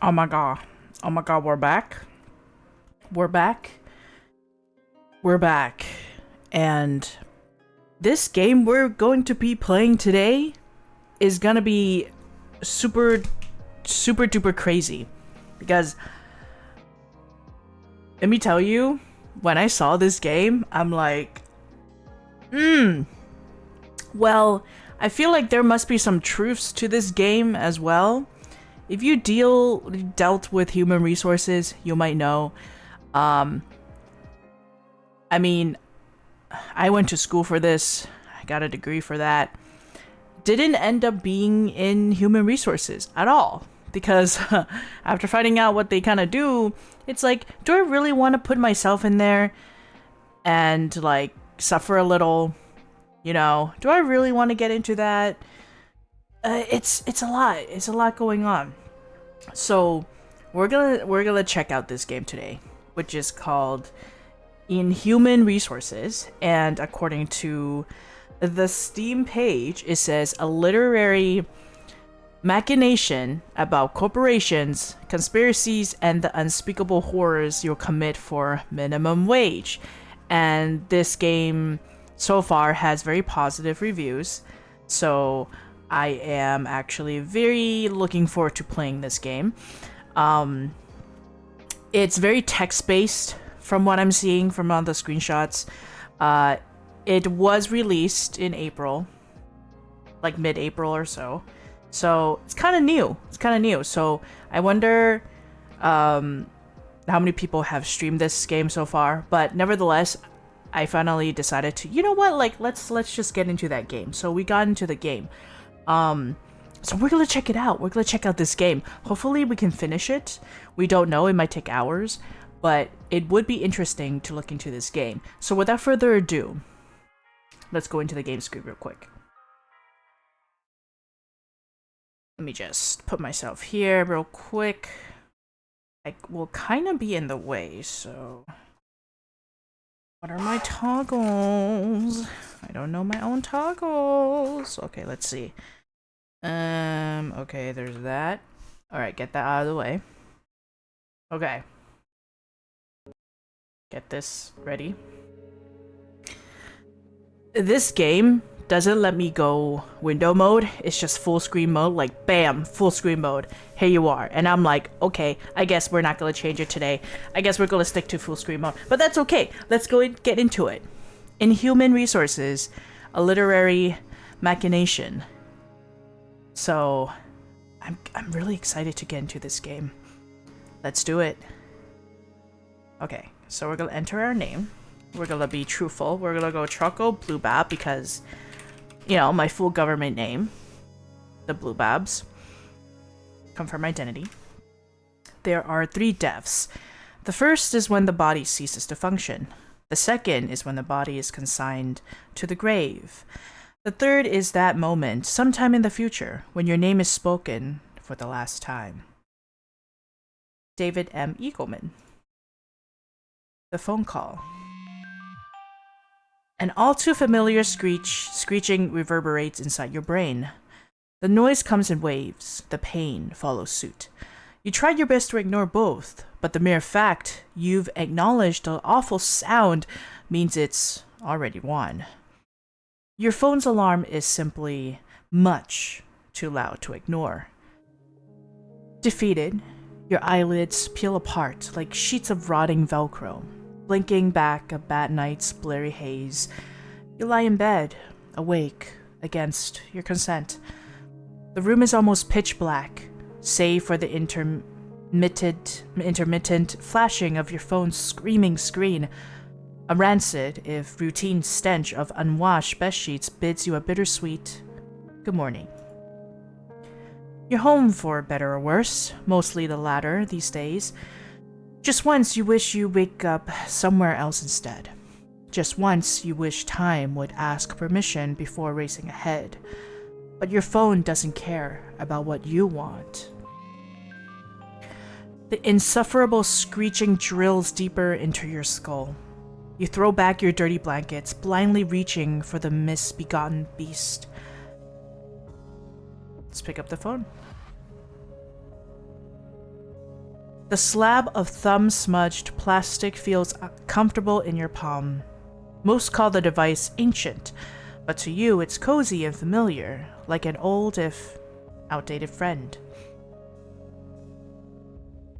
Oh my god. Oh my god, we're back. We're back. We're back. And this game we're going to be playing today is gonna be super, super duper crazy. Because, let me tell you, when I saw this game, I'm like, well, I feel like there must be some truths to this game as well. If you dealt with human resources, you might know. Um, I mean, I went to school for this. I got a degree for that. Didn't end up being in human resources at all because after finding out what they kind of do, it's like, do I really want to put myself in there and like suffer a little? You know, do I really want to get into that? It's a lot. It's a lot going on. So we're gonna check out this game today, which is called Inhuman Resources, and according to the Steam page, it says a literary machination about corporations, conspiracies, and the unspeakable horrors you'll commit for minimum wage. And this game so far has very positive reviews, so I am actually very looking forward to playing this game. It's very text-based from what I'm seeing from all the screenshots. It was released in April, like mid-April or so. So it's kind of new. So I wonder how many people have streamed this game so far. But nevertheless, I finally decided to, you know what, like let's just get into that game. So we got into the game. So we're gonna check it out. We're gonna check out this game. Hopefully we can finish it. We don't know, it might take hours, but it would be interesting to look into this game. So without further ado, let's go into the game screen real quick. Let me just put myself here real quick. I will kind of be in the way, so... What are my toggles? I don't know my own toggles. Okay, let's see. Okay, there's that. Alright, get that out of the way. Okay. Get this ready. This game doesn't let me go window mode. It's just full screen mode. Like, bam, full screen mode. Here you are. And I'm like, okay, I guess we're not gonna change it today. I guess we're gonna stick to full screen mode. But that's okay. Let's go and get into it. Inhuman Resources, a literary machination. So, I'm really excited to get into this game. Let's do it. Okay, so we're gonna enter our name. We're gonna be truthful. We're gonna go Choco Blue Bab because, you know, my full government name, the Blue Babs. Confirm identity. There are 3 deaths. The first is when the body ceases to function. The second is when the body is consigned to the grave. The third is that moment, sometime in the future, when your name is spoken for the last time. David M. Eagleman. The phone call. An all too familiar screeching reverberates inside your brain. The noise comes in waves. The pain follows suit. You try your best to ignore both, but the mere fact you've acknowledged the awful sound means it's already won. Your phone's alarm is simply much too loud to ignore. Defeated, your eyelids peel apart like sheets of rotting Velcro, blinking back a bad night's blurry haze. You lie in bed, awake, against your consent. The room is almost pitch black, save for the intermittent flashing of your phone's screaming screen. A rancid, if routine stench of unwashed bedsheets bids you a bittersweet good morning. You're home for better or worse, mostly the latter these days. Just once you wish you wake up somewhere else instead. Just once you wish time would ask permission before racing ahead. But your phone doesn't care about what you want. The insufferable screeching drills deeper into your skull. You throw back your dirty blankets, blindly reaching for the misbegotten beast. Let's pick up the phone. The slab of thumb-smudged plastic feels comfortable in your palm. Most call the device ancient, but to you it's cozy and familiar, like an old, if outdated friend.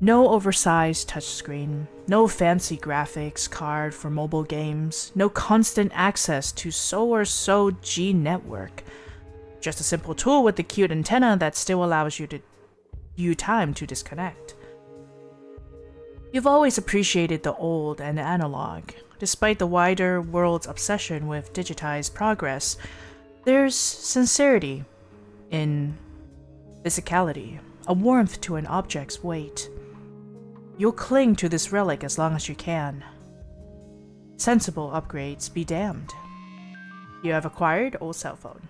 No oversized touchscreen, no fancy graphics card for mobile games, no constant access to so or so G network. Just a simple tool with the cute antenna that still allows you time to disconnect. You've always appreciated the old and analog. Despite the wider world's obsession with digitized progress, there's sincerity in physicality, a warmth to an object's weight. You'll cling to this relic as long as you can. Sensible upgrades be damned. You have acquired old cell phone.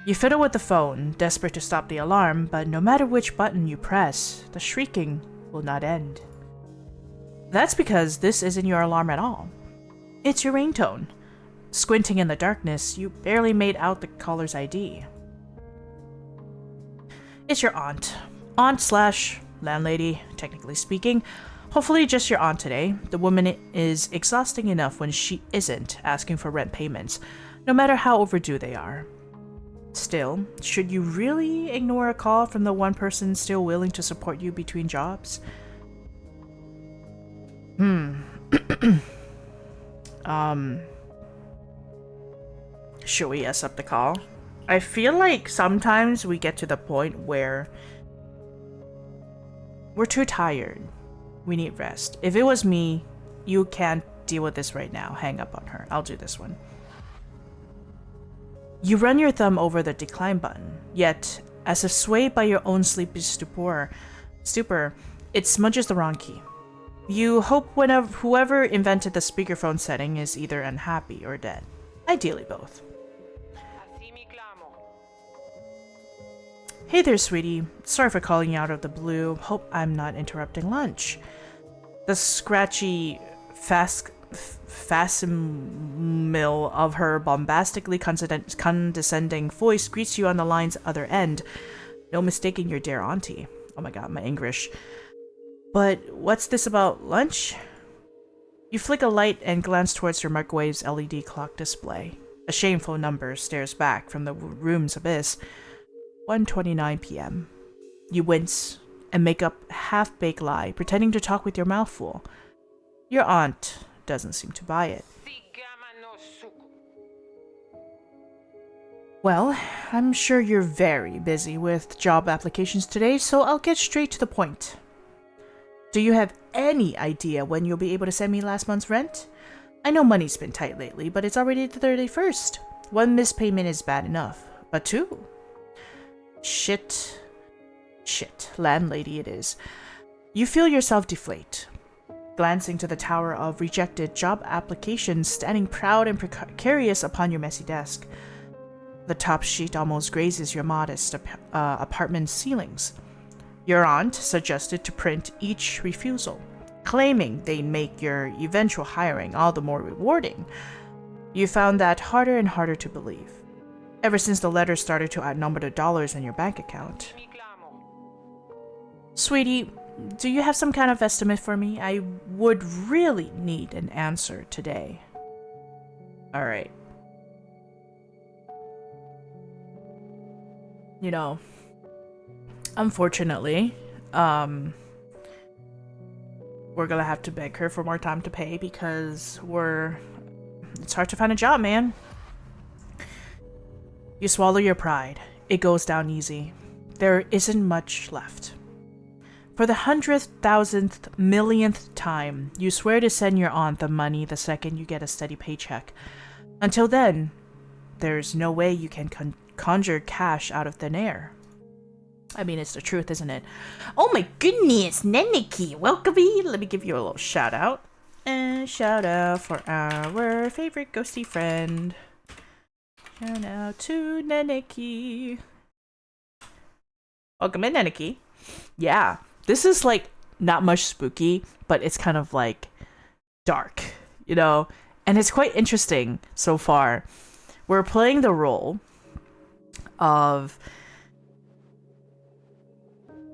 You fiddle with the phone, desperate to stop the alarm, but no matter which button you press, the shrieking will not end. That's because this isn't your alarm at all. It's your ringtone. Squinting in the darkness, you barely made out the caller's ID. It's your aunt. Aunt/landlady, technically speaking. Hopefully just your aunt today. The woman is exhausting enough when she isn't asking for rent payments, no matter how overdue they are. Still, should you really ignore a call from the one person still willing to support you between jobs? Should we yes up the call? I feel like sometimes we get to the point where we're too tired. We need rest. If it was me, you can't deal with this right now. Hang up on her. I'll do this one. You run your thumb over the decline button, yet, as if swayed by your own sleepy stupor, it smudges the wrong key. You hope whoever invented the speakerphone setting is either unhappy or dead. Ideally both. Hey there, sweetie. Sorry for calling you out of the blue. Hope I'm not interrupting lunch. The scratchy facsimile of her bombastically condescending voice greets you on the line's other end. No mistaking your dear auntie. Oh my god, my English. But what's this about lunch? You flick a light and glance towards your microwave's LED clock display. A shameful number stares back from the room's abyss. 1:29 p.m. You wince and make up a half-baked lie, pretending to talk with your mouth full. Your aunt doesn't seem to buy it. Well, I'm sure you're very busy with job applications today, so I'll get straight to the point. Do you have any idea when you'll be able to send me last month's rent? I know money's been tight lately, but it's already the 31st. One missed payment is bad enough, but two? Shit, landlady it is. You feel yourself deflate. Glancing to the tower of rejected job applications standing proud and precarious upon your messy desk. The top sheet almost grazes your modest apartment's ceilings. Your aunt suggested to print each refusal, claiming they'd make your eventual hiring all the more rewarding. You found that harder and harder to believe, ever since the letter started to outnumber the dollars in your bank account. Sweetie, do you have some kind of estimate for me? I would really need an answer today. Alright. You know, unfortunately, we're gonna have to beg her for more time to pay because it's hard to find a job, man. You swallow your pride. It goes down easy. There isn't much left. For the 100,000th, millionth time, you swear to send your aunt the money the second you get a steady paycheck. Until then, there's no way you can conjure cash out of thin air. I mean, it's the truth, isn't it? Oh my goodness, Neneki, welcome me. Let me give you a little shout out. And shout out for our favorite ghosty friend. Shout out to Neneki. Welcome in, Neneki. Yeah, this is like not much spooky, but it's kind of like dark, you know? And it's quite interesting so far. We're playing the role of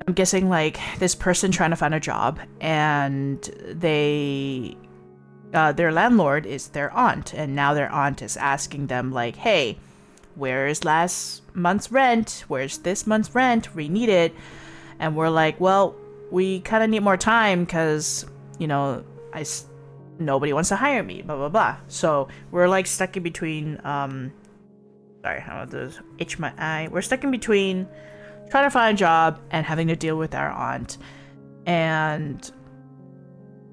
I'm guessing like this person trying to find a job, and they their landlord is their aunt, and now their aunt is asking them like, hey, where's last month's rent? Where's this month's rent? We need it. And we're like, well, we kind of need more time because, you know, nobody wants to hire me, blah, blah, blah. So we're like stuck in between, sorry, how to itch my eye. We're stuck in between trying to find a job and having to deal with our aunt and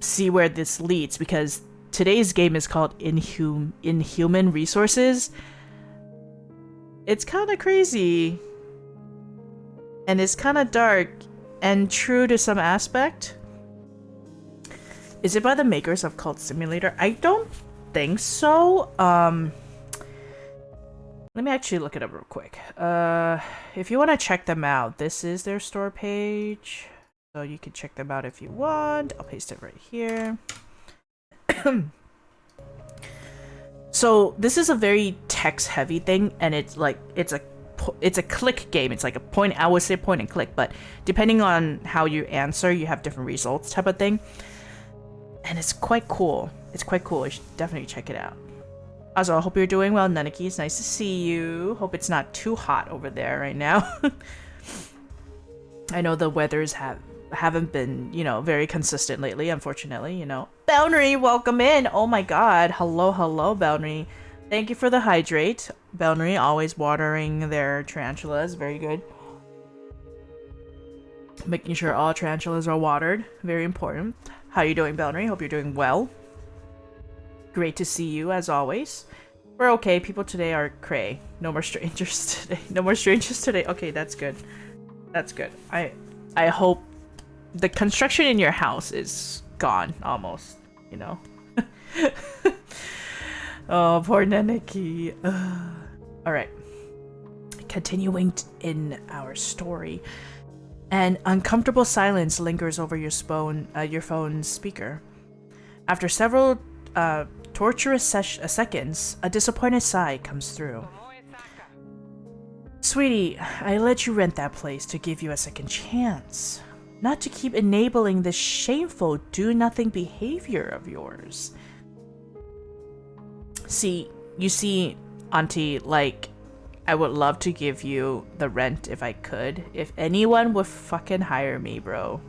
see where this leads, because today's game is called Inhuman Resources. It's kind of crazy, and it's kind of dark and true to some aspect. Is it by the makers of Cult Simulator? I don't think so. Let me actually look it up real quick. If you want to check them out, this is their store page, so you can check them out if you want. I'll paste it right here. So this is a very text-heavy thing, and it's like it's a click game. It's like a point. I would say point and click, but depending on how you answer, you have different results, type of thing. And it's quite cool. It's quite cool. You should definitely check it out. Also, I hope you're doing well, Nanaki. It's nice to see you. Hope it's not too hot over there right now. I know the weathers haven't been, you know, very consistent lately, unfortunately, you know. Boundary, welcome in. Oh my god. Hello, hello, Boundary. Thank you for the hydrate. Boundary, always watering their tarantulas. Very good. Making sure all tarantulas are watered. Very important. How you doing, Boundary? Hope you're doing well. Great to see you, as always. We're okay. People today are cray. No more strangers today. No more strangers today. Okay, that's good. That's good. I hope the construction in your house is gone, almost, you know. Oh, poor Nanaki. Alright. Continuing in our story. An uncomfortable silence lingers over your phone's speaker. After several torturous seconds, a disappointed sigh comes through. Sweetie, I let you rent that place to give you a second chance, not to keep enabling this shameful do-nothing behavior of yours. You see, Auntie, like, I would love to give you the rent if I could. If anyone would fucking hire me, bro.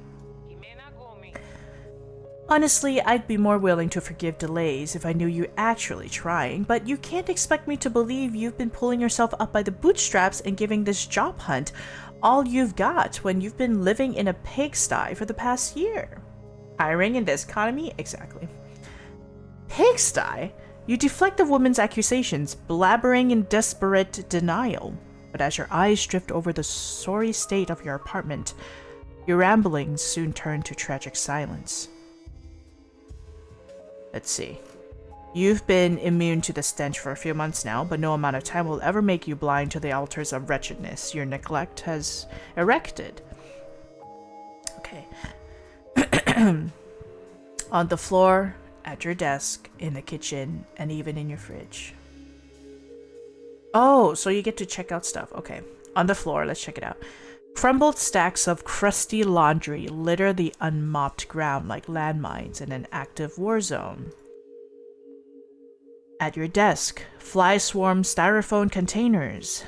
Honestly, I'd be more willing to forgive delays if I knew you actually trying, but you can't expect me to believe you've been pulling yourself up by the bootstraps and giving this job hunt all you've got when you've been living in a pigsty for the past year. Hiring in this economy? Exactly. Pigsty? You deflect the woman's accusations, blabbering in desperate denial. But as your eyes drift over the sorry state of your apartment, your ramblings soon turn to tragic silence. Let's see. You've been immune to the stench for a few months now, but no amount of time will ever make you blind to the altars of wretchedness your neglect has erected. Okay. On the floor, at your desk, in the kitchen, and even in your fridge. Oh, so you get to check out stuff. Okay. On the floor, let's check it out. Crumbled stacks of crusty laundry litter the unmopped ground like landmines in an active war zone. At your desk, fly swarm styrofoam containers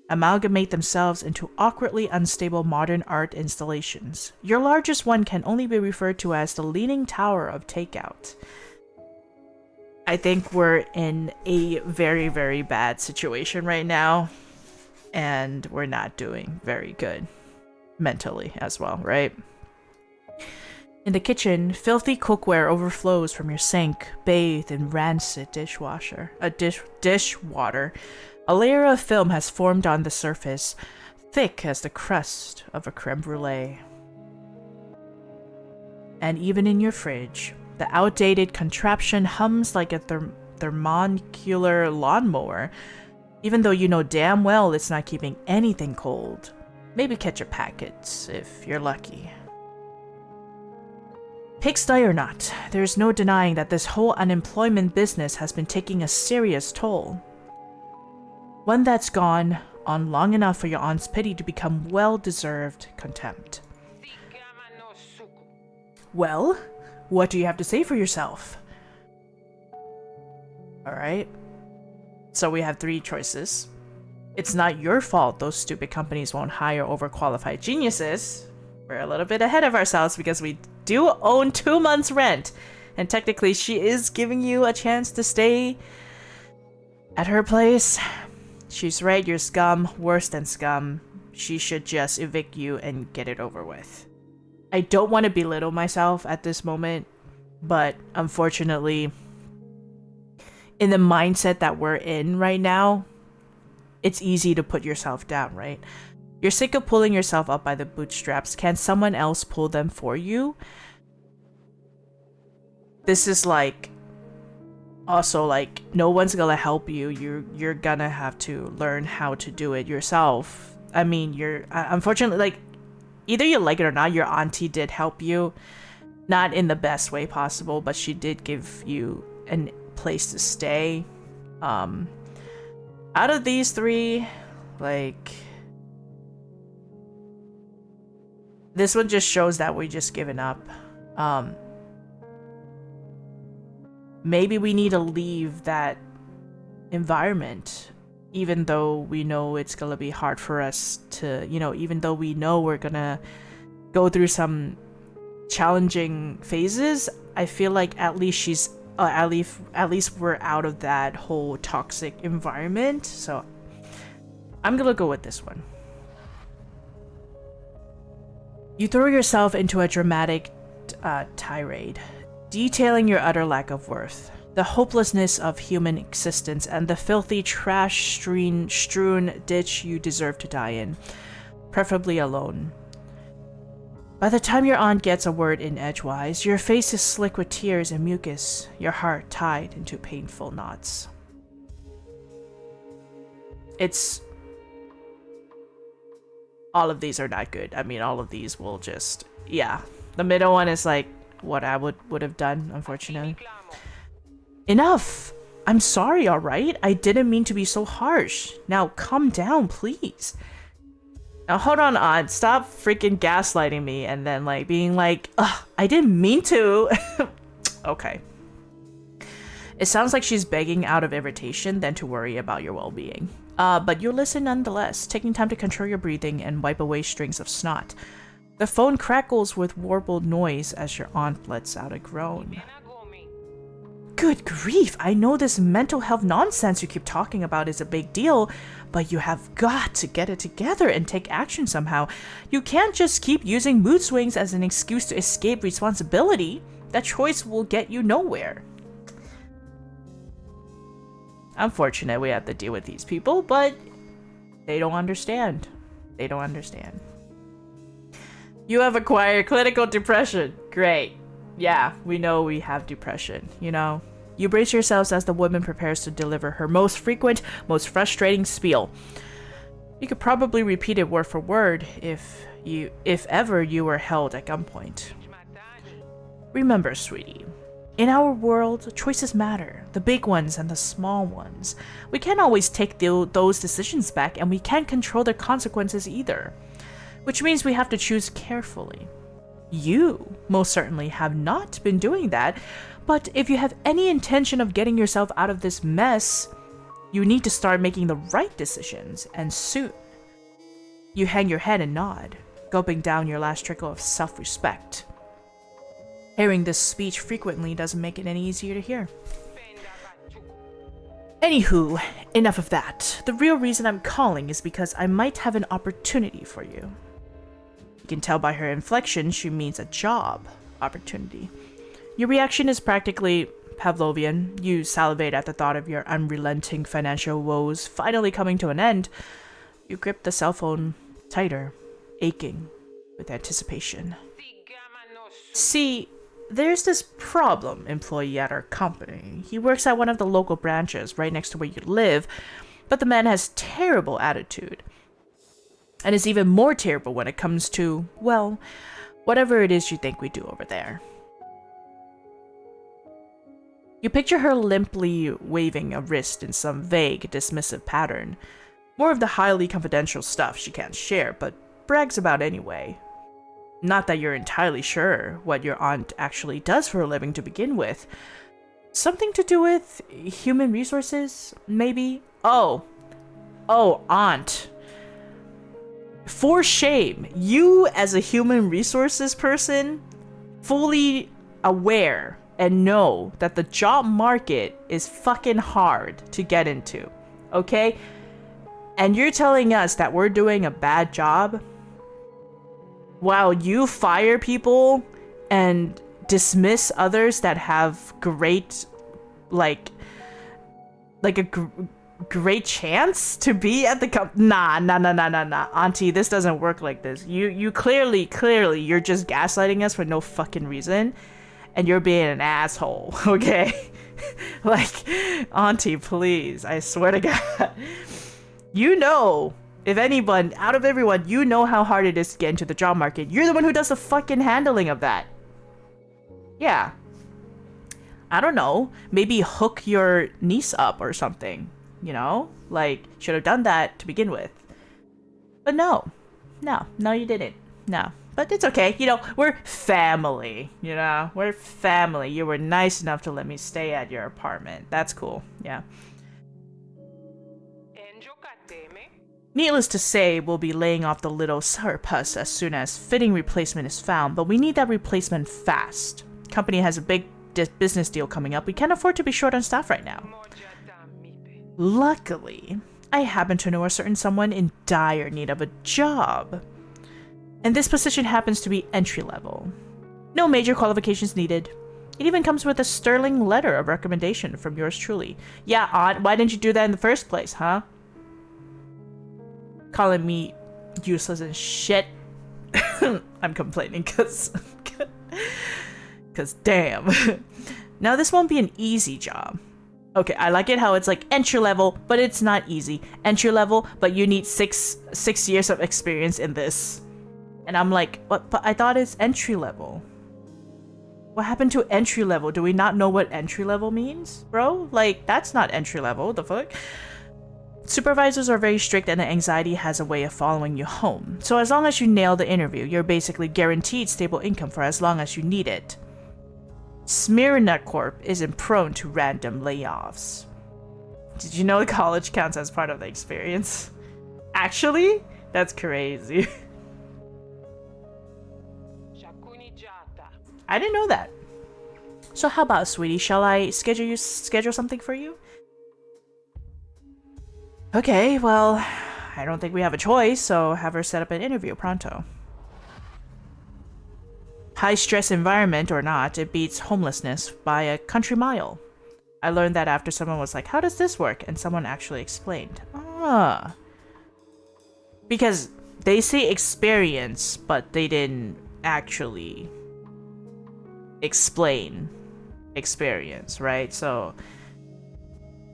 amalgamate themselves into awkwardly unstable modern art installations. Your largest one can only be referred to as the Leaning Tower of Takeout. I think we're in a very, very bad situation right now. And we're not doing very good mentally as well, right? In the kitchen, filthy cookware overflows from your sink, bathed in rancid dishwater. A layer of film has formed on the surface, thick as the crust of a creme brulee. And even in your fridge, the outdated contraption hums like a thermonuclear lawnmower, even though you know damn well it's not keeping anything cold. Maybe catch your packets, if you're lucky. Pigsty or not, there's no denying that this whole unemployment business has been taking a serious toll. One that's gone on long enough for your aunt's pity to become well-deserved contempt. Well, what do you have to say for yourself? Alright. So we have 3 choices. It's not your fault those stupid companies won't hire overqualified geniuses. We're a little bit ahead of ourselves because we do own 2 months' rent. And technically, she is giving you a chance to stay at her place. She's right, you're scum, worse than scum. She should just evict you and get it over with. I don't want to belittle myself at this moment, but unfortunately, in the mindset that we're in right now, it's easy to put yourself down, right? You're sick of pulling yourself up by the bootstraps. Can someone else pull them for you? This is like, also like, no one's gonna help you. You're gonna have to learn how to do it yourself. I mean, unfortunately, like, either you like it or not, your auntie did help you. Not in the best way possible, but she did give you a place to stay. Out of these 3, like, this one just shows that we just given up. Maybe we need to leave that environment, even though we know it's gonna be hard for us to, even though we know we're gonna go through some challenging phases. I feel like at least we're out of that whole toxic environment. So I'm gonna go with this one. You throw yourself into a dramatic tirade, detailing your utter lack of worth, the hopelessness of human existence, and the filthy trash-strewn ditch you deserve to die in, preferably alone. By the time your aunt gets a word in edgewise, your face is slick with tears and mucus, your heart tied into painful knots. All of these are not good. I mean, all of these will just, yeah. The middle one is like what I would have done, unfortunately. Enough! I'm sorry, alright? I didn't mean to be so harsh. Now calm down, please. Now hold on, aunt. Stop freaking gaslighting me and then like being like, ugh, I didn't mean to. Okay. It sounds like she's begging out of irritation than to worry about your well-being. But you listen nonetheless, taking time to control your breathing and wipe away strings of snot. The phone crackles with warbled noise as your aunt lets out a groan. Good grief, I know this mental health nonsense you keep talking about is a big deal, but you have got to get it together and take action somehow. You can't just keep using mood swings as an excuse to escape responsibility. That choice will get you nowhere. Unfortunate we have to deal with these people, but they don't understand. They don't understand. You have acquired clinical depression. Great. Yeah, we know we have depression, you know. You brace yourselves as the woman prepares to deliver her most frequent, most frustrating spiel. You could probably repeat it word for word if ever you were held at gunpoint. Remember, sweetie, in our world, choices matter, the big ones and the small ones. We can't always take those decisions back, and we can't control their consequences either. Which means we have to choose carefully. You most certainly have not been doing that, but if you have any intention of getting yourself out of this mess, you need to start making the right decisions, and soon. You hang your head and nod, gulping down your last trickle of self-respect. Hearing this speech frequently doesn't make it any easier to hear. Anywho, enough of that. The real reason I'm calling is because I might have an opportunity for you. You can tell by her inflection she means a job opportunity. Your reaction is practically Pavlovian. You salivate at the thought of your unrelenting financial woes finally coming to an end. You grip the cell phone tighter, aching with anticipation. See, there's this problem employee at our company. He works at one of the local branches right next to where you live, but the man has terrible attitude. And is even more terrible when it comes to, well, whatever it is you think we do over there. You picture her limply waving a wrist in some vague, dismissive pattern. More of the highly confidential stuff she can't share, but brags about anyway. Not that you're entirely sure what your aunt actually does for a living to begin with. Something to do with human resources, maybe? Oh, aunt. For shame, you as a human resources person, fully aware and know that the job market is fucking hard to get into, okay? And you're telling us that we're doing a bad job while you fire people and dismiss others that have great, like a great chance to be at the Nah, auntie, this doesn't work like this. You clearly, you're just gaslighting us for no fucking reason, and you're being an asshole, okay? Like, auntie, please, I swear to God. You know, if anyone, out of everyone, you know how hard it is to get into the job market. You're the one who does the fucking handling of that. Yeah. I don't know. Maybe hook your niece up or something. You know? Like, should have done that to begin with. But no, you didn't. No. But it's okay. You know, we're family. You know? We're family. You were nice enough to let me stay at your apartment. That's cool. Yeah. Needless to say, we'll be laying off the little surplus as soon as fitting replacement is found, but we need that replacement fast. Company has a big business deal coming up. We can't afford to be short on staff right now. Luckily, I happen to know a certain someone in dire need of a job. And this position happens to be entry level. No major qualifications needed. It even comes with a sterling letter of recommendation from yours truly. Yeah, Aunt, why didn't you do that in the first place, huh? Calling me useless and shit. I'm complaining because damn. Now this won't be an easy job. Okay, I like it how it's like entry level, but it's not easy. Entry level, but you need six years of experience in this. And I'm like, what? But I thought it's entry level. What happened to entry level? Do we not know what entry level means, bro? Like, that's not entry level. The fuck? Supervisors are very strict and the anxiety has a way of following you home. So as long as you nail the interview, you're basically guaranteed stable income for as long as you need it. Smyrna Corp isn't prone to random layoffs. Did you know college counts as part of the experience? Actually? That's crazy. I didn't know that. So how about, sweetie? Shall I schedule something for you? Okay, well, I don't think we have a choice, so have her set up an interview pronto. High-stress environment or not, it beats homelessness by a country mile. I learned that after someone was like, how does this work? And someone actually explained. Ah. Because they say experience, but they didn't actually explain experience, right? So,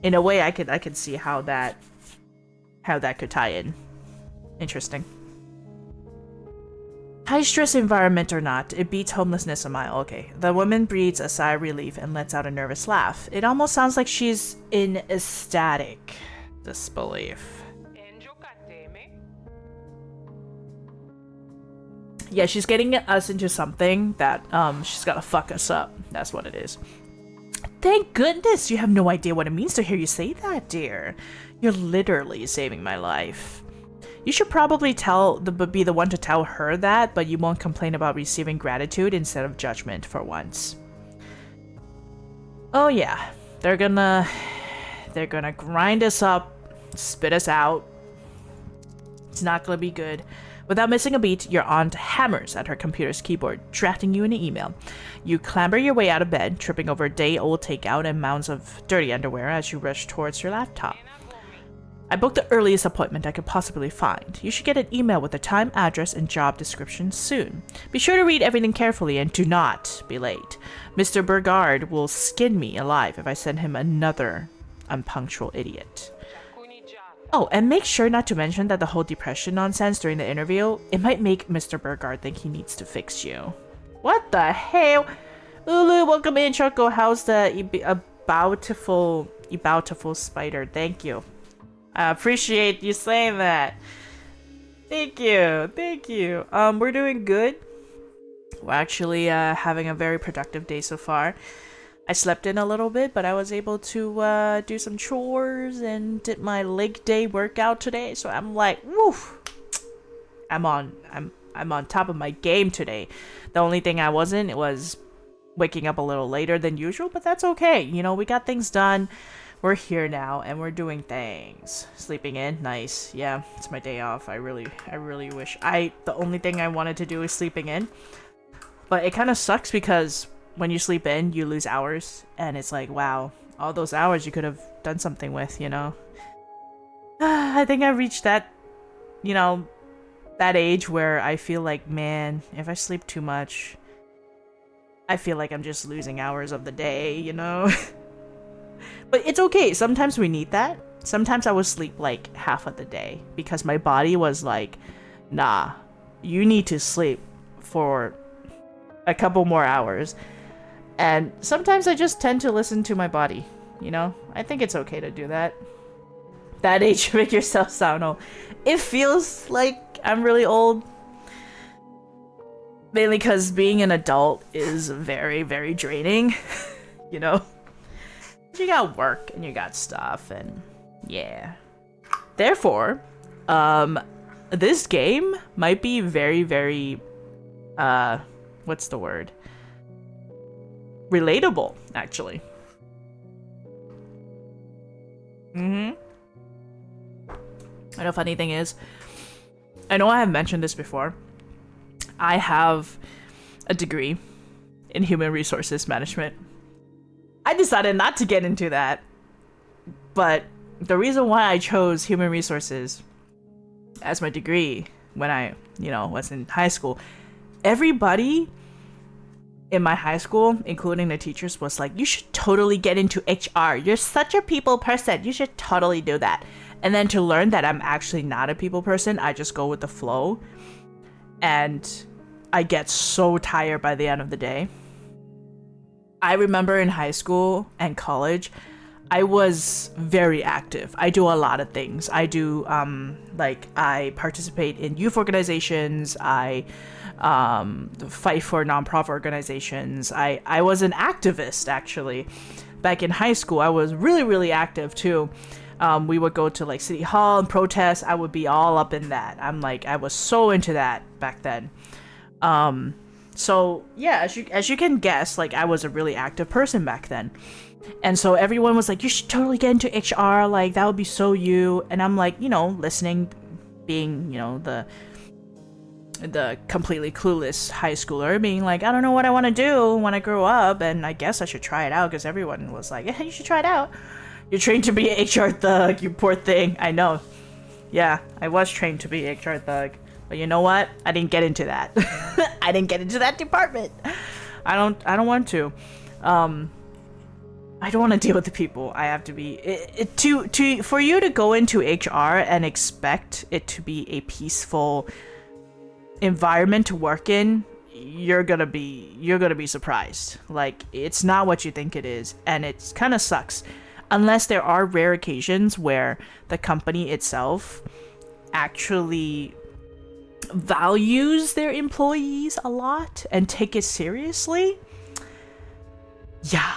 in a way, I could see how that could tie in. Interesting. High-stress environment or not, it beats homelessness a mile. Okay. The woman breathes a sigh of relief and lets out a nervous laugh. It almost sounds like she's in ecstatic disbelief. Yeah, she's getting us into something that she's gotta fuck us up. That's what it is. Thank goodness you have no idea what it means to hear you say that, dear. You're literally saving my life. You should probably be the one to tell her that, but you won't complain about receiving gratitude instead of judgment for once. Oh yeah, they're gonna grind us up, spit us out. It's not gonna be good. Without missing a beat, your aunt hammers at her computer's keyboard, drafting you an email. You clamber your way out of bed, tripping over day-old takeout and mounds of dirty underwear as you rush towards your laptop. I booked the earliest appointment I could possibly find. You should get an email with the time, address, and job description soon. Be sure to read everything carefully and do not be late. Mr. Burgard will skin me alive if I send him another unpunctual idiot. Oh, and make sure not to mention that the whole depression nonsense during the interview, it might make Mr. Burgard think he needs to fix you. What the hell? Ulu, welcome in, Choco. How's the bountiful spider? Thank you. I appreciate you saying that. Thank you. Thank you. We're doing good. We're actually having a very productive day so far. I slept in a little bit, but I was able to do some chores and did my leg day workout today. So I'm like, woof. I'm on top of my game today. The only thing I wasn't was waking up a little later than usual, but that's okay. You know, we got things done. We're here now and we're doing things. Sleeping in, nice. Yeah, it's my day off. I really wish. The only thing I wanted to do is sleeping in. But it kind of sucks because when you sleep in, you lose hours and it's like, wow, all those hours you could have done something with, you know. I think I reached that, you know, that age where I feel like, man, if I sleep too much, I feel like I'm just losing hours of the day, you know? But it's okay. Sometimes we need that. Sometimes I would sleep like half of the day because my body was like, nah, you need to sleep for a couple more hours. And sometimes I just tend to listen to my body, you know? I think it's okay to do that. That age, make yourself sound old. It feels like I'm really old. Mainly because being an adult is very, very draining, you know? You got work and you got stuff and yeah. Therefore, this game might be very, very, what's the word? Relatable, actually. I know funny thing is, I know I have mentioned this before. I have a degree in human resources management. I decided not to get into that, but the reason why I chose human resources as my degree when I, you know, was in high school, everybody in my high school, including the teachers, was like, you should totally get into HR. You're such a people person. You should totally do that. And then to learn that I'm actually not a people person, I just go with the flow. And I get so tired by the end of the day. I remember in high school and college, I was very active. I do a lot of things. I do, I participate in youth organizations. I fight for nonprofit organizations. I was an activist, actually. Back in high school, I was really, really active, too. We would go to, like, City Hall and protest. I would be all up in that. I was so into that back then. So yeah, as you can guess, like I was a really active person back then. And so everyone was like, you should totally get into HR, like that would be so you. And I'm like, you know, listening, being, you know, the completely clueless high schooler, being like, I don't know what I want to do when I grow up, and I guess I should try it out because everyone was like, yeah, you should try it out. You're trained to be an HR thug, you poor thing. I know. Yeah, I was trained to be an HR thug. But you know what? I didn't get into that. I didn't get into that department. I don't want to. I don't want to deal with the people. I have to be for you to go into HR and expect it to be a peaceful environment to work in. You're gonna be surprised. Like it's not what you think it is, and it kind of sucks. Unless there are rare occasions where the company itself actually values their employees a lot and take it seriously. Yeah.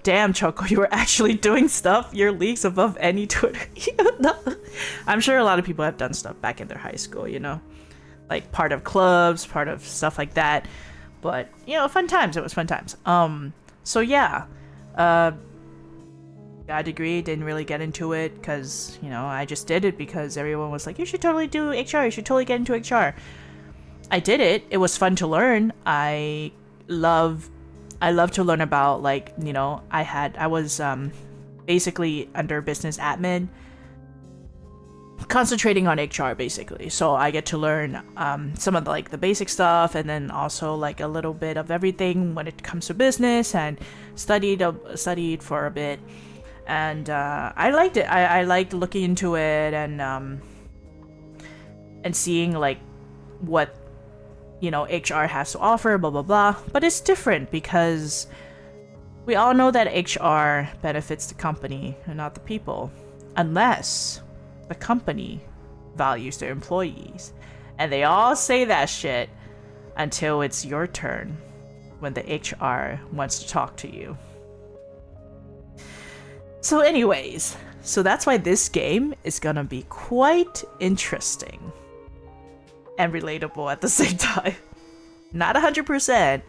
Damn, Choco, you were actually doing stuff. Your league's above any Twitter. I'm sure a lot of people have done stuff back in their high school, you know, like part of clubs, part of stuff like that. But you know, fun times. It was fun times. So yeah, got a degree, didn't really get into it because, you know, I just did it because everyone was like, you should totally do HR, you should totally get into HR. I did it. It was fun to learn. I love to learn about, like, you know, I was basically under business admin, concentrating on HR basically. So I get to learn some of the basic stuff, and then also like a little bit of everything when it comes to business, and studied for a bit. And I liked it. I liked looking into it and seeing like what, you know, HR has to offer, blah blah blah. But it's different because we all know that HR benefits the company and not the people. unless the company values their employees. And they all say that shit until it's your turn when the HR wants to talk to you. So anyways, so that's why this game is gonna be quite interesting and relatable at the same time. Not 100%,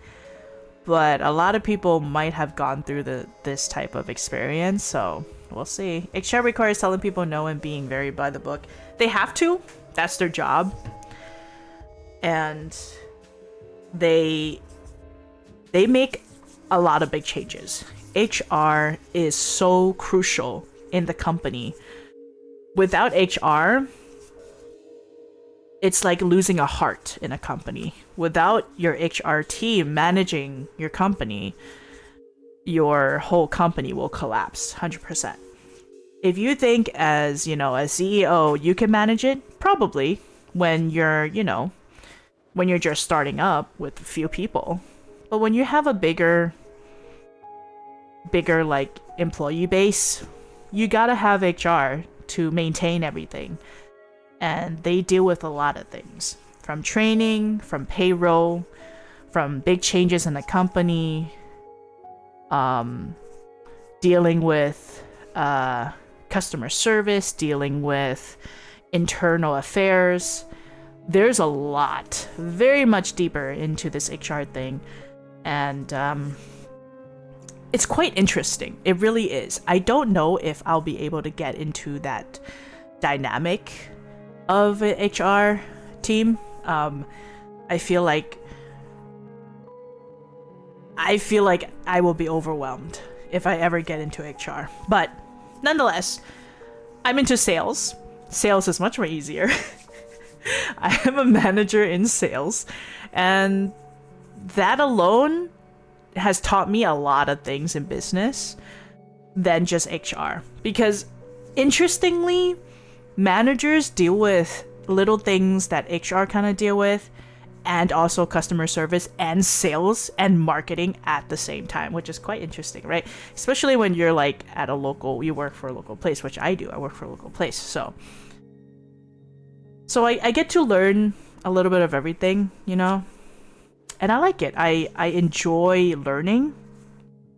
but a lot of people might have gone through this type of experience, so we'll see. HR requires telling people no and being very by the book. They have to. That's their job. And they make a lot of big changes. HR is so crucial in the company. Without HR, it's like losing a heart in a company. Without your HR team managing your company, your whole company will collapse 100%. If you think as, a CEO, you can manage it, probably when you're just starting up with a few people. But when you have a bigger like employee base, you gotta have HR to maintain everything. And they deal with a lot of things, from training, from payroll, from big changes in the company, dealing with customer service, dealing with internal affairs. There's a lot, very much deeper into this HR thing. And it's quite interesting. It really is. I don't know if I'll be able to get into that dynamic of an HR team. I feel like I will be overwhelmed if I ever get into HR. But nonetheless, I'm into sales. Sales is much more easier. I am a manager in sales, and that alone has taught me a lot of things in business than just HR. Because interestingly, managers deal with little things that HR kind of deal with, and also customer service and sales and marketing at the same time, which is quite interesting, right? Especially when you're like you work for a local place, which I do. I work for a local place. So I get to learn a little bit of everything, and I like it. I enjoy learning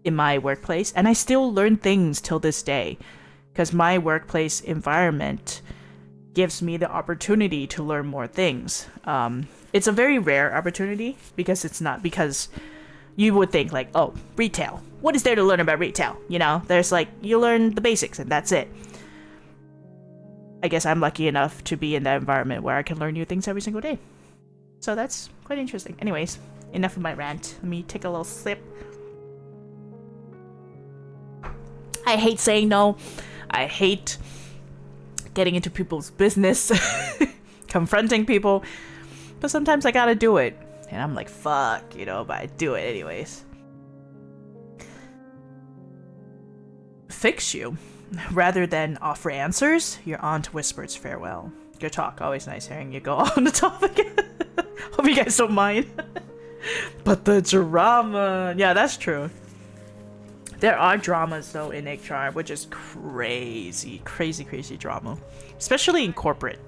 in my workplace, and I still learn things till this day because my workplace environment gives me the opportunity to learn more things. It's a very rare opportunity because you would think like, oh, retail. What is there to learn about retail? There's like, you learn the basics and that's it. I guess I'm lucky enough to be in that environment where I can learn new things every single day. So that's quite interesting. Anyways, enough of my rant. Let me take a little sip. I hate saying no. I hate getting into people's business, confronting people. But sometimes I gotta do it. And I'm like, fuck, but I do it anyways. Fix you. Rather than offer answers, your aunt whispers farewell. Good talk. Always nice hearing you go on the topic. Hope you guys don't mind. But the drama. Yeah, that's true. There are dramas though in HR, which is crazy drama. Especially in corporate.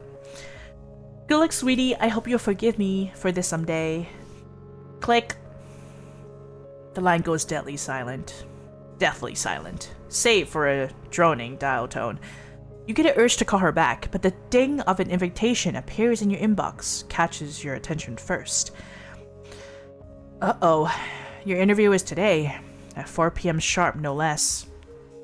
Good luck, sweetie. I hope you'll forgive me for this someday. Click. The line goes deathly silent. Deathly silent. Save for a droning dial tone. You get an urge to call her back, but the ding of an invitation appears in your inbox, catches your attention first. Uh-oh. Your interview is today, at 4 p.m. sharp, no less.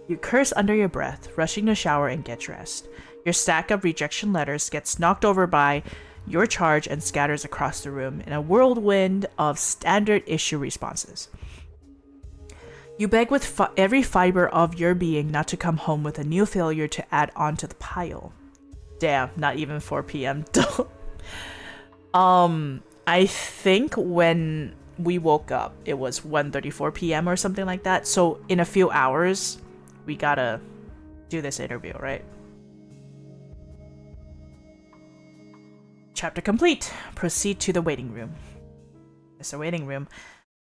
You curse under your breath, rushing to shower and get dressed. Your stack of rejection letters gets knocked over by your charge and scatters across the room in a whirlwind of standard issue responses. You beg with every fiber of your being not to come home with a new failure to add onto the pile. Damn, not even 4 p.m. I think when we woke up, it was 1:34 p.m. or something like that. So in a few hours, we gotta do this interview, right? Chapter complete. Proceed to the waiting room. It's a waiting room.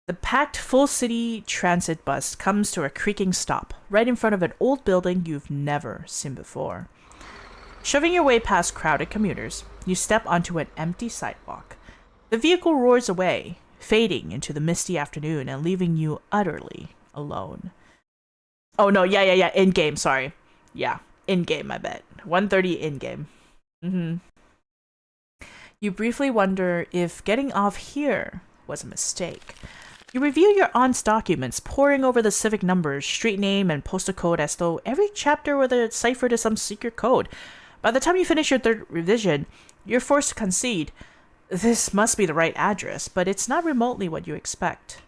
The packed full city transit bus comes to a creaking stop right in front of an old building you've never seen before. Shoving your way past crowded commuters, you step onto an empty sidewalk. The vehicle roars away, fading into the misty afternoon and leaving you utterly alone. Oh no, yeah, in-game, sorry. Yeah, in-game, I bet. 1:30 in-game. You briefly wonder if getting off here was a mistake. You review your aunt's documents, poring over the civic numbers, street name, and postal code as though every chapter were the cipher to some secret code. By the time you finish your third revision, you're forced to concede. This must be the right address, but it's not remotely what you expect.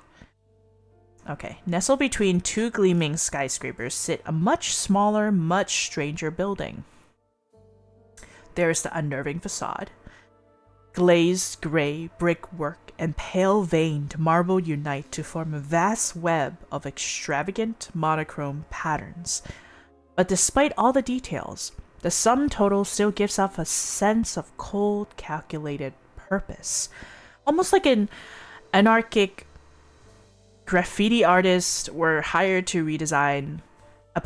Okay, nestled between two gleaming skyscrapers sit a much smaller, much stranger building. There is the unnerving facade. Glazed gray brickwork and pale-veined marble unite to form a vast web of extravagant monochrome patterns. But despite all the details, the sum total still gives off a sense of cold, calculated purpose. Almost like an anarchic graffiti artists were hired to redesign a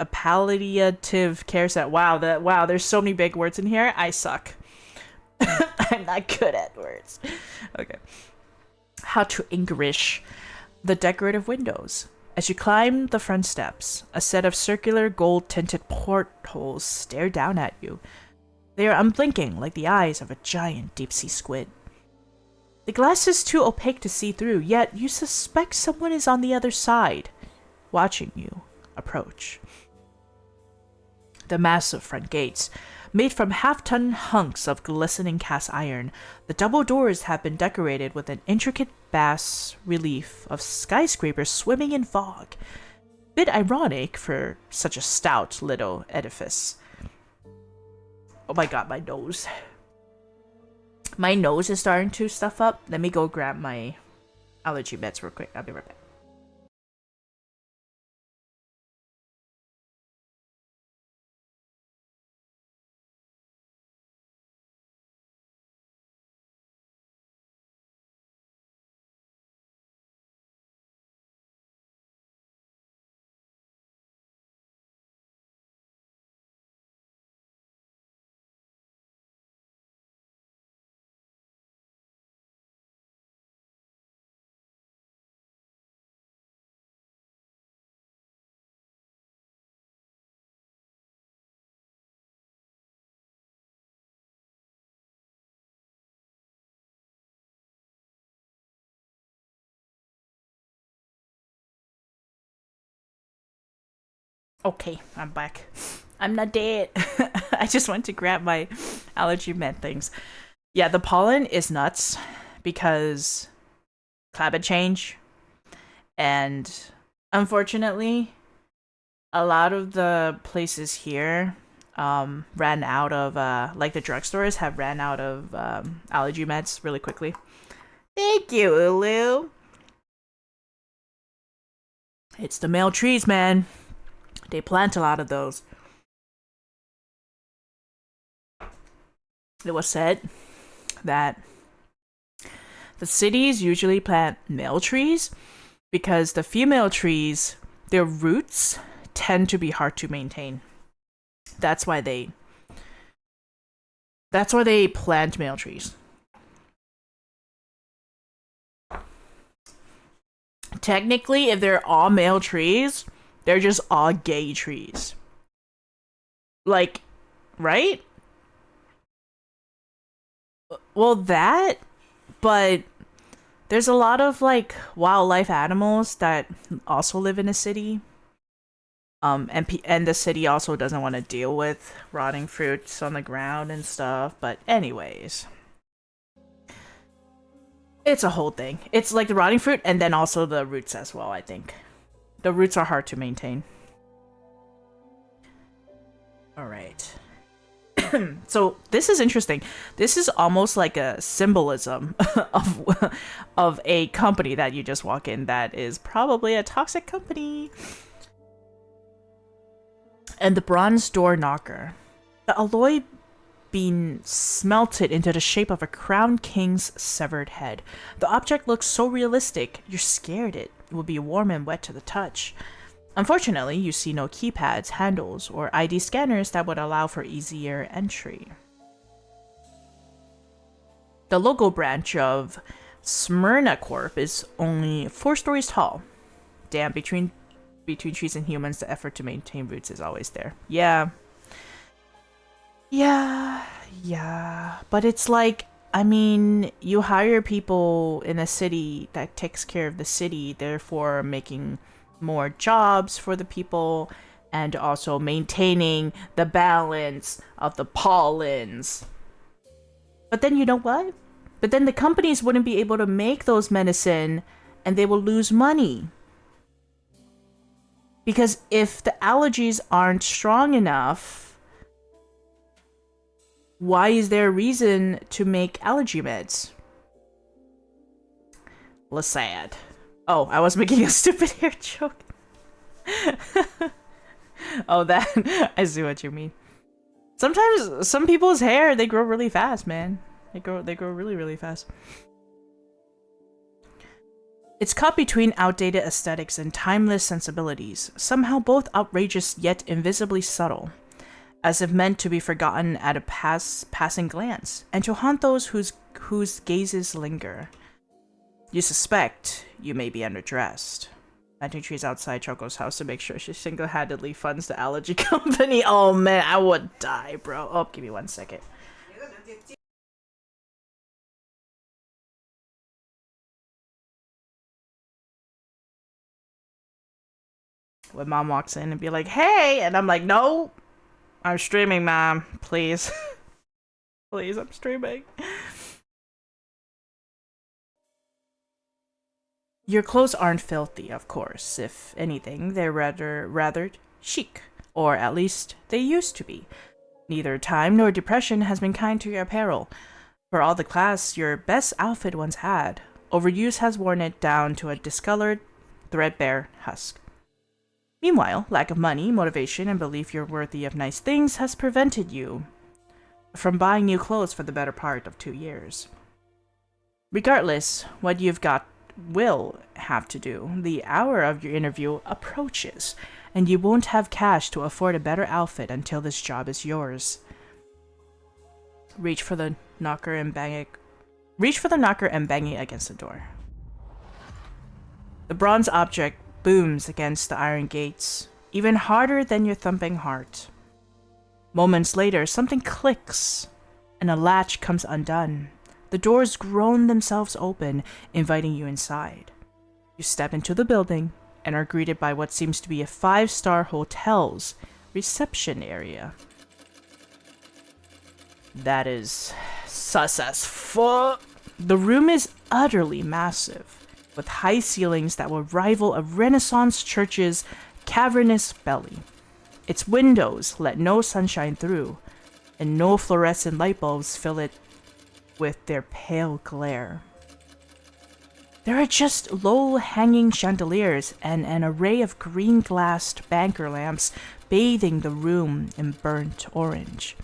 palliative care set. Wow, there's so many big words in here. I suck. I'm not good at words. Okay. How to English the decorative windows. As you climb the front steps, a set of circular gold-tinted portholes stare down at you. They are unblinking like the eyes of a giant deep-sea squid. The glass is too opaque to see through, yet you suspect someone is on the other side, watching you approach. The massive front gates, made from half-ton hunks of glistening cast iron, the double doors have been decorated with an intricate bas relief of skyscrapers swimming in fog. Bit ironic for such a stout little edifice. Oh my god, my nose. My nose is starting to stuff up. Let me go grab my allergy meds real quick. I'll be right back. Okay, I'm back. I'm not dead. I just went to grab my allergy med things. Yeah, the pollen is nuts because climate change. And unfortunately, a lot of the places here ran out of, like the drugstores have ran out of allergy meds really quickly. Thank you, Ulu. It's the male trees, man. They plant a lot of those. It was said that the cities usually plant male trees because the female trees, their roots tend to be hard to maintain. That's why they plant male trees. Technically, if they're all male trees, they're just all gay trees. Like, right? Well, that, but there's a lot of like wildlife animals that also live in a city. And the city also doesn't want to deal with rotting fruits on the ground and stuff. But anyways, it's a whole thing. It's like the rotting fruit and then also the roots as well, I think. The roots are hard to maintain. Alright. So this is interesting. This is almost like a symbolism of a company that you just walk in that is probably a toxic company. And the bronze door knocker. The alloy been smelted into the shape of a crowned king's severed head. The object looks so realistic, you're scared it will be warm and wet to the touch. Unfortunately, you see no keypads, handles, or ID scanners that would allow for easier entry. The local branch of Smyrna Corp is only 4 stories tall. Damn, between trees and humans, the effort to maintain roots is always there. Yeah. But it's like, I mean, you hire people in a city that takes care of the city, therefore making more jobs for the people and also maintaining the balance of the pollens. But then you know what? But then the companies wouldn't be able to make those medicine and they will lose money. Because if the allergies aren't strong enough, why is there a reason to make allergy meds? Sad. Oh, I was making a stupid hair joke. Oh, that. I see what you mean. Sometimes some people's hair, they grow really fast, man. They grow really, really fast. It's caught between outdated aesthetics and timeless sensibilities, somehow both outrageous yet invisibly subtle, as if meant to be forgotten at a passing glance, and to haunt those whose gazes linger. You suspect you may be underdressed. Planting trees outside Choco's house to make sure she single-handedly funds the allergy company. Oh man, I would die, bro. Oh, give me 1 second. When mom walks in and be like, hey, and I'm like, no, I'm streaming, mom, please. Please, I'm streaming. Your clothes aren't filthy, of course. If anything, they're rather chic. Or at least, they used to be. Neither time nor depression has been kind to your apparel. For all the class your best outfit once had, overuse has worn it down to a discolored, threadbare husk. Meanwhile, lack of money, motivation, and belief you're worthy of nice things has prevented you from buying new clothes for the better part of 2 years. Regardless, what you've got will have to do. The hour of your interview approaches, and you won't have cash to afford a better outfit until this job is yours. Reach for the knocker and bang it against the door. The bronze object booms against the iron gates, even harder than your thumping heart. Moments later, something clicks, and a latch comes undone. The doors groan themselves open, inviting you inside. You step into the building and are greeted by what seems to be a 5-star hotel's reception area. That is sus as fuck. The room is utterly massive, with high ceilings that will rival a Renaissance church's cavernous belly. Its windows let no sunshine through, and no fluorescent light bulbs fill it with their pale glare. There are just low-hanging chandeliers and an array of green-glassed banker lamps bathing the room in burnt orange.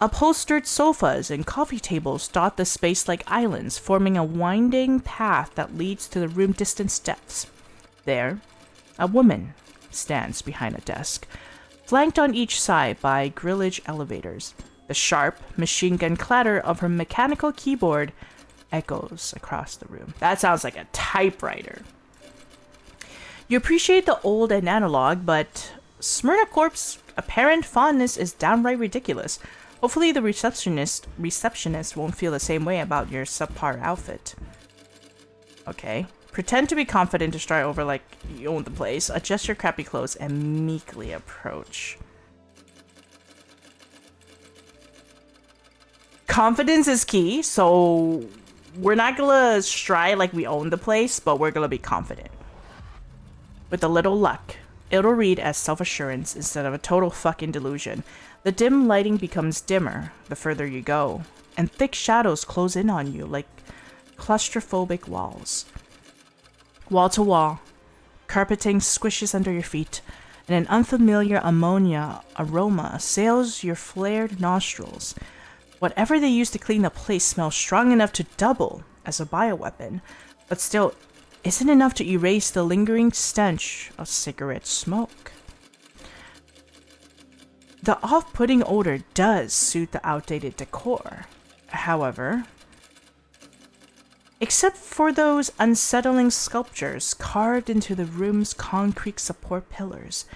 Upholstered sofas and coffee tables dot the space like islands, forming a winding path that leads to the room's distant depths. There, a woman stands behind a desk, flanked on each side by grillage elevators. The sharp machine gun clatter of her mechanical keyboard echoes across the room. That sounds like a typewriter. You appreciate the old and analog, but Smyrna Corp's apparent fondness is downright ridiculous. Hopefully the receptionist won't feel the same way about your subpar outfit. Okay. Pretend to be confident to stride over like you own the place. Adjust your crappy clothes and meekly approach. Confidence is key, so we're not gonna stride like we own the place, but we're gonna be confident. With a little luck, it'll read as self-assurance instead of a total fucking delusion. The dim lighting becomes dimmer the further you go, and thick shadows close in on you like claustrophobic walls. Wall to wall, carpeting squishes under your feet, and an unfamiliar ammonia aroma assails your flared nostrils. Whatever they use to clean the place smells strong enough to double as a bioweapon, but still isn't enough to erase the lingering stench of cigarette smoke. The off-putting odor does suit the outdated decor. However, except for those unsettling sculptures carved into the room's concrete support pillars,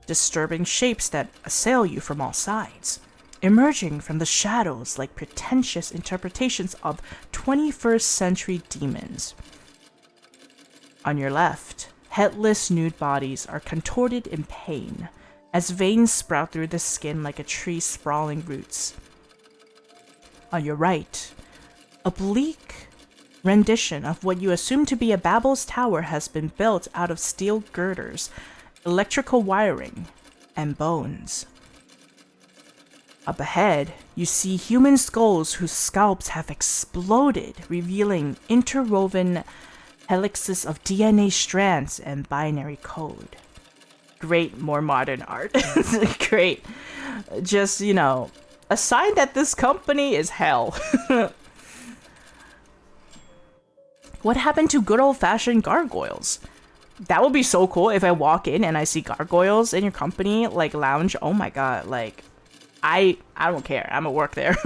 disturbing shapes that assail you from all sides, emerging from the shadows like pretentious interpretations of 21st century demons. On your left, headless nude bodies are contorted in pain, as veins sprout through the skin like a tree's sprawling roots. On your right, a bleak rendition of what you assume to be a Babel's tower has been built out of steel girders, electrical wiring, and bones. Up ahead, you see human skulls whose scalps have exploded, revealing interwoven helixes of DNA strands and binary code. Great, more modern art. Great. Just, a sign that this company is hell. What happened to good old-fashioned gargoyles? That would be so cool if I walk in and I see gargoyles in your company, lounge. Oh my god, I don't care. I'm at work there.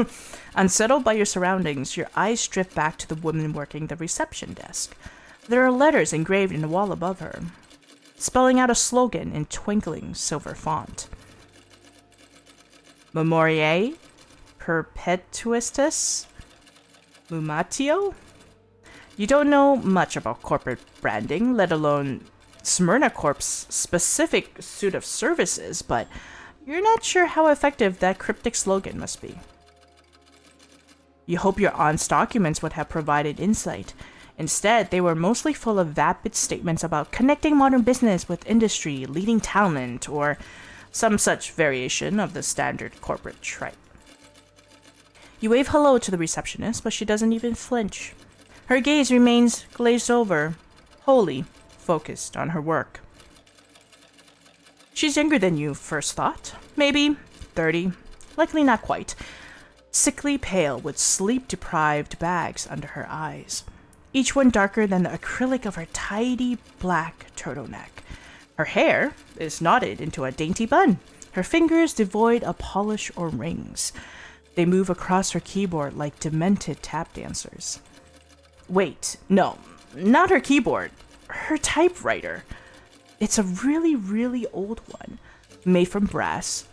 Unsettled by your surroundings, your eyes drift back to the woman working the reception desk. There are letters engraved in the wall above her, spelling out a slogan in twinkling silver font. Memoriae Perpetuistas Mumatio? You don't know much about corporate branding, let alone Smyrna Corp's specific suite of services, but you're not sure how effective that cryptic slogan must be. You hope your aunt's documents would have provided insight. Instead, they were mostly full of vapid statements about connecting modern business with industry, leading talent, or some such variation of the standard corporate tripe. You wave hello to the receptionist, but she doesn't even flinch. Her gaze remains glazed over, wholly focused on her work. She's younger than you first thought. Maybe 30, likely not quite. Sickly pale with sleep-deprived bags under her eyes, each one darker than the acrylic of her tidy black turtleneck. Her hair is knotted into a dainty bun, her fingers devoid of polish or rings. They move across her keyboard like demented tap dancers. Wait, no, not her keyboard, her typewriter. It's a really, really old one, made from brass,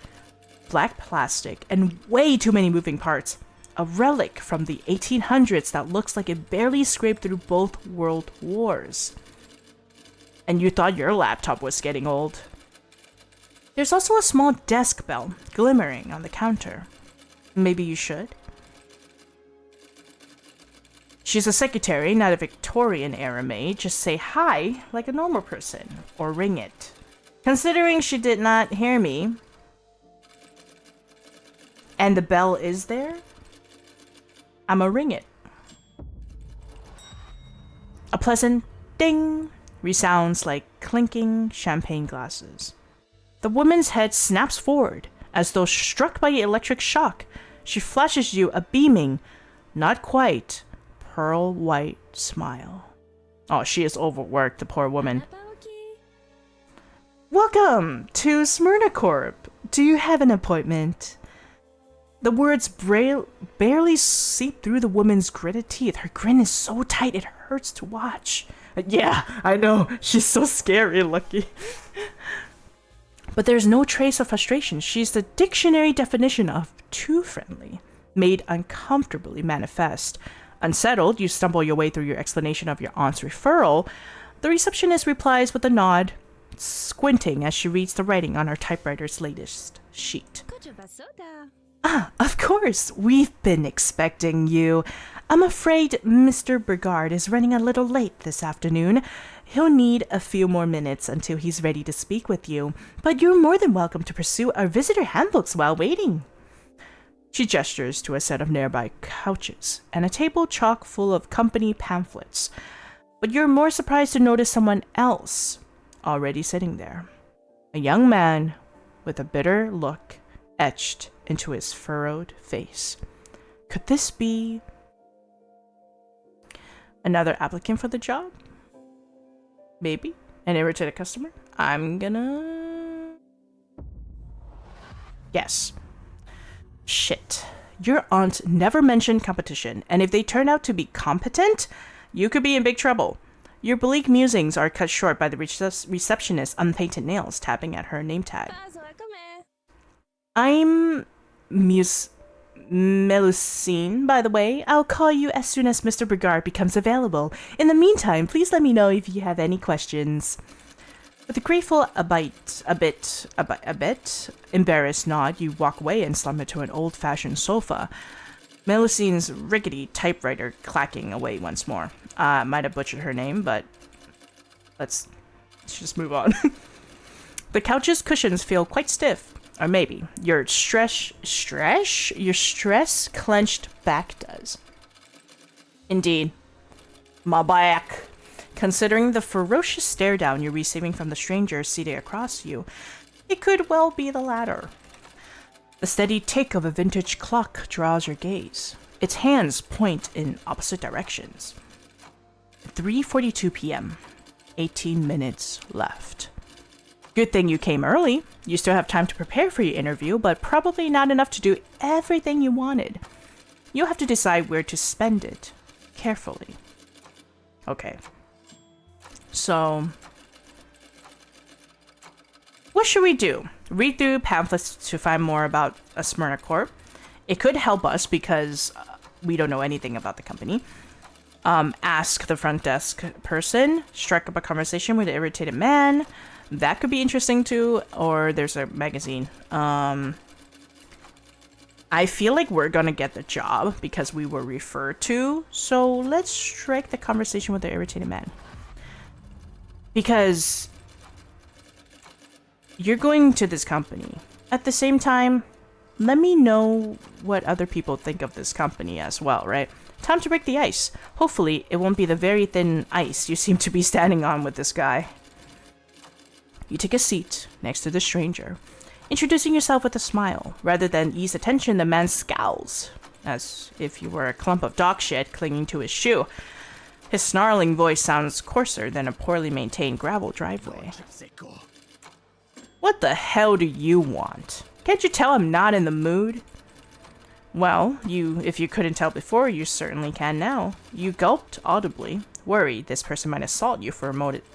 black plastic, and way too many moving parts. A relic from the 1800s that looks like it barely scraped through both world wars. And you thought your laptop was getting old. There's also a small desk bell glimmering on the counter. Maybe you should. She's a secretary, not a Victorian-era maid. Just say hi like a normal person, or ring it. Considering she did not hear me, and the bell is there, I'ma ring it. A pleasant ding resounds like clinking champagne glasses. The woman's head snaps forward, as though struck by an electric shock. She flashes you a beaming, not quite, pearl white smile. Oh, she is overworked, the poor woman. Welcome to Smyrna Corp. Do you have an appointment? The words barely seep through the woman's gritted teeth. Her grin is so tight it hurts to watch. Yeah, I know. She's so scary looking. But there's no trace of frustration. She's the dictionary definition of too friendly, made uncomfortably manifest. Unsettled, you stumble your way through your explanation of your aunt's referral. The receptionist replies with a nod, squinting as she reads the writing on her typewriter's latest sheet. Ah, of course, we've been expecting you. I'm afraid Mr. Brigard is running a little late this afternoon. He'll need a few more minutes until he's ready to speak with you, but you're more than welcome to pursue our visitor handbooks while waiting. She gestures to a set of nearby couches and a table chock full of company pamphlets, but you're more surprised to notice someone else already sitting there. A young man with a bitter look etched into his furrowed face. Could this be another applicant for the job? Maybe. An irritated customer? I'm gonna guess. Shit. Your aunt never mentioned competition, and if they turn out to be competent, you could be in big trouble. Your bleak musings are cut short by the receptionist's unpainted nails tapping at her name tag. I'm Melusine, by the way. I'll call you as soon as Mr. Brigard becomes available. In the meantime, please let me know if you have any questions. With a grateful, a bit embarrassed nod, you walk away and slump into an old-fashioned sofa. Melusine's rickety typewriter clacking away once more. Might have butchered her name, but let's just move on. The couch's cushions feel quite stiff. Or maybe your stress clenched back does. Indeed. My back. Considering the ferocious stare down you're receiving from the stranger seated across you, it could well be the latter. The steady tick of a vintage clock draws your gaze. Its hands point in opposite directions. 3:42 p.m. 18 minutes left. Good thing you came early. You still have time to prepare for your interview, but probably not enough to do everything you wanted. You'll have to decide where to spend it carefully. Okay. So, what should we do? Read through pamphlets to find more about a Smyrna Corp. It could help us because we don't know anything about the company. Ask the front desk person. Strike up a conversation with the irritated man. That could be interesting too. Or there's a magazine. I feel like we're gonna get the job because we were referred to. So let's strike the conversation with the irritated man. Because you're going to this company. At the same time, let me know what other people think of this company as well, right? Time to break the ice. Hopefully, it won't be the very thin ice you seem to be standing on with this guy. You take a seat next to the stranger, introducing yourself with a smile. Rather than ease attention, the man scowls, as if you were a clump of dog shit clinging to his shoe. His snarling voice sounds coarser than a poorly maintained gravel driveway. What the hell do you want? Can't you tell I'm not in the mood? Well, if you couldn't tell before, you certainly can now. You gulped audibly, worried this person might assault you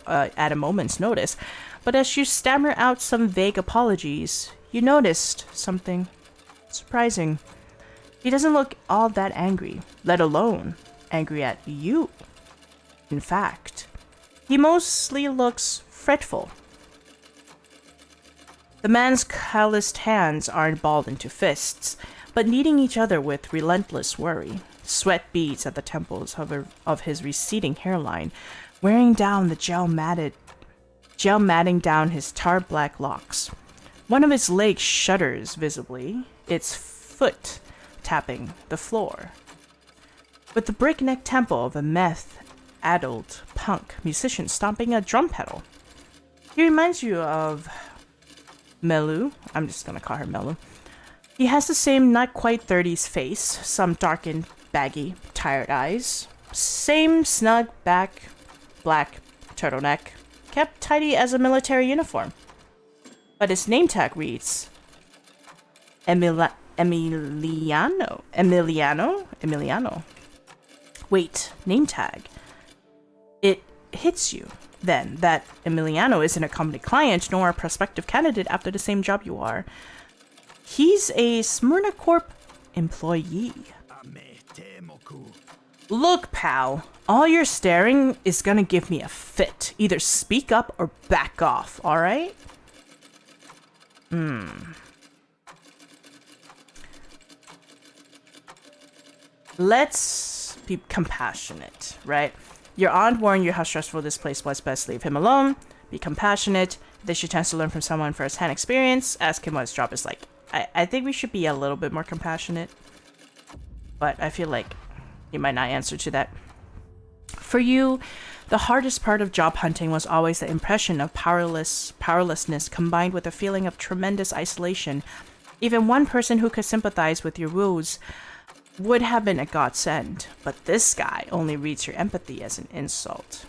at a moment's notice. But as you stammer out some vague apologies, you noticed something surprising. He doesn't look all that angry, let alone angry at you. In fact, he mostly looks fretful. The man's calloused hands aren't balled into fists, but kneading each other with relentless worry. Sweat beads at the temples of his receding hairline, wearing down the gel matting down his tar-black locks. One of his legs shudders visibly, its foot tapping the floor. With the breakneck tempo of a meth-addled punk musician stomping a drum pedal. He reminds you of Melu. I'm just gonna call her Melu. He has the same not quite 30s face, some darkened, baggy, tired eyes. Same snug back, black turtleneck, kept tidy as a military uniform. But his name tag reads Emiliano. Wait, name tag. It hits you, then, that Emiliano isn't a company client nor a prospective candidate after the same job you are. He's a Smyrna Corp employee. Look, pal, all your staring is gonna give me a fit. Either speak up or back off, alright? Let's be compassionate, right? Your aunt warned you how stressful this place was. Best leave him alone. Be compassionate. If there's your chance to learn from someone first-hand experience, ask him what his job is like. I think we should be a little bit more compassionate. But I feel like you might not answer to that. For you, The hardest part of job hunting was always the impression of powerlessness combined with a feeling of tremendous isolation. Even one person who could sympathize with your woes would have been a godsend, but this guy only reads your empathy as an insult.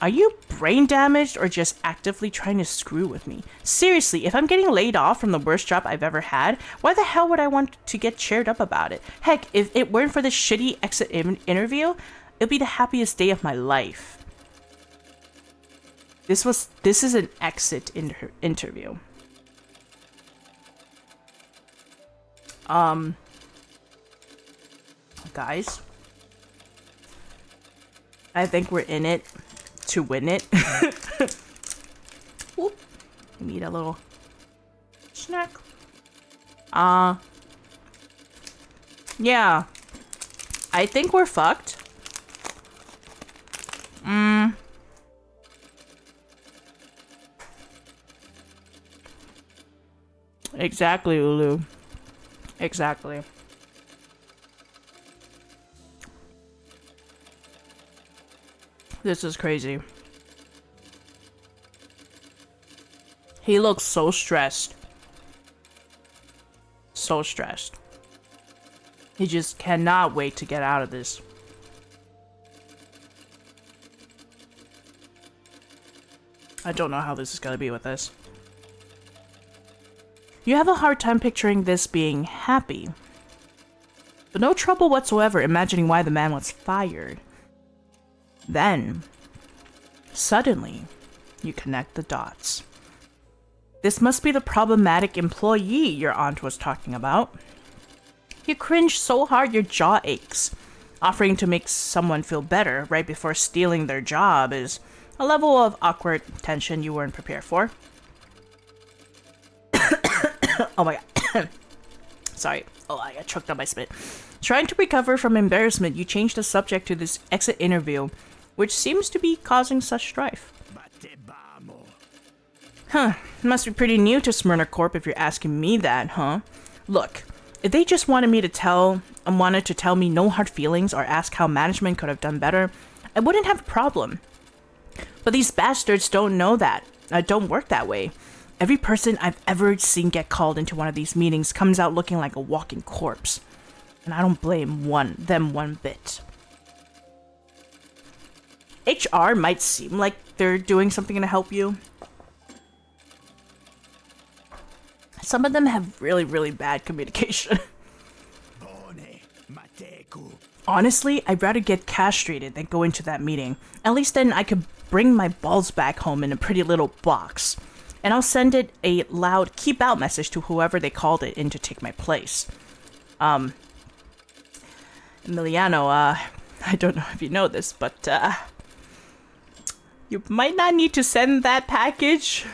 Are you brain damaged or just actively trying to screw with me? Seriously, if I'm getting laid off from the worst job I've ever had, why the hell would I want to get cheered up about it? Heck, if it weren't for this shitty exit interview, it'd be the happiest day of my life. This is an exit interview. Guys, I think we're in it to win it. Whoop. Give me a little snack. Yeah. I think we're fucked. Exactly, Ulu. Exactly. This is crazy. He looks so stressed. So stressed. He just cannot wait to get out of this. I don't know how this is gonna be with this. You have a hard time picturing this being happy, but no trouble whatsoever imagining why the man was fired. Then, suddenly, you connect the dots. This must be the problematic employee your aunt was talking about. You cringe so hard your jaw aches. Offering to make someone feel better right before stealing their job is a level of awkward tension you weren't prepared for. Oh my god. Sorry. Oh, I got choked on my spit. Trying to recover from embarrassment, you change the subject to this exit interview, which seems to be causing such strife. Huh. Must be pretty new to Smyrna Corp if you're asking me that, huh? Look, if they just wanted to tell me no hard feelings or ask how management could have done better, I wouldn't have a problem. But these bastards don't know that. Don't work that way. Every person I've ever seen get called into one of these meetings comes out looking like a walking corpse. And I don't blame them one bit. HR might seem like they're doing something to help you. Some of them have really, really bad communication. Honestly, I'd rather get castrated than go into that meeting. At least then I could bring my balls back home in a pretty little box. And I'll send it a loud keep out message to whoever they called it in to take my place. Emiliano, I don't know if you know this, but, you might not need to send that package.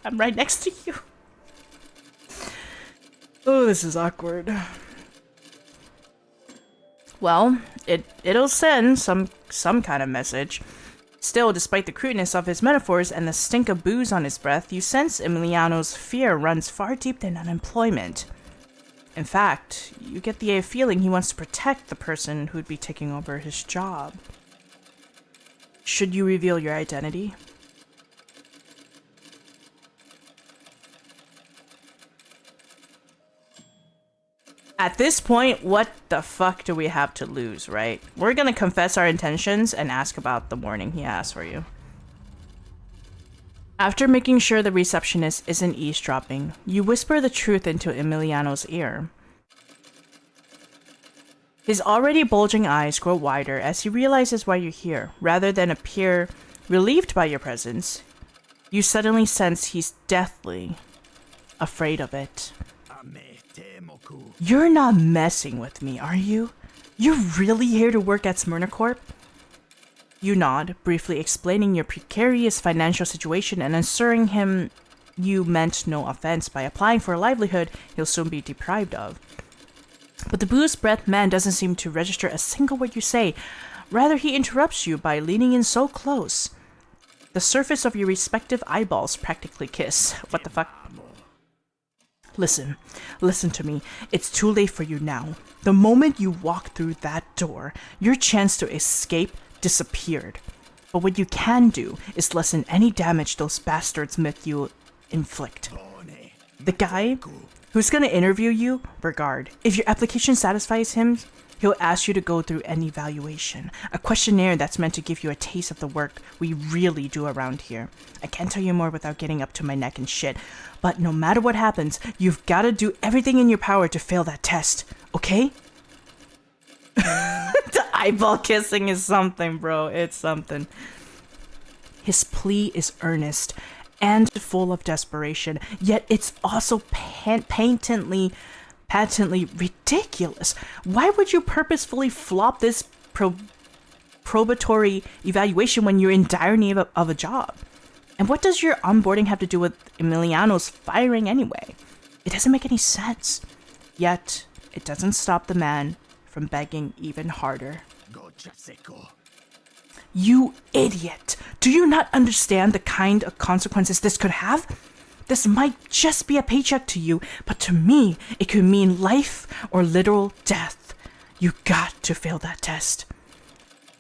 I'm right next to you. Oh, this is awkward. Well, it'll send some kind of message. Still, despite the crudeness of his metaphors and the stink of booze on his breath, you sense Emiliano's fear runs far deep than unemployment. In fact, you get the feeling he wants to protect the person who'd be taking over his job. Should you reveal your identity? At this point, what the fuck do we have to lose, right? We're gonna confess our intentions and ask about the warning he has for you. After making sure the receptionist isn't eavesdropping, you whisper the truth into Emiliano's ear. His already bulging eyes grow wider as he realizes why you're here. Rather than appear relieved by your presence, you suddenly sense he's deathly afraid of it. You're not messing with me, are you? You're really here to work at Smyrna Corp? You nod, briefly explaining your precarious financial situation and assuring him you meant no offense by applying for a livelihood he'll soon be deprived of. But the booze-breathed man doesn't seem to register a single word you say. Rather, he interrupts you by leaning in so close. The surface of your respective eyeballs practically kiss. What the fuck? Listen to me. It's too late for you now. The moment you walk through that door, your chance to escape disappeared. But what you can do is lessen any damage those bastards make you inflict. The guy who's gonna interview you, regard. If your application satisfies him, he'll ask you to go through an evaluation, a questionnaire that's meant to give you a taste of the work we really do around here. I can't tell you more without getting up to my neck in shit, but no matter what happens, you've got to do everything in your power to fail that test, okay? The eyeball kissing is something, bro. It's something. His plea is earnest and full of desperation, yet it's also patently ridiculous. Why would you purposefully flop this probatory evaluation when you're in dire need of a job? And what does your onboarding have to do with Emiliano's firing anyway? It doesn't make any sense. Yet, it doesn't stop the man from begging even harder. You idiot! Do you not understand the kind of consequences this could have? This might just be a paycheck to you, but to me, it could mean life or literal death. You got to fail that test.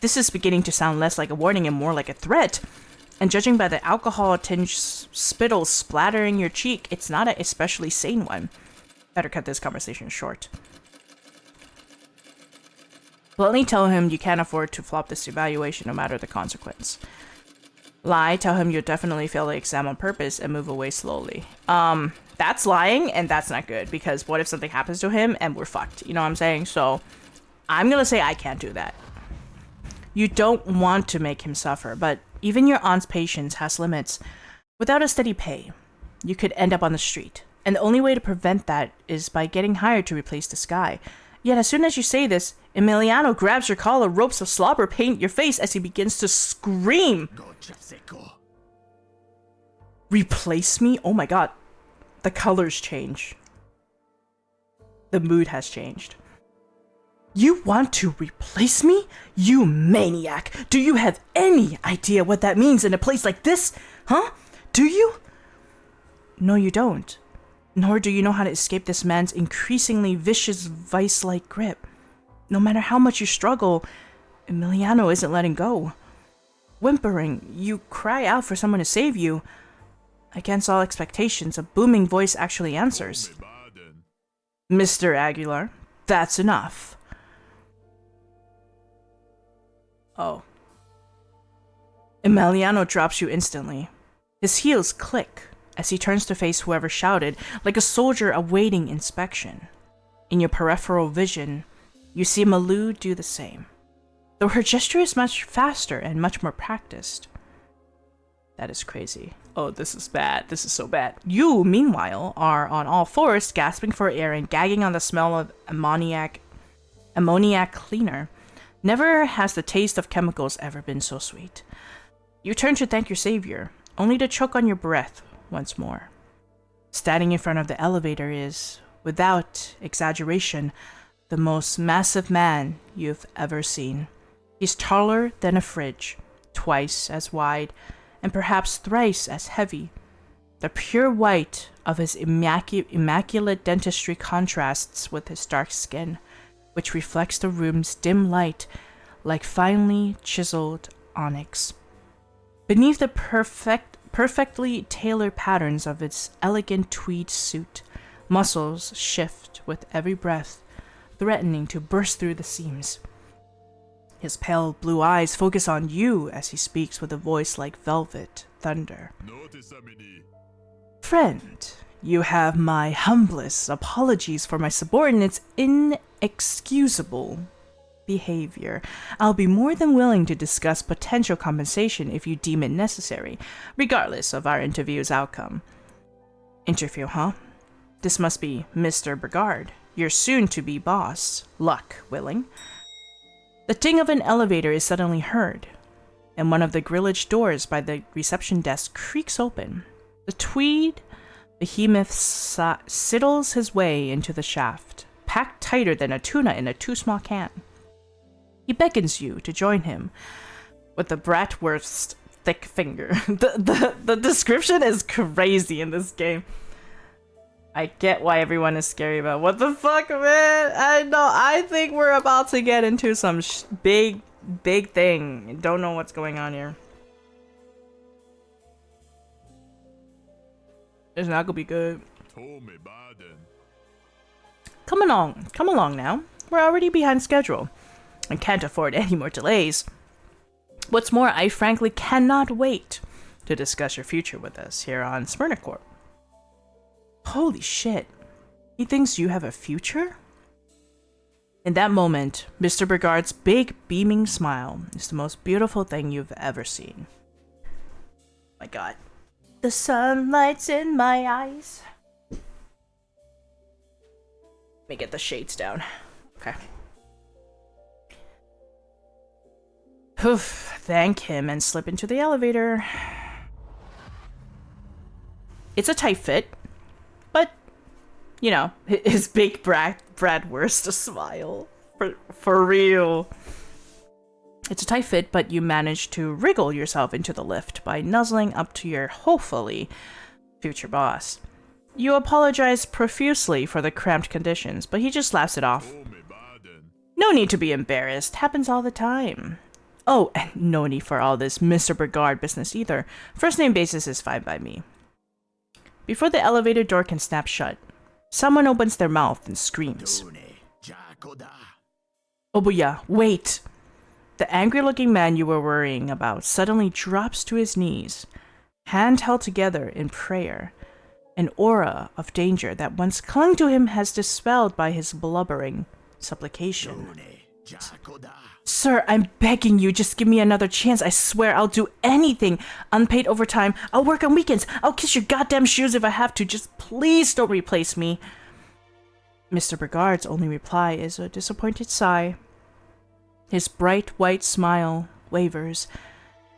This is beginning to sound less like a warning and more like a threat. And judging by the alcohol-tinged spittle splattering your cheek, it's not an especially sane one. Better cut this conversation short. Bluntly tell him you can't afford to flop this evaluation no matter the consequence. Lie, tell him you'll definitely fail the exam on purpose and move away slowly. That's lying, and that's not good, because what if something happens to him and we're fucked? You know what I'm saying? So, I'm gonna say I can't do that. You don't want to make him suffer, but even your aunt's patience has limits. Without a steady pay, you could end up on the street, and the only way to prevent that is by getting hired to replace this guy. Yet as soon as you say this, Emiliano grabs your collar, ropes of slobber paint your face as he begins to scream. Replace me? Oh my god. The colors change. The mood has changed. You want to replace me? You maniac! Do you have any idea what that means in a place like this? Huh? Do you? No, you don't. Nor do you know how to escape this man's increasingly vicious vice-like grip. No matter how much you struggle, Emiliano isn't letting go. Whimpering, you cry out for someone to save you. Against all expectations, a booming voice actually answers. Mr. Aguilar, that's enough. Oh. Emiliano drops you instantly. His heels click as he turns to face whoever shouted, like a soldier awaiting inspection. In your peripheral vision, you see Malou do the same, though her gesture is much faster and much more practiced. That is crazy. Oh, this is bad. This is so bad. You, meanwhile, are on all fours, gasping for air and gagging on the smell of ammoniac cleaner. Never has the taste of chemicals ever been so sweet. You turn to thank your savior, only to choke on your breath once more. Standing in front of the elevator is, without exaggeration, the most massive man you've ever seen. He's taller than a fridge, twice as wide, and perhaps thrice as heavy. The pure white of his immaculate dentistry contrasts with his dark skin, which reflects the room's dim light like finely chiseled onyx. Beneath the perfectly tailored patterns of its elegant tweed suit, muscles shift with every breath, threatening to burst through the seams. His pale blue eyes focus on you as he speaks with a voice like velvet thunder. Friend, you have my humblest apologies for my subordinate's inexcusable behavior. I'll be more than willing to discuss potential compensation if you deem it necessary, regardless of our interview's outcome. Interview, huh? This must be Mr. Brigard, your soon-to-be boss, luck willing. The ting of an elevator is suddenly heard, and one of the grillage doors by the reception desk creaks open. The tweed behemoth sidles his way into the shaft, packed tighter than a tuna in a too-small can. He beckons you to join him with the bratwurst's thick finger. The description is crazy in this game. I get why everyone is scary about what the fuck, man. I know. I think we're about to get into some big thing. Don't know what's going on here. It's not gonna be good. Come along now. We're already behind schedule and can't afford any more delays. What's more, I frankly cannot wait to discuss your future with us here on Smyrna Corp. Holy shit. He thinks you have a future? In that moment, Mr. Brigard's big, beaming smile is the most beautiful thing you've ever seen. My god. The sunlight's in my eyes. Let me get the shades down. Okay. Poof. Thank him and slip into the elevator. It's a tight fit, but, you know, his big Bradwurst a smile. For real. It's a tight fit, but you manage to wriggle yourself into the lift by nuzzling up to your, hopefully, future boss. You apologize profusely for the cramped conditions, but he just laughs it off. No need to be embarrassed. Happens all the time. Oh, and no need for all this Mr. Brigard business either. First name basis is fine by me. Before the elevator door can snap shut, someone opens their mouth and screams. Obuya, wait! The angry-looking man you were worrying about suddenly drops to his knees, hand held together in prayer. An aura of danger that once clung to him has dispelled by his blubbering supplication. Sir, I'm begging you, just give me another chance. I swear I'll do anything. Unpaid overtime. I'll work on weekends. I'll kiss your goddamn shoes if I have to. Just please don't replace me. Mr. Brigard's only reply is a disappointed sigh. His bright white smile wavers,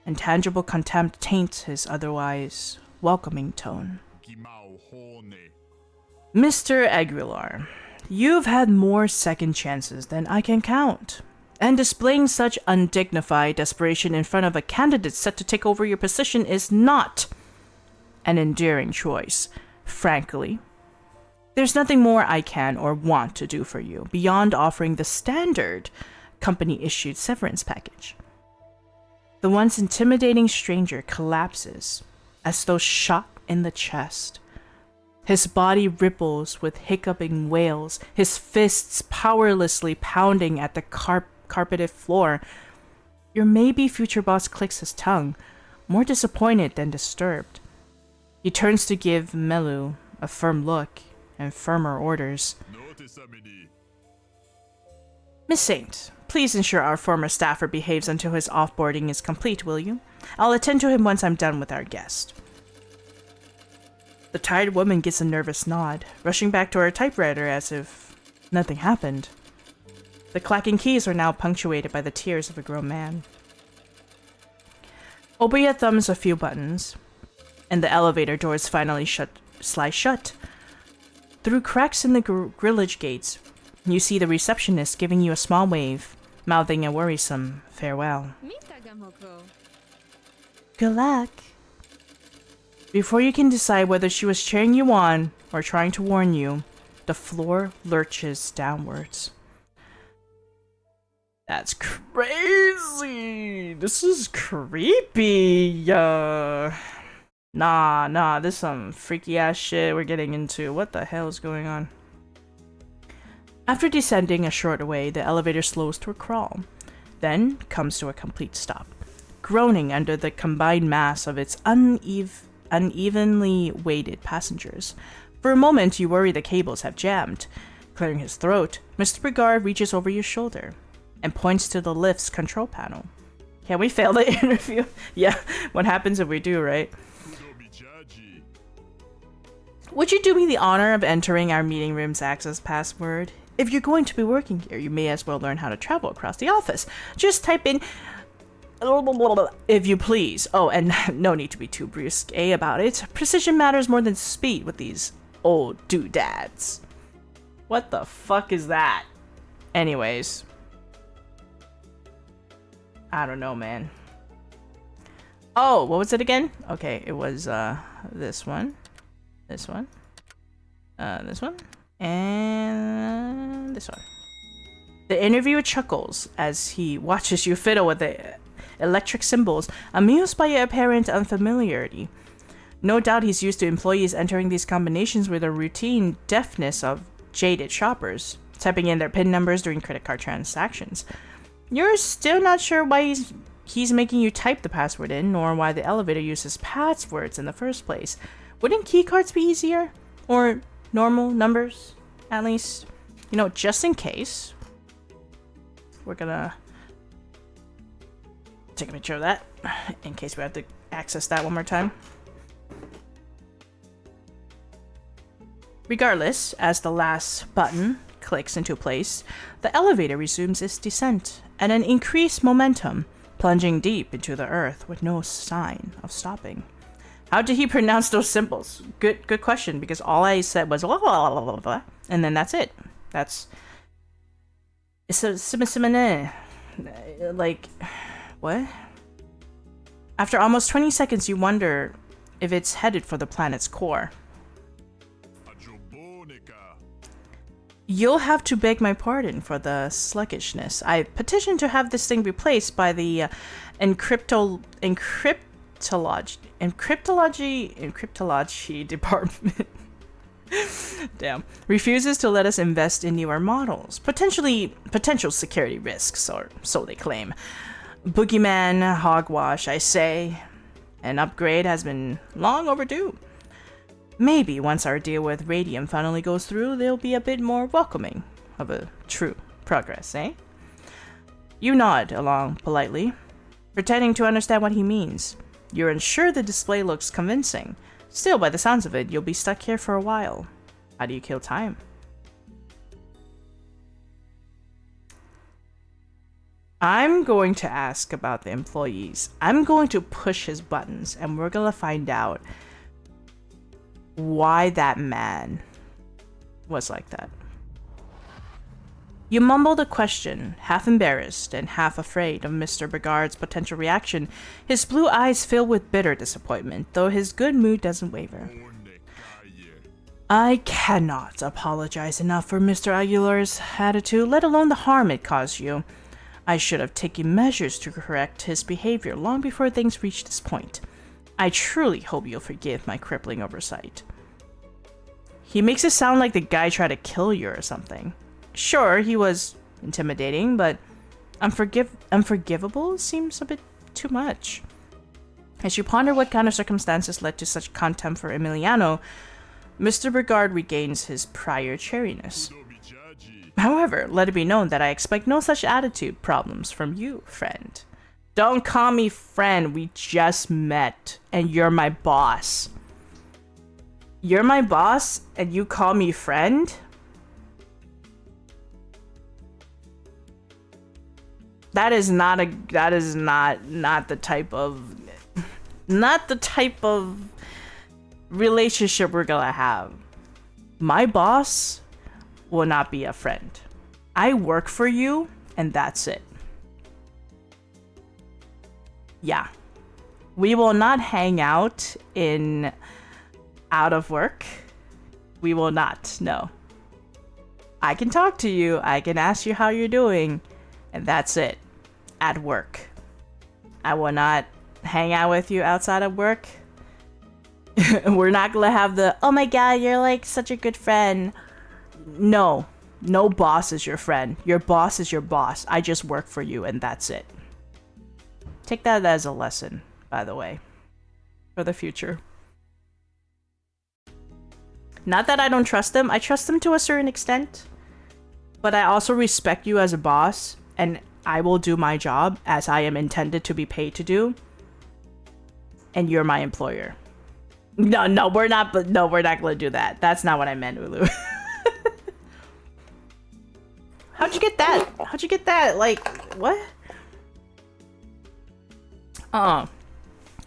and tangible contempt taints his otherwise welcoming tone. Mr. Aguilar, you've had more second chances than I can count. And displaying such undignified desperation in front of a candidate set to take over your position is not an endearing choice. Frankly, there's nothing more I can or want to do for you beyond offering the standard company-issued severance package. The once intimidating stranger collapses as though shot in the chest. His body ripples with hiccuping wails, his fists powerlessly pounding at the carpeted floor. Your maybe future boss clicks his tongue, more disappointed than disturbed. He turns to give Melu a firm look and firmer orders. Miss Saint, please ensure our former staffer behaves until his offboarding is complete, will you? I'll attend to him once I'm done with our guest. The tired woman gets a nervous nod, rushing back to her typewriter as if nothing happened. The clacking keys are now punctuated by the tears of a grown man. Obuya thumbs a few buttons, and the elevator doors finally slide shut. Through cracks in the grillage gates, you see the receptionist giving you a small wave, mouthing a worrisome farewell. Good luck. Before you can decide whether she was cheering you on or trying to warn you, the floor lurches downwards. That's crazy! This is creepy! Nah, this is some freaky ass shit we're getting into. What the hell is going on? After descending a short way, the elevator slows to a crawl, then comes to a complete stop, groaning under the combined mass of its unevenly weighted passengers. For a moment, you worry the cables have jammed. Clearing his throat, Mr. Brigard reaches over your shoulder and points to the lift's control panel. Can we fail the interview? Yeah, what happens if we do, right? Would you do me the honor of entering our meeting room's access password? If you're going to be working here, you may as well learn how to travel across the office. Just type in if you please. Oh, and no need to be too brusque about it. Precision matters more than speed with these old doodads. What the fuck is that? Anyways. I don't know, man. Oh, what was it again? Okay, it was this one. This one. This one. And this one. The interviewer chuckles as he watches you fiddle with the electric symbols, amused by your apparent unfamiliarity. No doubt he's used to employees entering these combinations with a routine deafness of jaded shoppers, typing in their PIN numbers during credit card transactions. You're still not sure why he's making you type the password in, nor why the elevator uses passwords in the first place. Wouldn't keycards be easier? Or normal numbers, at least? You know, just in case. We're gonna take a picture of that, in case we have to access that one more time. Regardless, as the last button clicks into place, the elevator resumes its descent at an increased momentum, plunging deep into the earth with no sign of stopping. How did he pronounce those symbols? Good question, because all I said was blah, blah, blah, blah, blah, and then that's it. It's a like, what? After almost 20 seconds, you wonder if it's headed for the planet's core. You'll have to beg my pardon for the sluggishness. I petitioned to have this thing replaced by the encryptology department. Damn. Refuses to let us invest in newer models. Potential security risks, or so they claim. Boogeyman, hogwash, I say. An upgrade has been long overdue. Maybe once our deal with Radium finally goes through, they'll be a bit more welcoming of a true progress, eh? You nod along politely, pretending to understand what he means. You're unsure the display looks convincing. Still, by the sounds of it, you'll be stuck here for a while. How do you kill time? I'm going to ask about the employees. I'm going to push his buttons, and we're gonna find out why that man was like that. You mumbled a question, half embarrassed and half afraid of Mr. Brigard's potential reaction. His blue eyes fill with bitter disappointment, though his good mood doesn't waver. I cannot apologize enough for Mr. Aguilar's attitude, let alone the harm it caused you. I should have taken measures to correct his behavior long before things reached this point. I truly hope you'll forgive my crippling oversight. He makes it sound like the guy tried to kill you or something. Sure, he was intimidating, but unforgivable seems a bit too much. As you ponder what kind of circumstances led to such contempt for Emiliano, Mr. Brigard regains his prior cheeriness. However, let it be known that I expect no such attitude problems from you, friend. Don't call me friend, we just met, and you're my boss. You're my boss, and you call me friend? That is not the type of relationship we're gonna have. My boss will not be a friend. I work for you, and that's it. Yeah. We will not hang out out of work. We will not, no. I can talk to you, I can ask you how you're doing, and that's it. At work. I will not hang out with you outside of work. We're not gonna have the, oh my god, you're like such a good friend. No. No boss is your friend. Your boss is your boss. I just work for you, and that's it. Take that as a lesson, by the way, for the future. Not that I don't trust them. I trust them to a certain extent. But I also respect you as a boss, and I will do my job as I am intended to be paid to do. And you're my employer. No, we're not gonna do that. That's not what I meant, Ulu. How'd you get that? Like, what?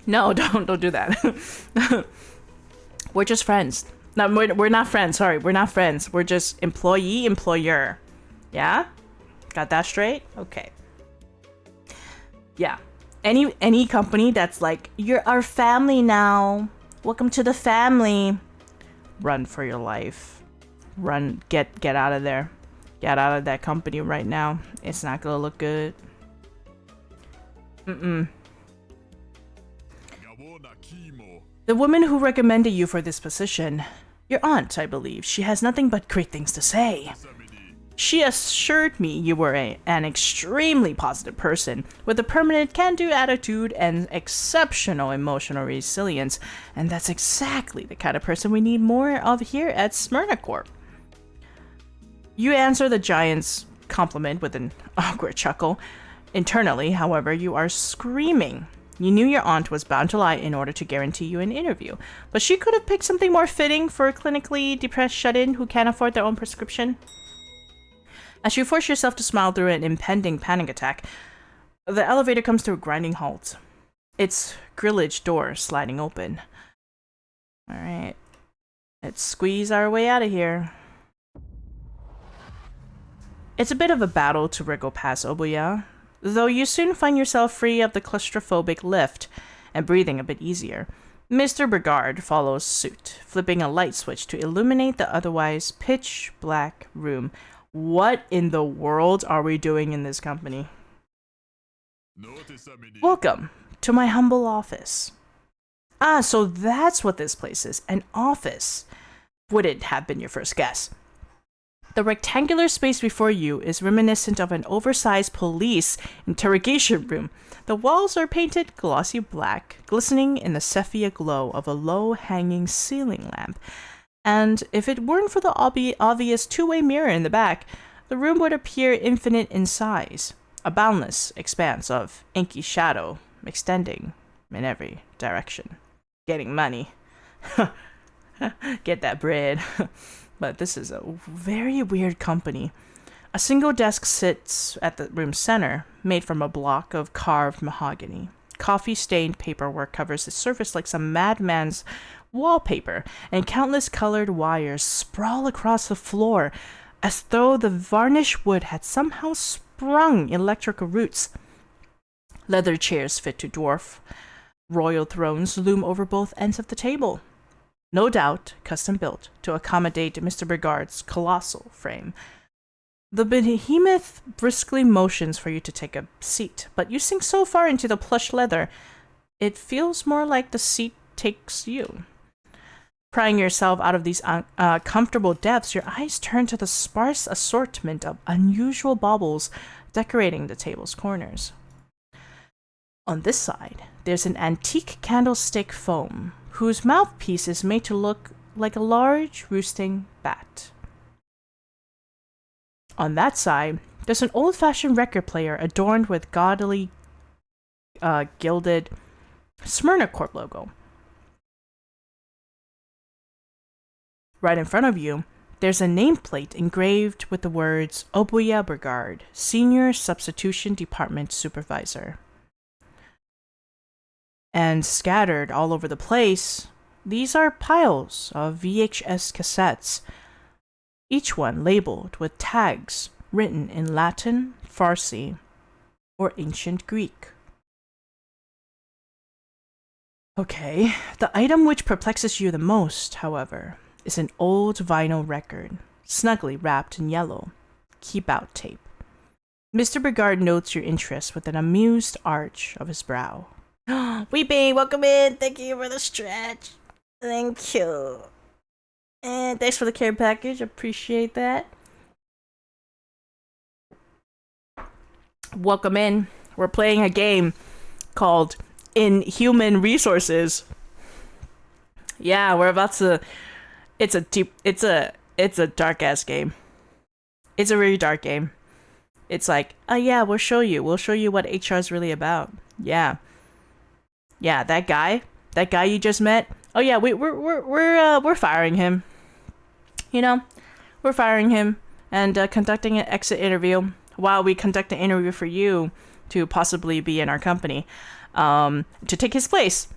No, don't do that. We're just friends. No, we're not friends. Sorry, we're not friends. We're just employer. Yeah? Got that straight? Okay. Yeah. Any company that's like, you're our family now. Welcome to the family. Run for your life. Get out of there. Get out of that company right now. It's not gonna look good. The woman who recommended you for this position, your aunt, I believe, she has nothing but great things to say. She assured me you were an extremely positive person with a permanent can-do attitude and exceptional emotional resilience, and that's exactly the kind of person we need more of here at Smyrna Corp. You answer the giant's compliment with an awkward chuckle. Internally, however, you are screaming. You knew your aunt was bound to lie in order to guarantee you an interview, but she could have picked something more fitting for a clinically depressed shut-in who can't afford their own prescription. As you force yourself to smile through an impending panic attack, the elevator comes to a grinding halt. Its grillage door sliding open. Alright. Let's squeeze our way out of here. It's a bit of a battle to wriggle past Obuya, though you soon find yourself free of the claustrophobic lift and breathing a bit easier. Mr. Brigard follows suit, flipping a light switch to illuminate the otherwise pitch-black room. What in the world are we doing in this company? Welcome to my humble office. Ah, so that's what this place is, an office. Wouldn't have been your first guess. The rectangular space before you is reminiscent of an oversized police interrogation room. The walls are painted glossy black, glistening in the sepia glow of a low-hanging ceiling lamp. And if it weren't for the obvious two-way mirror in the back, the room would appear infinite in size, a boundless expanse of inky shadow extending in every direction. Getting money. Get that bread. But this is a very weird company. A single desk sits at the room's center, made from a block of carved mahogany. Coffee-stained paperwork covers the surface like some madman's wallpaper, and countless colored wires sprawl across the floor as though the varnished wood had somehow sprung electrical roots. Leather chairs fit to dwarf. Royal thrones loom over both ends of the table. No doubt custom built to accommodate Mr. Brigard's colossal frame. The behemoth briskly motions for you to take a seat, but you sink so far into the plush leather, it feels more like the seat takes you. Prying yourself out of these comfortable depths, your eyes turn to the sparse assortment of unusual baubles decorating the table's corners. On this side, there's an antique candlestick foam, whose mouthpiece is made to look like a large roosting bat. On that side, there's an old-fashioned record player adorned with gaudily gilded Smyrna Corp logo. Right in front of you, there's a nameplate engraved with the words Obuya Brigard, Senior Substitution Department Supervisor. And scattered all over the place, these are piles of VHS cassettes, each one labeled with tags written in Latin, Farsi, or ancient Greek. Okay, the item which perplexes you the most, however, is an old vinyl record, snugly wrapped in yellow, keep-out tape. Mr. Brigard notes your interest with an amused arch of his brow. Weeping, welcome in. Thank you for the stretch. Thank you. And thanks for the care package. Appreciate that. Welcome in. We're playing a game called Inhuman Resources. Yeah, we're about to. It's a dark ass game. It's a really dark game. It's like, oh yeah, we'll show you what HR is really about. Yeah, that guy you just met. Oh yeah, we're firing him. You know, we're firing him and conducting an exit interview while we conduct an interview for you to possibly be in our company, to take his place.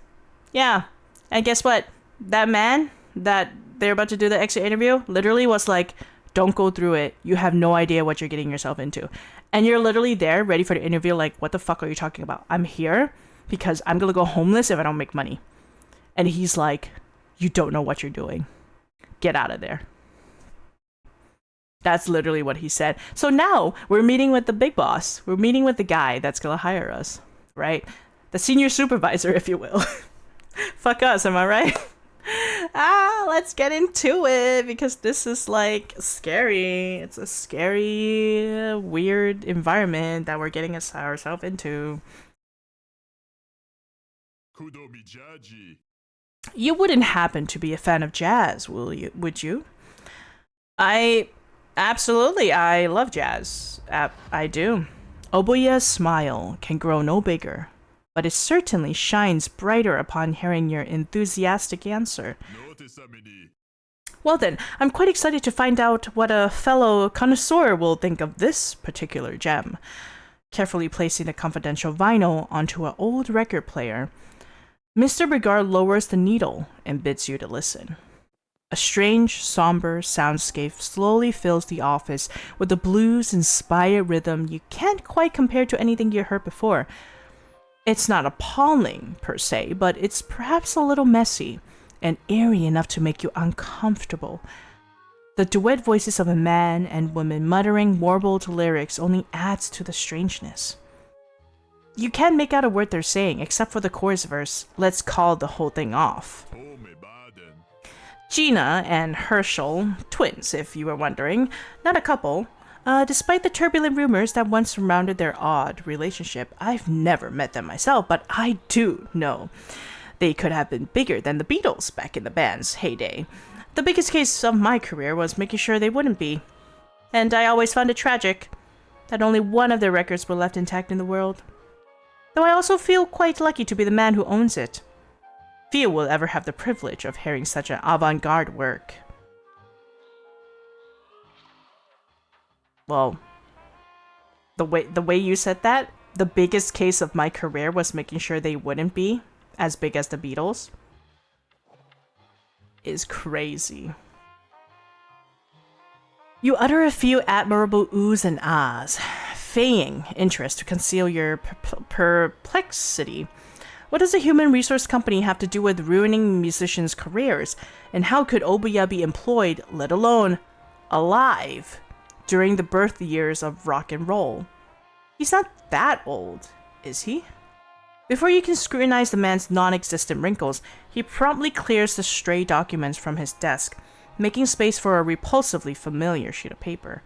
Yeah, and guess what? That man that they're about to do the exit interview literally was like, don't go through it. You have no idea what you're getting yourself into. And you're literally there ready for the interview like, what the fuck are you talking about? I'm here because I'm gonna go homeless if I don't make money. And he's like, you don't know what you're doing. Get out of there. That's literally what he said. So now we're meeting with the big boss. We're meeting with the guy that's gonna hire us, right? The senior supervisor, if you will. Fuck us, am I right? Let's get into it because this is like scary. It's a scary, weird environment that we're getting ourselves into. You wouldn't happen to be a fan of jazz, would you? Absolutely, I love jazz. I do. Oboya's smile can grow no bigger, but it certainly shines brighter upon hearing your enthusiastic answer. Well then, I'm quite excited to find out what a fellow connoisseur will think of this particular gem. Carefully placing the confidential vinyl onto an old record player, Mr. Brigard lowers the needle and bids you to listen. A strange, somber soundscape slowly fills the office with a blues-inspired rhythm you can't quite compare to anything you heard before. It's not appalling, per se, but it's perhaps a little messy and eerie enough to make you uncomfortable. The duet voices of a man and woman muttering warbled lyrics only adds to the strangeness. You can't make out a word they're saying, except for the chorus verse, "Let's call the whole thing off." Gina and Herschel, twins if you were wondering, not a couple. Despite the turbulent rumors that once surrounded their odd relationship, I've never met them myself, but I do know they could have been bigger than the Beatles back in the band's heyday. The biggest case of my career was making sure they wouldn't be. And I always found it tragic that only one of their records were left intact in the world. Though I also feel quite lucky to be the man who owns it. Few will ever have the privilege of hearing such an avant-garde work. Well, the way you said that, the biggest case of my career was making sure they wouldn't be as big as the Beatles, is crazy. You utter a few admirable oohs and ahs, feigning interest to conceal your perplexity. What does a human resource company have to do with ruining musicians' careers? And how could Oboya be employed, let alone alive, during the birth years of rock and roll? He's not that old, is he? Before you can scrutinize the man's non-existent wrinkles, he promptly clears the stray documents from his desk, making space for a repulsively familiar sheet of paper.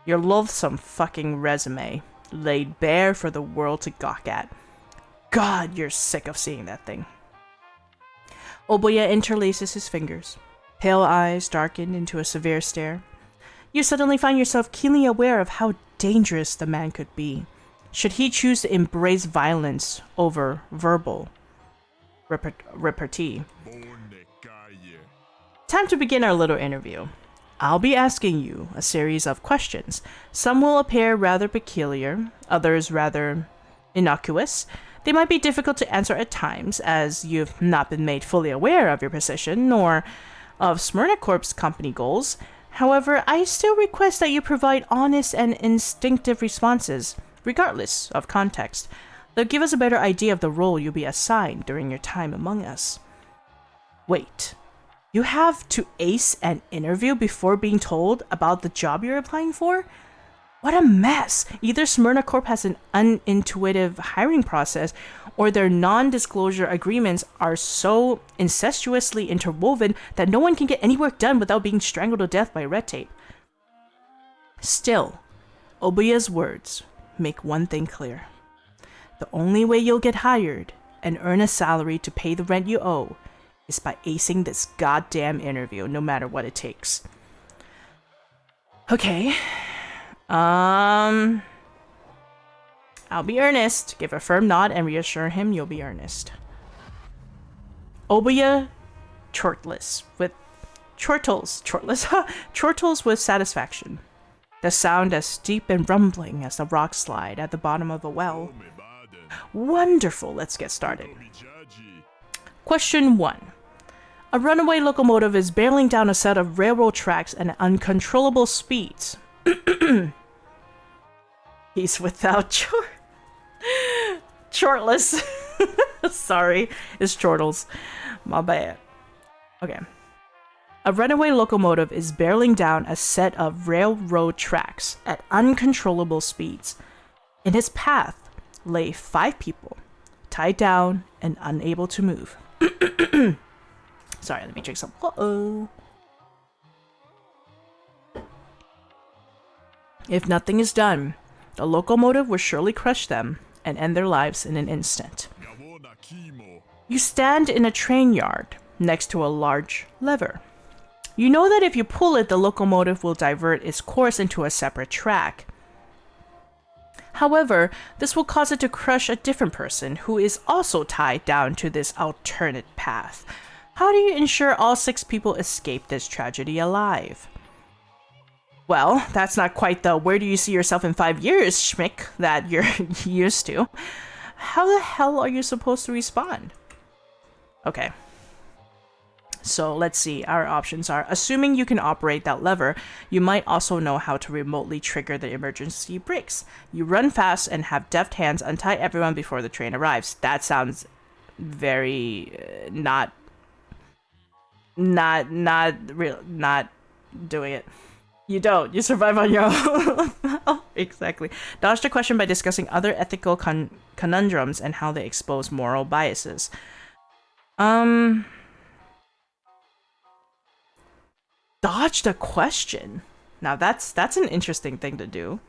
Your loathsome fucking resume, laid bare for the world to gawk at. God, you're sick of seeing that thing. Oboya interlaces his fingers. Pale eyes darken into a severe stare. You suddenly find yourself keenly aware of how dangerous the man could be, should he choose to embrace violence over verbal repartee. Time to begin our little interview. I'll be asking you a series of questions. Some will appear rather peculiar, others rather innocuous. They might be difficult to answer at times, as you've not been made fully aware of your position, nor of Smyrna Corp's company goals. However, I still request that you provide honest and instinctive responses, regardless of context. They'll give us a better idea of the role you'll be assigned during your time among us. Wait, you have to ace an interview before being told about the job you're applying for? What a mess! Either Smyrna Corp has an unintuitive hiring process, or their non-disclosure agreements are so incestuously interwoven that no one can get any work done without being strangled to death by red tape. Still, Oboya's words make one thing clear. The only way you'll get hired and earn a salary to pay the rent you owe is by acing this goddamn interview, no matter what it takes. Okay. I'll be earnest. Give a firm nod and reassure him you'll be earnest. Oboya chortles with satisfaction. The sound as deep and rumbling as the rock slide at the bottom of a well. Wonderful, let's get started. Question 1. A runaway locomotive is barreling down a set of railroad tracks at uncontrollable speeds. He's without chortless. Sorry, it's chortles. My bad. Okay. A runaway locomotive is barreling down a set of railroad tracks at uncontrollable speeds. In its path lay 5 people, tied down and unable to move. Sorry, let me drink some. Uh-oh. If nothing is done, the locomotive will surely crush them and end their lives in an instant. You stand in a train yard next to a large lever. You know that if you pull it, the locomotive will divert its course into a separate track. However, this will cause it to crush a different person who is also tied down to this alternate path. How do you ensure all 6 people escape this tragedy alive? Well, that's not quite the where do you see yourself in 5 years schmick that you're used to. How the hell are you supposed to respond? Okay. So let's see, our options are, assuming you can operate that lever, you might also know how to remotely trigger the emergency brakes. You run fast and have deft hands untie everyone before the train arrives. That sounds very not doing it. You don't. You survive on your own. Exactly. Dodge the question by discussing other ethical conundrums and how they expose moral biases. Dodge the question. Now that's an interesting thing to do.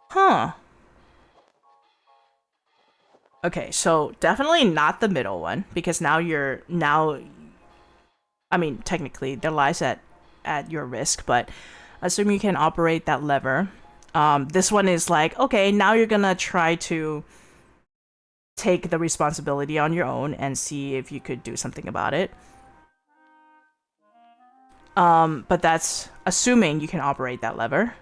Huh. Okay, so definitely not the middle one, because now I mean, technically their lives at your risk, but assume you can operate that lever. This one is like, okay, now you're gonna try to take the responsibility on your own and see if you could do something about it. But that's assuming you can operate that lever.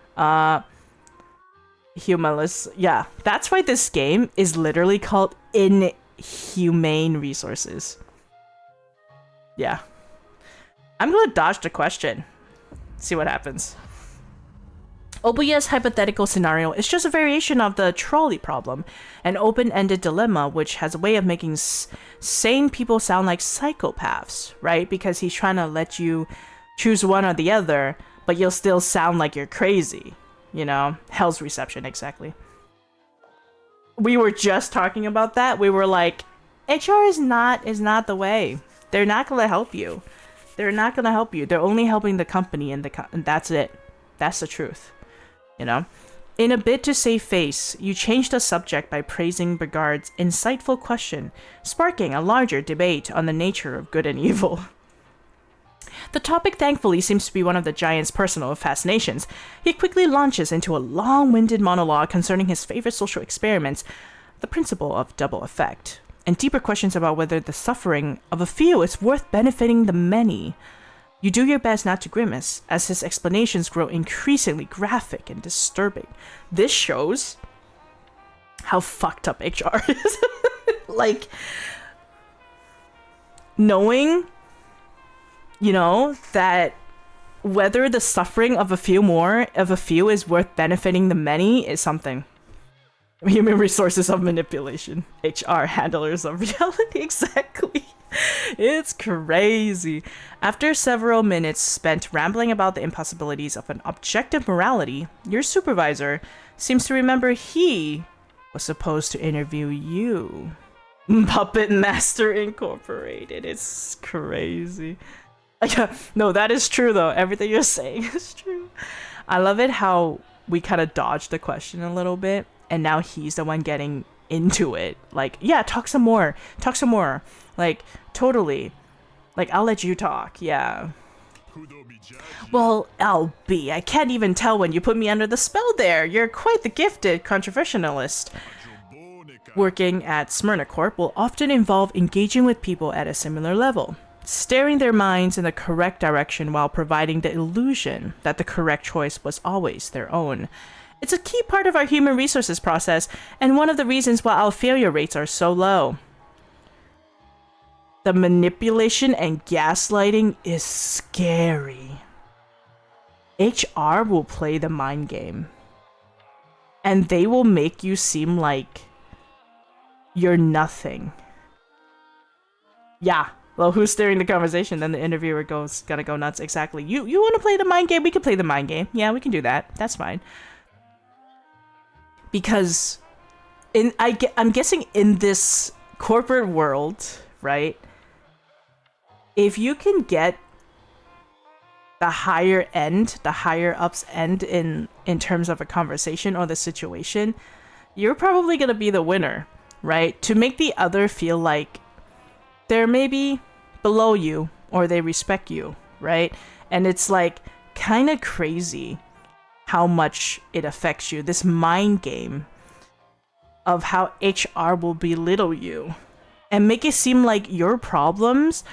Humanless. Yeah, that's why this game is literally called Inhumane Resources. Yeah. I'm gonna dodge the question. See what happens. Obuya's hypothetical scenario is just a variation of the trolley problem, an open-ended dilemma which has a way of making sane people sound like psychopaths, right? Because he's trying to let you choose one or the other, but you'll still sound like you're crazy. You know? Hell's reception, exactly. We were just talking about that. We were like, HR is not the way. They're not gonna help you. They're not gonna help you. They're only helping the company, and that's it. That's the truth. You know? In a bid to save face, you change the subject by praising Bregard's insightful question, sparking a larger debate on the nature of good and evil. The topic thankfully seems to be one of the giant's personal fascinations. He quickly launches into a long-winded monologue concerning his favorite social experiments, the principle of double effect, and deeper questions about whether the suffering of a few is worth benefiting the many. You do your best not to grimace, as his explanations grow increasingly graphic and disturbing. This shows how fucked up HR is. Like, knowing, you know, that whether the suffering of a few is worth benefiting the many is something. Human resources of manipulation. HR handlers of reality. Exactly. It's crazy. After several minutes spent rambling about the impossibilities of an objective morality, your supervisor seems to remember he was supposed to interview you. Puppet Master Incorporated. It's crazy. No, that is true though. Everything you're saying is true. I love it how we kind of dodged the question a little bit, and now he's the one getting into it. Like, yeah, talk some more. Like, totally. Like, I'll let you talk, yeah. Well, LB, I can't even tell when you put me under the spell there. You're quite the gifted controversialist. Working at Smyrna Corp will often involve engaging with people at a similar level, steering their minds in the correct direction while providing the illusion that the correct choice was always their own. It's a key part of our human resources process, and one of the reasons why our failure rates are so low. The manipulation and gaslighting is scary. HR will play the mind game, and they will make you seem like you're nothing. Yeah. Well, who's steering the conversation? Then the interviewer gotta go nuts. Exactly. You want to play the mind game? We can play the mind game. Yeah, we can do that. That's fine. Because I'm guessing in this corporate world, right? If you can get the higher ups end in terms of a conversation or the situation, you're probably gonna be the winner, right? To make the other feel like they're maybe below you or they respect you, right? And it's like kind of crazy how much it affects you. This mind game of how HR will belittle you and make it seem like your problems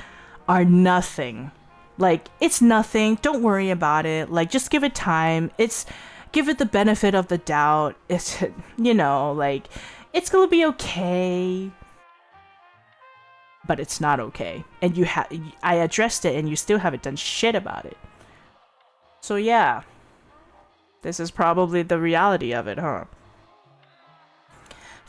are nothing. Like, it's nothing. Don't worry about it. Like, just give it time. Give it the benefit of the doubt. It's, like, it's gonna be okay. But it's not okay. And I addressed it and you still haven't done shit about it. So yeah. This is probably the reality of it, huh?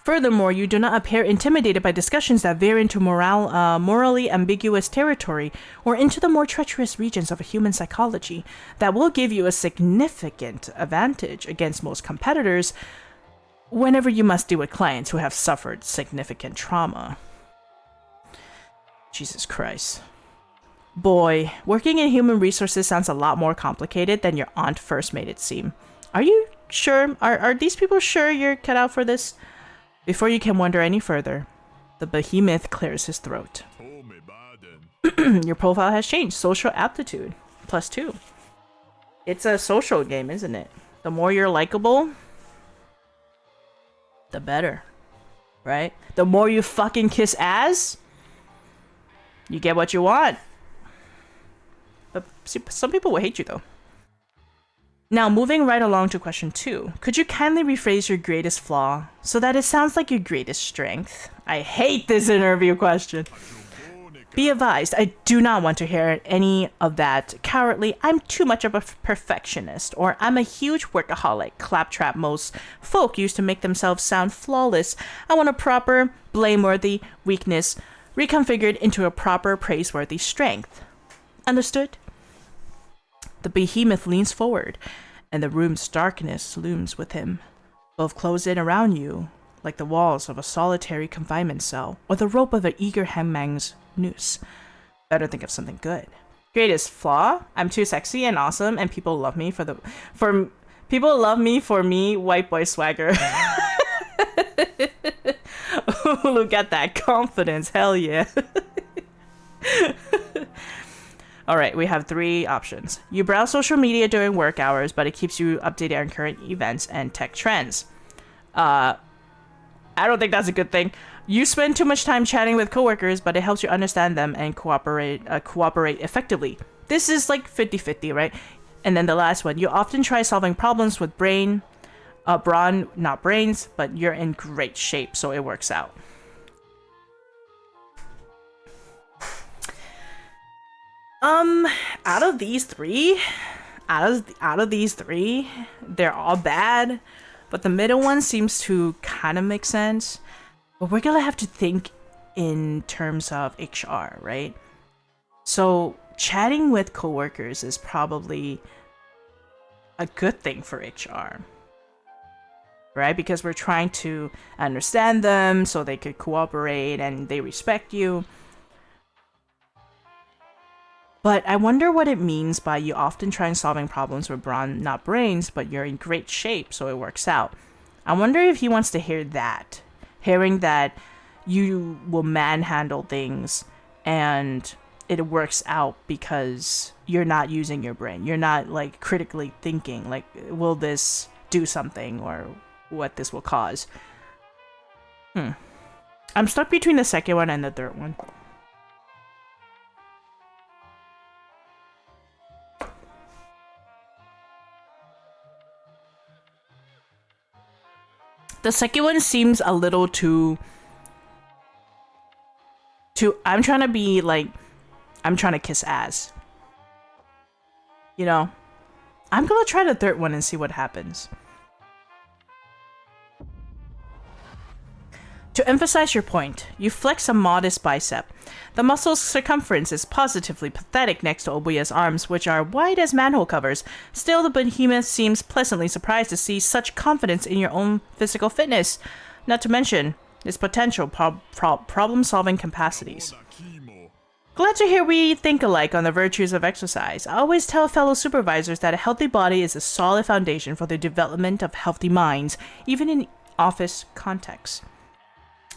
Furthermore, you do not appear intimidated by discussions that veer into morally ambiguous territory or into the more treacherous regions of human psychology that will give you a significant advantage against most competitors whenever you must deal with clients who have suffered significant trauma. Jesus Christ. Boy, working in human resources sounds a lot more complicated than your aunt first made it seem. Are you sure? Are these people sure you're cut out for this? Before you can wonder any further, the behemoth clears his throat. Your profile has changed. Social aptitude. +2. It's a social game, isn't it? The more you're likable, the better. Right? The more you fucking kiss ass, you get what you want. But some people will hate you, though. Now, moving right along to question 2. Could you kindly rephrase your greatest flaw so that it sounds like your greatest strength? I hate this interview question. Be advised, I do not want to hear any of that cowardly, I'm too much of a perfectionist, or I'm a huge workaholic, claptrap most folk used to make themselves sound flawless. I want a proper, blameworthy weakness reconfigured into a proper, praiseworthy strength. Understood? The behemoth leans forward, and the room's darkness looms with him. Both close in around you, like the walls of a solitary confinement cell, or the rope of an eager hangman's noose. Better think of something good. Greatest flaw? I'm too sexy and awesome, and people love me for me, white boy swagger. Look at that confidence, hell yeah. Alright, we have 3 options. You browse social media during work hours, but it keeps you updated on current events and tech trends. I don't think that's a good thing. You spend too much time chatting with coworkers, but it helps you understand them and cooperate effectively. This is like 50-50, right? And then the last one. You often try solving problems with brawn, not brains, but you're in great shape, so it works out. Out of these three, they're all bad, but the middle one seems to kind of make sense. But we're gonna have to think in terms of HR, right? So chatting with coworkers is probably a good thing for HR, right? Because we're trying to understand them so they could cooperate and they respect you. But I wonder what it means by you often trying solving problems with brawn, not brains, but you're in great shape, so it works out. I wonder if he wants to hear that. Hearing that you will manhandle things and it works out because you're not using your brain. You're not like critically thinking like, will this do something or what this will cause. I'm stuck between the second one and the third one. The second one seems a little too I'm trying to be like, I'm trying to kiss ass. You know? I'm gonna try the third one and see what happens. To emphasize your point, you flex a modest bicep. The muscle's circumference is positively pathetic next to Obuya's arms, which are wide as manhole covers. Still, the behemoth seems pleasantly surprised to see such confidence in your own physical fitness, not to mention its potential problem-solving capacities. Glad to hear we think alike on the virtues of exercise. I always tell fellow supervisors that a healthy body is a solid foundation for the development of healthy minds, even in office contexts.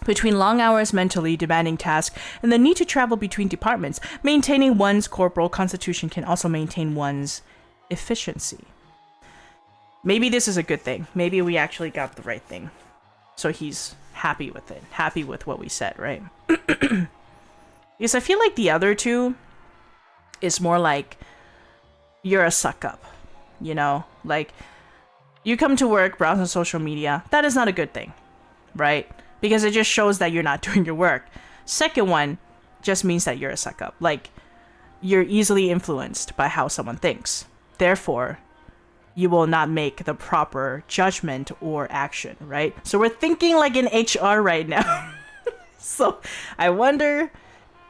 Between long hours, mentally demanding tasks, and the need to travel between departments, maintaining one's corporal constitution can also maintain one's efficiency. Maybe this is a good thing. Maybe we actually got the right thing. So he's happy with it. Happy with what we said, right? Because I feel like the other two is more like you're a suck up. You know? Like, you come to work, browse on social media. That is not a good thing, right? Because it just shows that you're not doing your work. Second one just means that you're a suck up. Like, you're easily influenced by how someone thinks. Therefore, you will not make the proper judgment or action, right? So we're thinking like in HR right now. So I wonder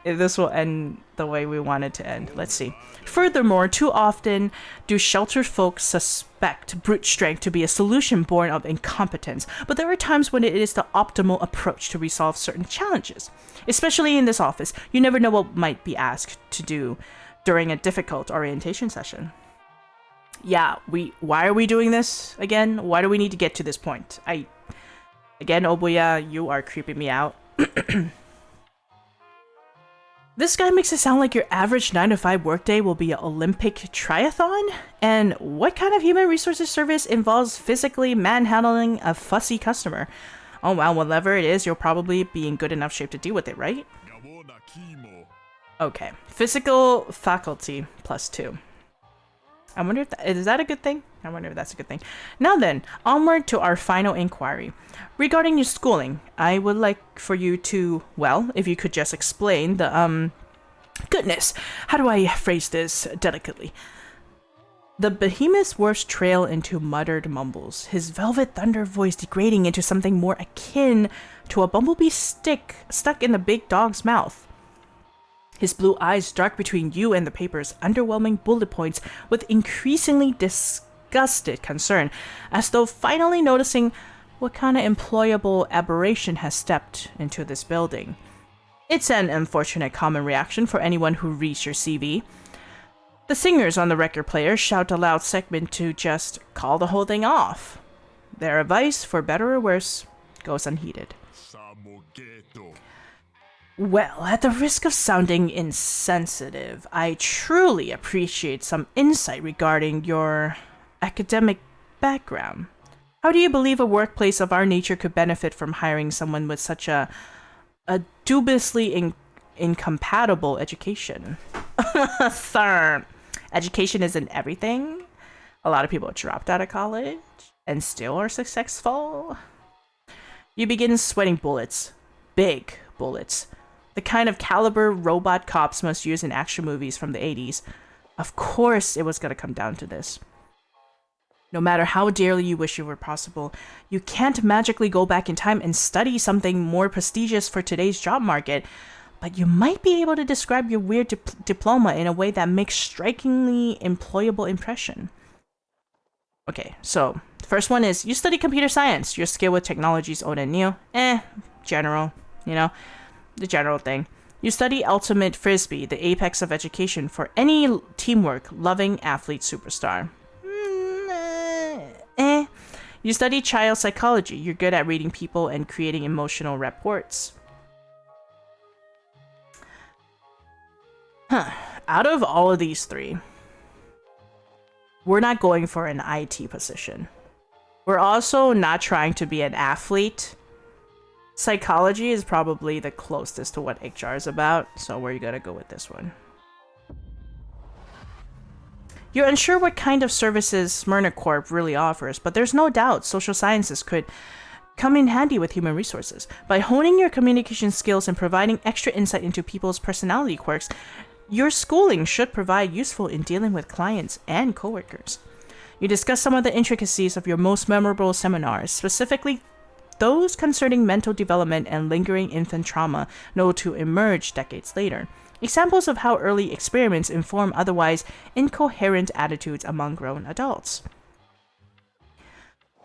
if this will end the way we want it to end. Let's see. Furthermore, too often do sheltered folks suspect brute strength to be a solution born of incompetence, but there are times when it is the optimal approach to resolve certain challenges. Especially in this office, you never know what might be asked to do during a difficult orientation session. Yeah, why are we doing this again? Why do we need to get to this point? Again, Obuya, you are creeping me out. This guy makes it sound like your average 9-to-5 workday will be an Olympic triathlon? And what kind of human resources service involves physically manhandling a fussy customer? Oh well, whatever it is, you'll probably be in good enough shape to deal with it, right? Okay, physical faculty +2. I wonder if is that a good thing? I wonder if that's a good thing. Now then, onward to our final inquiry. Regarding your schooling, I would like for you to, well, if you could just explain the, goodness, how do I phrase this delicately? The behemoth's words trail into muttered mumbles, his velvet thunder voice degrading into something more akin to a bumblebee stick stuck in the big dog's mouth. His blue eyes dark between you and the paper's underwhelming bullet points with increasingly disgusted concern, as though finally noticing what kind of employable aberration has stepped into this building. It's an unfortunate common reaction for anyone who reads your CV. The singers on the record player shout a loud segment to just call the whole thing off. Their advice, for better or worse, goes unheeded. Well, at the risk of sounding insensitive, I truly appreciate some insight regarding your academic background. How do you believe a workplace of our nature could benefit from hiring someone with such a dubiously incompatible education? Sir, education isn't everything. A lot of people dropped out of college and still are successful. You begin sweating bullets. Big bullets. The kind of caliber robot cops must use in action movies from the 80s. Of course it was going to come down to this. No matter how dearly you wish it were possible, you can't magically go back in time and study something more prestigious for today's job market, but you might be able to describe your weird diploma in a way that makes strikingly employable impression. Okay, so the first one is you study computer science. Your skill with technology is old and new. General, you know. The general thing. You study ultimate frisbee, the apex of education for any teamwork-loving athlete superstar. You study child psychology. You're good at reading people and creating emotional reports. Out of all of these three, we're not going for an IT position. We're also not trying to be an athlete. Psychology is probably the closest to what HR is about, so we're gonna go with this one. You're unsure what kind of services Smyrna Corp really offers, but there's no doubt social sciences could come in handy with human resources. By honing your communication skills and providing extra insight into people's personality quirks, your schooling should provide useful in dealing with clients and coworkers. You discuss some of the intricacies of your most memorable seminars, specifically those concerning mental development and lingering infant trauma know to emerge decades later. Examples of how early experiments inform otherwise incoherent attitudes among grown adults.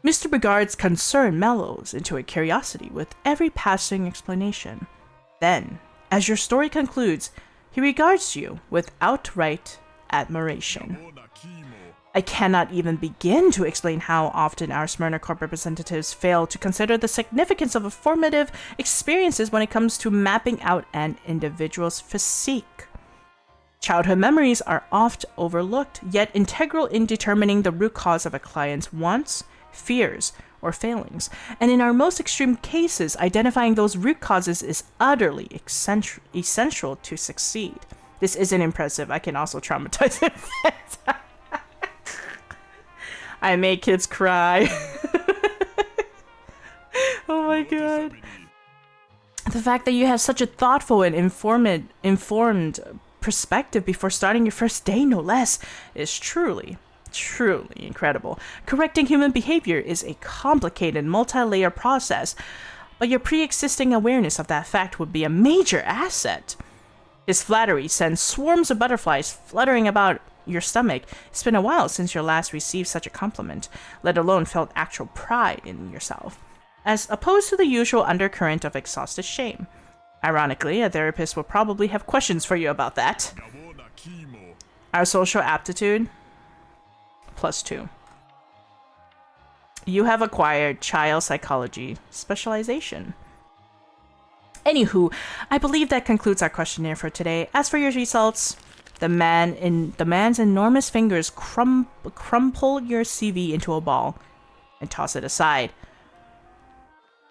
Mr. Bigard's concern mellows into a curiosity with every passing explanation. Then, as your story concludes, he regards you with outright admiration. I cannot even begin to explain how often our Smyrna Corp representatives fail to consider the significance of formative experiences when it comes to mapping out an individual's physique. Childhood memories are oft overlooked, yet integral in determining the root cause of a client's wants, fears, or failings. And in our most extreme cases, identifying those root causes is utterly essential to succeed. This isn't impressive. I can also traumatize infants. I make kids cry. Oh my god. The fact that you have such a thoughtful and informed perspective before starting your first day, no less, is truly incredible. Correcting human behavior is a complicated, multi-layer process, but your pre-existing awareness of that fact would be a major asset. His flattery sends swarms of butterflies fluttering about your stomach. It's been a while since you last received such a compliment, let alone felt actual pride in yourself, as opposed to the usual undercurrent of exhausted shame. Ironically, a therapist will probably have questions for you about that. Our social aptitude, +2. You have acquired child psychology specialization. Anywho, I believe that concludes our questionnaire for today. As for your results, the man's enormous fingers crumple your CV into a ball and toss it aside.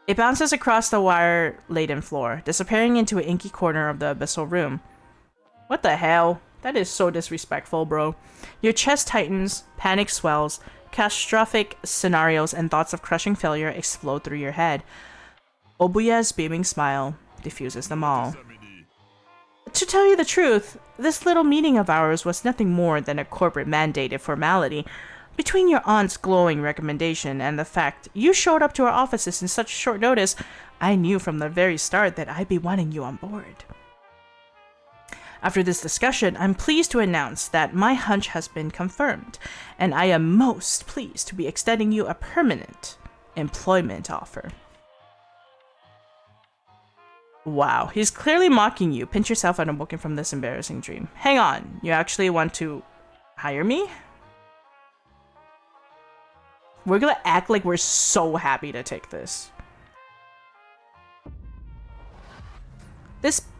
It bounces across the wire-laden floor, disappearing into an inky corner of the abyssal room. What the hell? That is so disrespectful, bro. Your chest tightens, panic swells, catastrophic scenarios and thoughts of crushing failure explode through your head. Obuya's beaming smile diffuses them all. To tell you the truth, this little meeting of ours was nothing more than a corporate-mandated formality. Between your aunt's glowing recommendation and the fact you showed up to our offices in such short notice, I knew from the very start that I'd be wanting you on board. After this discussion, I'm pleased to announce that my hunch has been confirmed, and I am most pleased to be extending you a permanent employment offer. Wow, he's clearly mocking you. Pinch yourself and awoken from this embarrassing dream. Hang on, you actually want to hire me? We're gonna act like we're so happy to take this.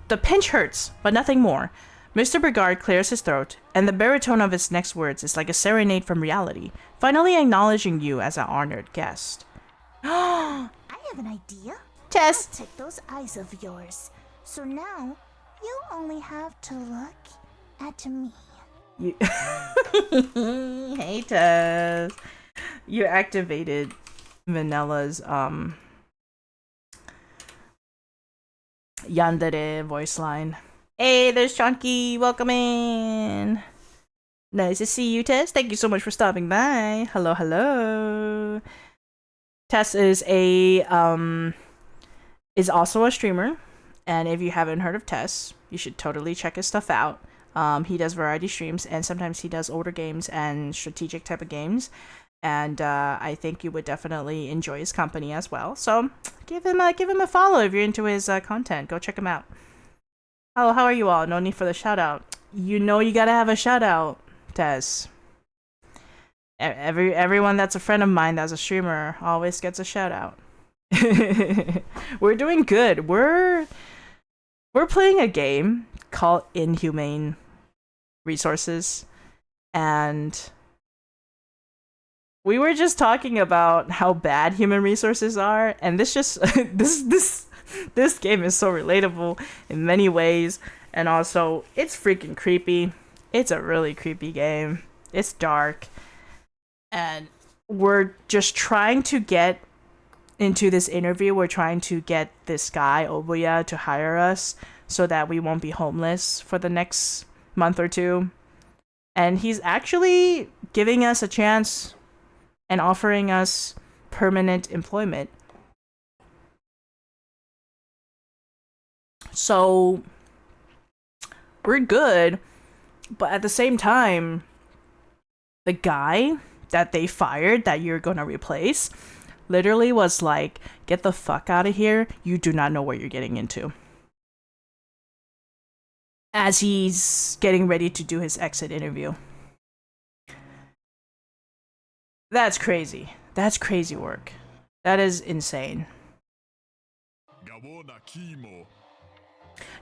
The pinch hurts, but nothing more. Mr. Brigard clears his throat, and the baritone of his next words is like a serenade from reality, finally acknowledging you as an honored guest. I have an idea. Tess! I'll take those eyes of yours. So now, you only have to look at me. Hey, Tess. You activated Vanilla's, Yandere voice line. Hey, there's Chunky. Welcome in. Nice to see you, Tess. Thank you so much for stopping by. Hello, hello. Tess is is also a streamer, and if you haven't heard of Tess, you should totally check his stuff out. He does variety streams, and sometimes he does older games and strategic type of games, and I think you would definitely enjoy his company as well. So give him a follow if you're into his content. Go check him out. Oh, how are you all? No need for the shout out. You know you gotta have a shout out, Tess. Everyone that's a friend of mine that's a streamer always gets a shout out. We're doing good. We're playing a game called Inhuman Resources, and we were just talking about how bad human resources are, and this game is so relatable in many ways, and also it's freaking creepy. It's a really creepy game. It's dark, and we're just trying to get into this interview. We're trying to get this guy Obuya to hire us so that we won't be homeless for the next month or two, and he's actually giving us a chance and offering us permanent employment. So we're good, but at the same time, the guy that they fired that you're gonna replace literally was like, get the fuck out of here. You do not know what you're getting into. As he's getting ready to do his exit interview. That's crazy. That's crazy work. That is insane.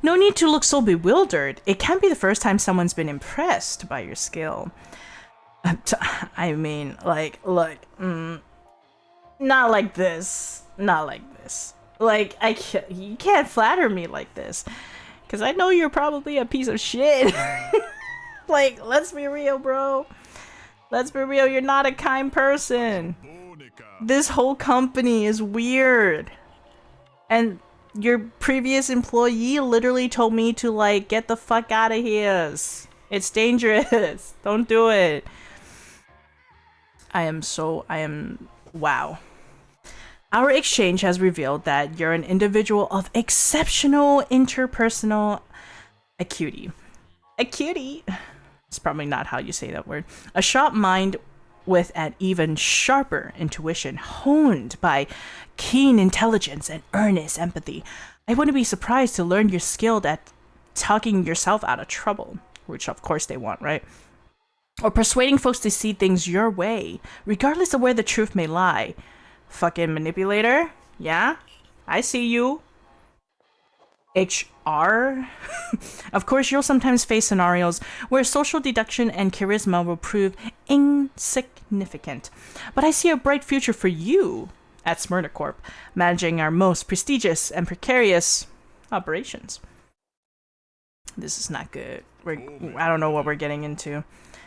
No need to look so bewildered. It can't be the first time someone's been impressed by your skill. I mean, like, look, not like this. Not like this. Like, you can't flatter me like this. Because I know you're probably a piece of shit. Like, let's be real, bro. Let's be real, you're not a kind person. This whole company is weird. And your previous employee literally told me to, like, get the fuck out of here. It's dangerous. Don't do it. Wow. Our exchange has revealed that you're an individual of exceptional interpersonal acuity. Acuity? It's probably not how you say that word. A sharp mind with an even sharper intuition, honed by keen intelligence and earnest empathy. I wouldn't be surprised to learn you're skilled at talking yourself out of trouble, which of course they want, right? Or persuading folks to see things your way, regardless of where the truth may lie. Fucking manipulator? Yeah? I see you. HR? Of course, you'll sometimes face scenarios where social deduction and charisma will prove insignificant. But I see a bright future for you at Smyrna Corp, managing our most prestigious and precarious operations. This is not good. I don't know what we're getting into.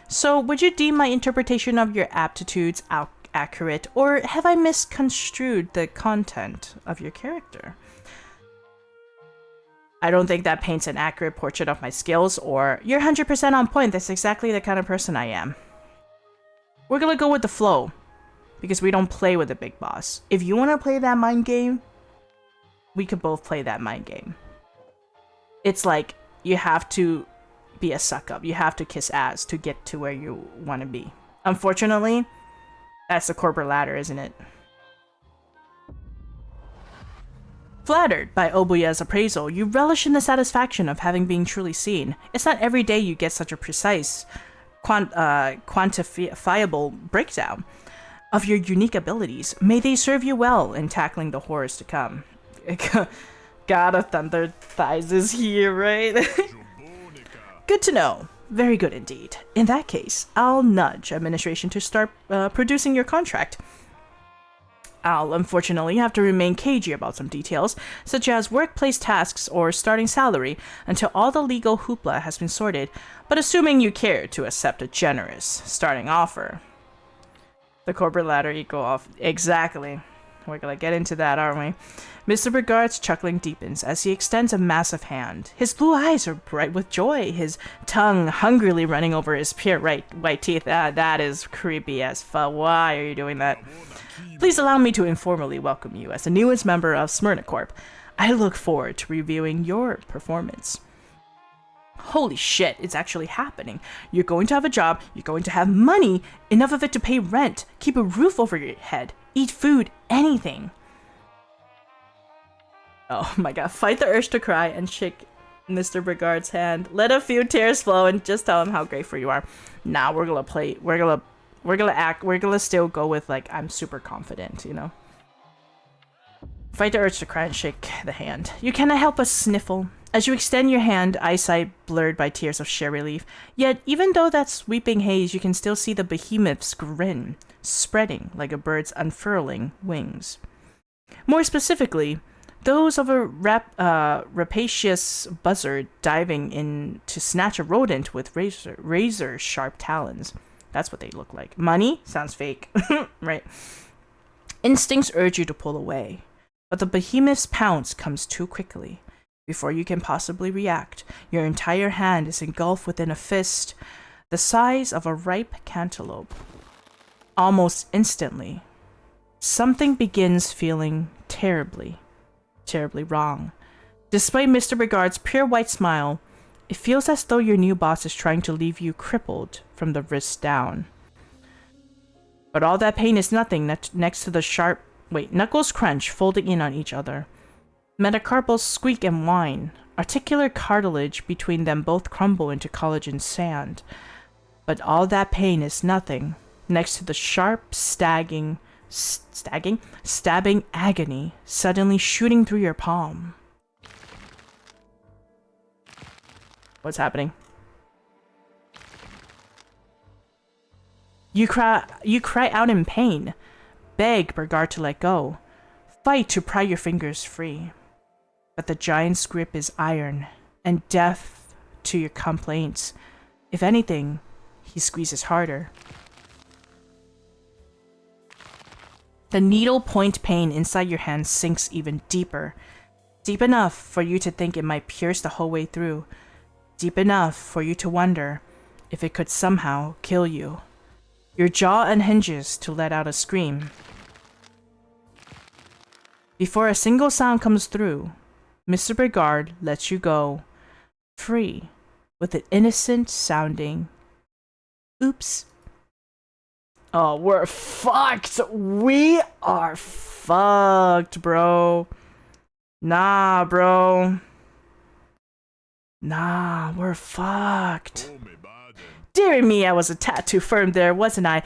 So, would you deem my interpretation of your aptitudes accurate, or have I misconstrued the content of your character? I don't think that paints an accurate portrait of my skills, or you're 100% on point. That's exactly the kind of person I am. We're gonna go with the flow, because we don't play with the big boss. If you want to play that mind game, we could both play that mind game. It's like, you have to be a suck-up. You have to kiss ass to get to where you want to be. Unfortunately, that's the corporate ladder, isn't it? Flattered by Obuya's appraisal, you relish in the satisfaction of having been truly seen. It's not every day you get such a precise, quantifiable breakdown of your unique abilities. May they serve you well in tackling the horrors to come. God of Thunder Thighs is here, right? Good to know. Very good indeed. In that case, I'll nudge administration to start producing your contract. I'll unfortunately have to remain cagey about some details, such as workplace tasks or starting salary, until all the legal hoopla has been sorted, but assuming you care to accept a generous starting offer. The corporate ladder equal off. Exactly. We're gonna get into that, aren't we? Mr. Brigard's chuckling deepens as he extends a massive hand. His blue eyes are bright with joy, his tongue hungrily running over his pure white teeth. That is creepy as fuck. Why are you doing that? Please allow me to informally welcome you as the newest member of Smyrna Corp. I look forward to reviewing your performance. Holy shit, it's actually happening. You're going to have a job, you're going to have money, enough of it to pay rent, keep a roof over your head, eat food, anything. Oh my god, fight the urge to cry and shake Mr. Brigard's hand. Let a few tears flow and just tell him how grateful you are. Now we're gonna still go with, like, I'm super confident, you know? Fight the urge to cry and shake the hand. You cannot help but sniffle. As you extend your hand, eyesight blurred by tears of sheer relief. Yet, even though that sweeping haze, you can still see the behemoth's grin, spreading like a bird's unfurling wings. More specifically, those of a rapacious buzzard diving in to snatch a rodent with razor-sharp talons. That's what they look like. Money? Sounds fake. Right. Instincts urge you to pull away, but the behemoth's pounce comes too quickly. Before you can possibly react, your entire hand is engulfed within a fist the size of a ripe cantaloupe. Almost instantly, something begins feeling terribly wrong. Despite Mr. Regard's pure white smile, it feels as though your new boss is trying to leave you crippled from the wrist down. But all that pain is nothing next to the sharp... Wait, knuckles crunch, folding in on each other. Metacarpals squeak and whine. Articular cartilage between them both crumble into collagen sand. But all that pain is nothing next to the sharp, stabbing agony suddenly shooting through your palm. What's happening? You cry out in pain, beg Bergard to let go, fight to pry your fingers free. But the giant's grip is iron, and deaf to your complaints. If anything, he squeezes harder. The needle point pain inside your hand sinks even deeper. Deep enough for you to think it might pierce the whole way through. Deep enough for you to wonder if it could somehow kill you. Your jaw unhinges to let out a scream. Before a single sound comes through, Mr. Bergard lets you go, free, with an innocent sounding, oops. Oh, we're fucked! We are fucked, bro. Nah, bro. Nah, we're fucked. Dear me, I was a tad too firm there, wasn't I?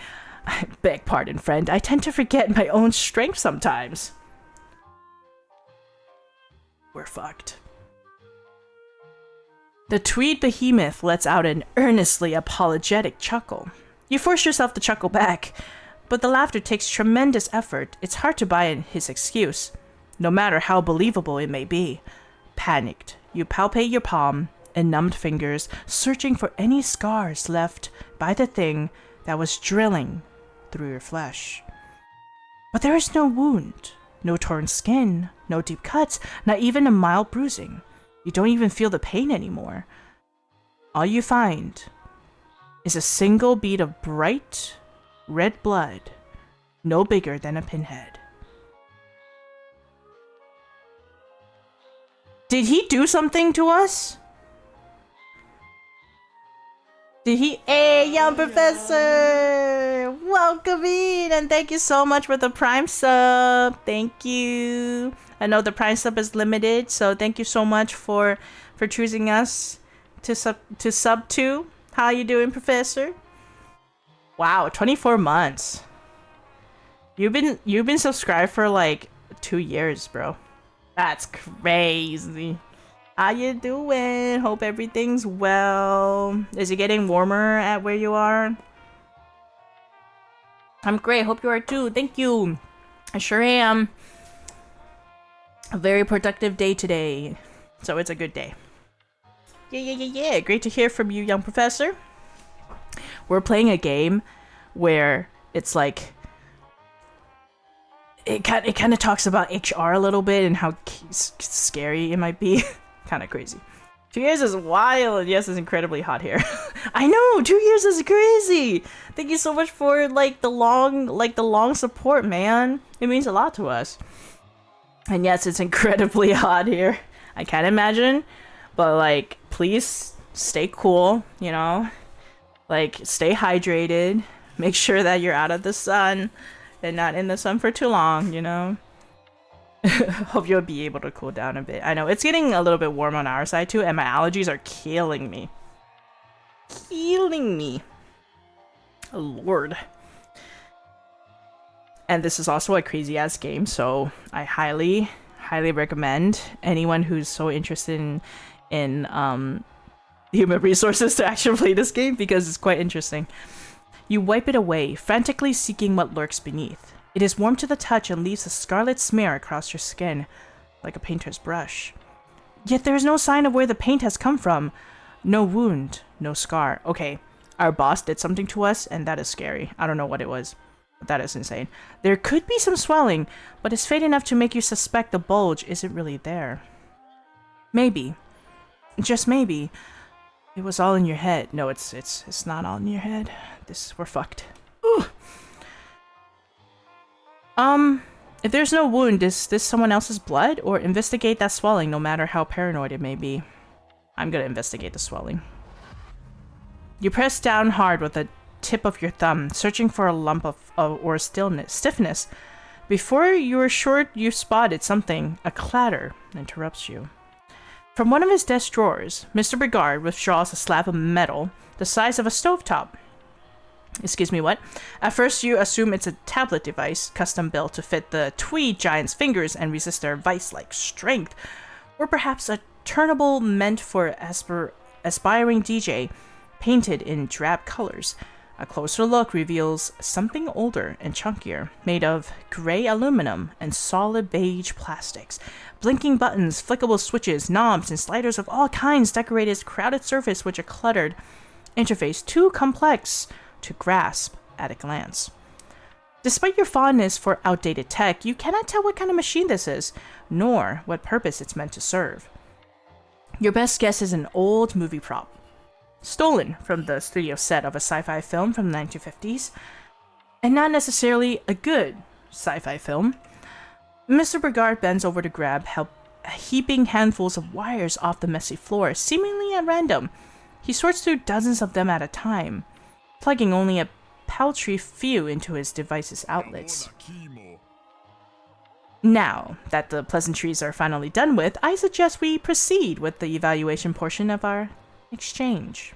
I beg pardon, friend. I tend to forget my own strength sometimes. We're fucked. The Tweed Behemoth lets out an earnestly apologetic chuckle. You force yourself to chuckle back, but the laughter takes tremendous effort. It's hard to buy in his excuse, no matter how believable it may be. Panicked, you palpate your palm and numbed fingers, searching for any scars left by the thing that was drilling through your flesh. But there is no wound, no torn skin, no deep cuts, not even a mild bruising. You don't even feel the pain anymore. All you find is a single bead of bright red blood, no bigger than a pinhead. Did he do something to us? Did he? Hey, young professor! Welcome in, and thank you so much for the Prime sub. Thank you. I know the Prime sub is limited, so thank you so much for choosing us to sub to. How you doing, Professor? Wow, 24 months. You've been subscribed for like 2 years, bro. That's crazy. How you doing? Hope everything's well. Is it getting warmer at where you are? I'm great. Hope you are too. Thank you. I sure am. A very productive day today. So it's a good day. Yeah. Great to hear from you, young professor. We're playing a game where it's like it kind of talks about HR a little bit and how scary it might be. Kind of crazy. 2 years is wild. Yes, it's incredibly hot here. I know, 2 years is crazy. Thank you so much for the long support, man. It means a lot to us. And yes, it's incredibly hot here. I can't imagine, but please stay cool, you know? Stay hydrated. Make sure that you're out of the sun and not in the sun for too long, you know? Hope you'll be able to cool down a bit. I know it's getting a little bit warm on our side too, and my allergies are killing me. Oh, Lord. And this is also a crazy ass game, so I highly recommend anyone who's so interested in human resources to actually play this game because it's quite interesting. You wipe it away, frantically seeking what lurks beneath. It is warm to the touch and leaves a scarlet smear across your skin, like a painter's brush. Yet there is no sign of where the paint has come from. No wound, no scar. Okay, our boss did something to us, and that is scary. I don't know what it was, but that is insane. There could be some swelling, but it's faint enough to make you suspect the bulge isn't really there. Maybe, just maybe, it was all in your head. No, it's not all in your head. We're fucked. Ooh. If there's no wound, is this someone else's blood? Or investigate that swelling, no matter how paranoid it may be. I'm gonna investigate the swelling. You press down hard with the tip of your thumb, searching for a lump or stiffness. Before you are sure you spotted something, a clatter interrupts you. From one of his desk drawers, Mr. Brigard withdraws a slab of metal the size of a stovetop. Excuse me, what? At first you assume it's a tablet device, custom built to fit the Tweed giant's fingers and resist their vice-like strength. Or perhaps a turnable meant for aspiring DJ, painted in drab colors. A closer look reveals something older and chunkier, made of gray aluminum and solid beige plastics. Blinking buttons, flickable switches, knobs, and sliders of all kinds decorate its crowded surface with a cluttered interface too complex to grasp at a glance. Despite your fondness for outdated tech, you cannot tell what kind of machine this is, nor what purpose it's meant to serve. Your best guess is an old movie prop, stolen from the studio set of a sci-fi film from the 1950s, and not necessarily a good sci-fi film. Mr. Brigard bends over to grab heaping handfuls of wires off the messy floor, seemingly at random. He sorts through dozens of them at a time, plugging only a paltry few into his device's outlets. Now that the pleasantries are finally done with, I suggest we proceed with the evaluation portion of our exchange.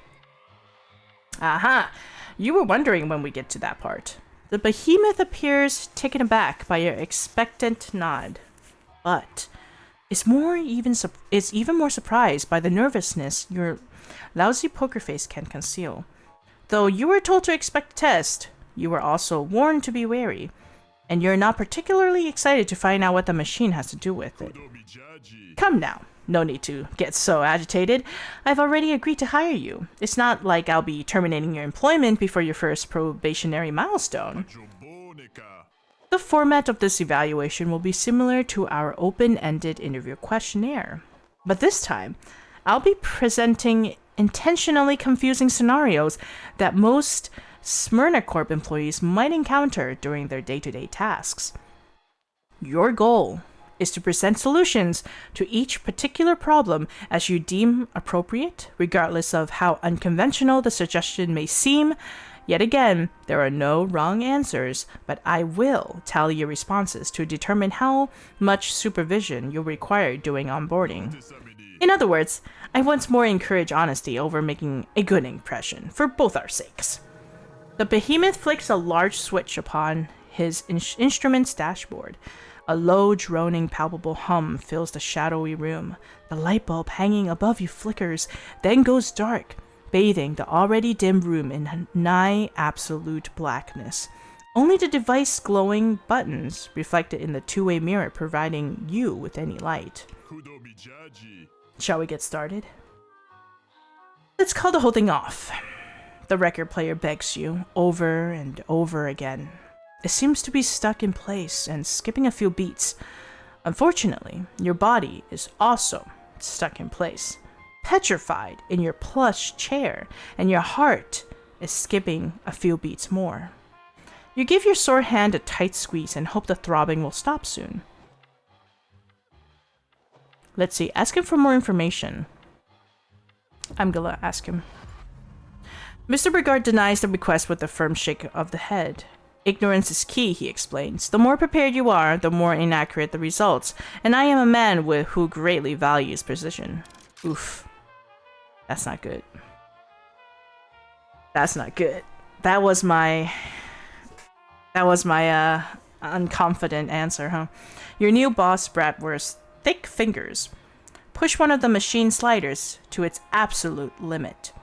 Aha! You were wondering when we get to that part. The behemoth appears taken aback by your expectant nod, but is even more surprised by the nervousness your lousy poker face can conceal. Though you were told to expect a test, you were also warned to be wary, and you're not particularly excited to find out what the machine has to do with it. Come now, no need to get so agitated. I've already agreed to hire you. It's not like I'll be terminating your employment before your first probationary milestone. The format of this evaluation will be similar to our open-ended interview questionnaire, but this time, I'll be presenting intentionally confusing scenarios that most Smyrna Corp employees might encounter during their day-to-day tasks. Your goal is to present solutions to each particular problem as you deem appropriate, regardless of how unconventional the suggestion may seem. Yet again, there are no wrong answers, but I will tally your responses to determine how much supervision you'll require during onboarding. In other words, I once more encourage honesty over making a good impression, for both our sakes. The behemoth flicks a large switch upon his instrument's dashboard. A low, droning, palpable hum fills the shadowy room. The light bulb hanging above you flickers, then goes dark, bathing the already dim room in nigh absolute blackness. Only the device's glowing buttons reflected in the two-way mirror providing you with any light. Shall we get started? Let's call the whole thing off. The record player begs you, over and over again. It seems to be stuck in place and skipping a few beats. Unfortunately, your body is also stuck in place, petrified in your plush chair, and your heart is skipping a few beats more. You give your sore hand a tight squeeze and hope the throbbing will stop soon. Let's see, ask him for more information. I'm gonna ask him. Mr. Brigard denies the request with a firm shake of the head. Ignorance is key, he explains. The more prepared you are, the more inaccurate the results, and I am a man who greatly values precision. Oof. That's not good. That's not good. That was my unconfident answer, huh? Your new boss, Bratwurst's thick fingers push one of the machine sliders to its absolute limit.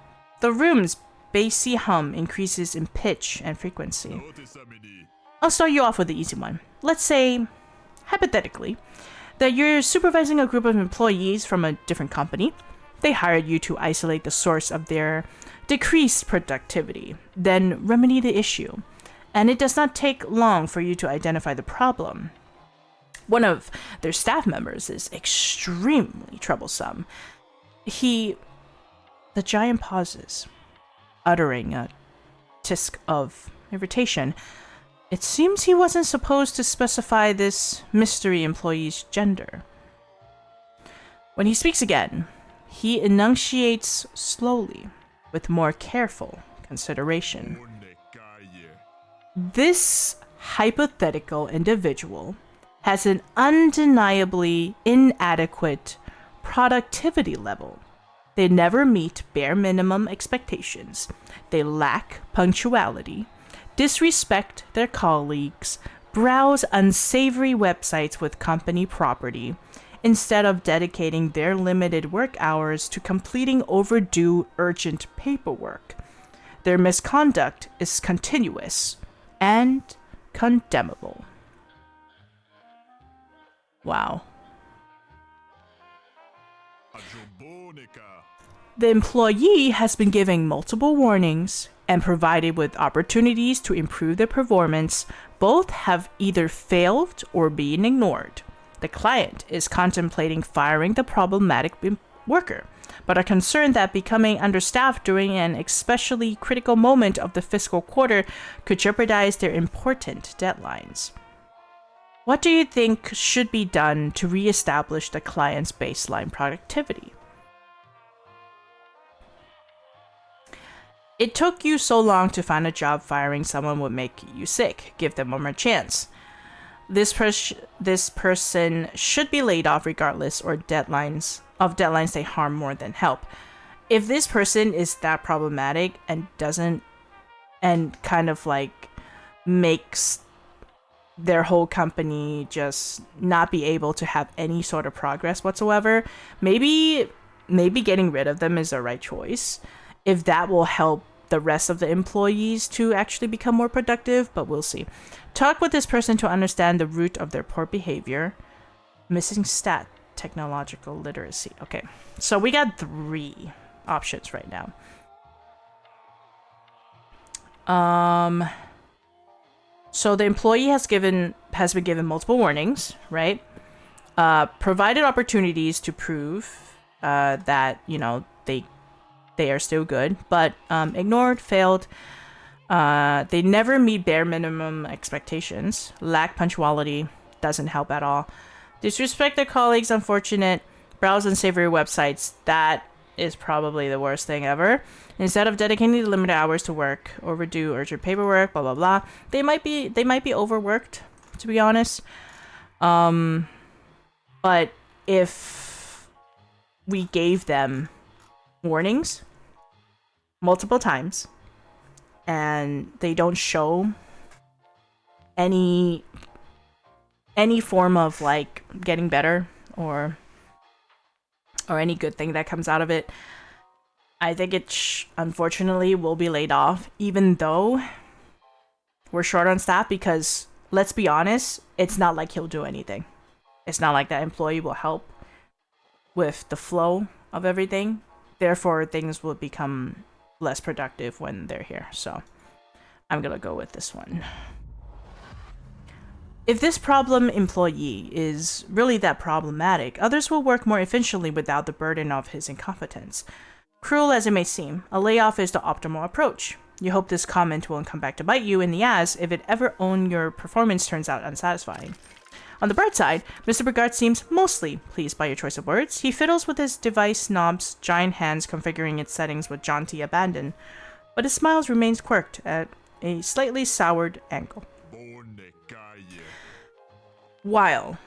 The room's bassy hum increases in pitch and frequency. I'll start you off with the easy one. Let's say, hypothetically, that you're supervising a group of employees from a different company. They hired you to isolate the source of their decreased productivity, then remedy the issue. And it does not take long for you to identify the problem. One of their staff members is extremely troublesome. The giant pauses, uttering a tisk of irritation. It seems he wasn't supposed to specify this mystery employee's gender. When he speaks again, he enunciates slowly, with more careful consideration. This hypothetical individual has an undeniably inadequate productivity level. They never meet bare minimum expectations. They lack punctuality, disrespect their colleagues, browse unsavory websites with company property, instead of dedicating their limited work hours to completing overdue urgent paperwork. Their misconduct is continuous and condemnable. Wow. The employee has been given multiple warnings and provided with opportunities to improve their performance. Both have either failed or been ignored. The client is contemplating firing the problematic worker, but are concerned that becoming understaffed during an especially critical moment of the fiscal quarter could jeopardize their important deadlines. What do you think should be done to reestablish the client's baseline productivity? It took you so long to find a job. Firing someone would make you sick. Give them one more chance. This person should be laid off regardless or deadlines they harm more than help. If this person is that problematic and kind of like makes their whole company just not be able to have any sort of progress whatsoever, maybe getting rid of them is the right choice. If that will help the rest of the employees to actually become more productive, but we'll see. Talk with this person to understand the root of their poor behavior. Missing stat, technological literacy. Okay, so we got 3 options right now. So the employee has been given multiple warnings, right? Provided opportunities to prove that they are still good, but ignored, failed. They never meet bare minimum expectations. Lack punctuality, doesn't help at all. Disrespect their colleagues, unfortunate. Browse unsavory websites, that is probably the worst thing ever. Instead of dedicating limited hours to work, overdue urgent paperwork, blah blah blah. They might be overworked, to be honest. But if we gave them warnings multiple times and they don't show any form of like getting better or any good thing that comes out of it, I think it unfortunately will be laid off, even though we're short on staff, because let's be honest, it's not like he'll do anything. It's not like that employee will help with the flow of everything. Therefore, things will become less productive when they're here. So I'm gonna go with this one. If this problem employee is really that problematic, others will work more efficiently without the burden of his incompetence. Cruel as it may seem, a layoff is the optimal approach. You hope this comment won't come back to bite you in the ass if it ever own your performance turns out unsatisfying. On the bright side, Mr. Bogart seems mostly pleased by your choice of words. He fiddles with his device knobs, giant hands configuring its settings with jaunty abandon, but his smile remains quirked at a slightly soured angle. While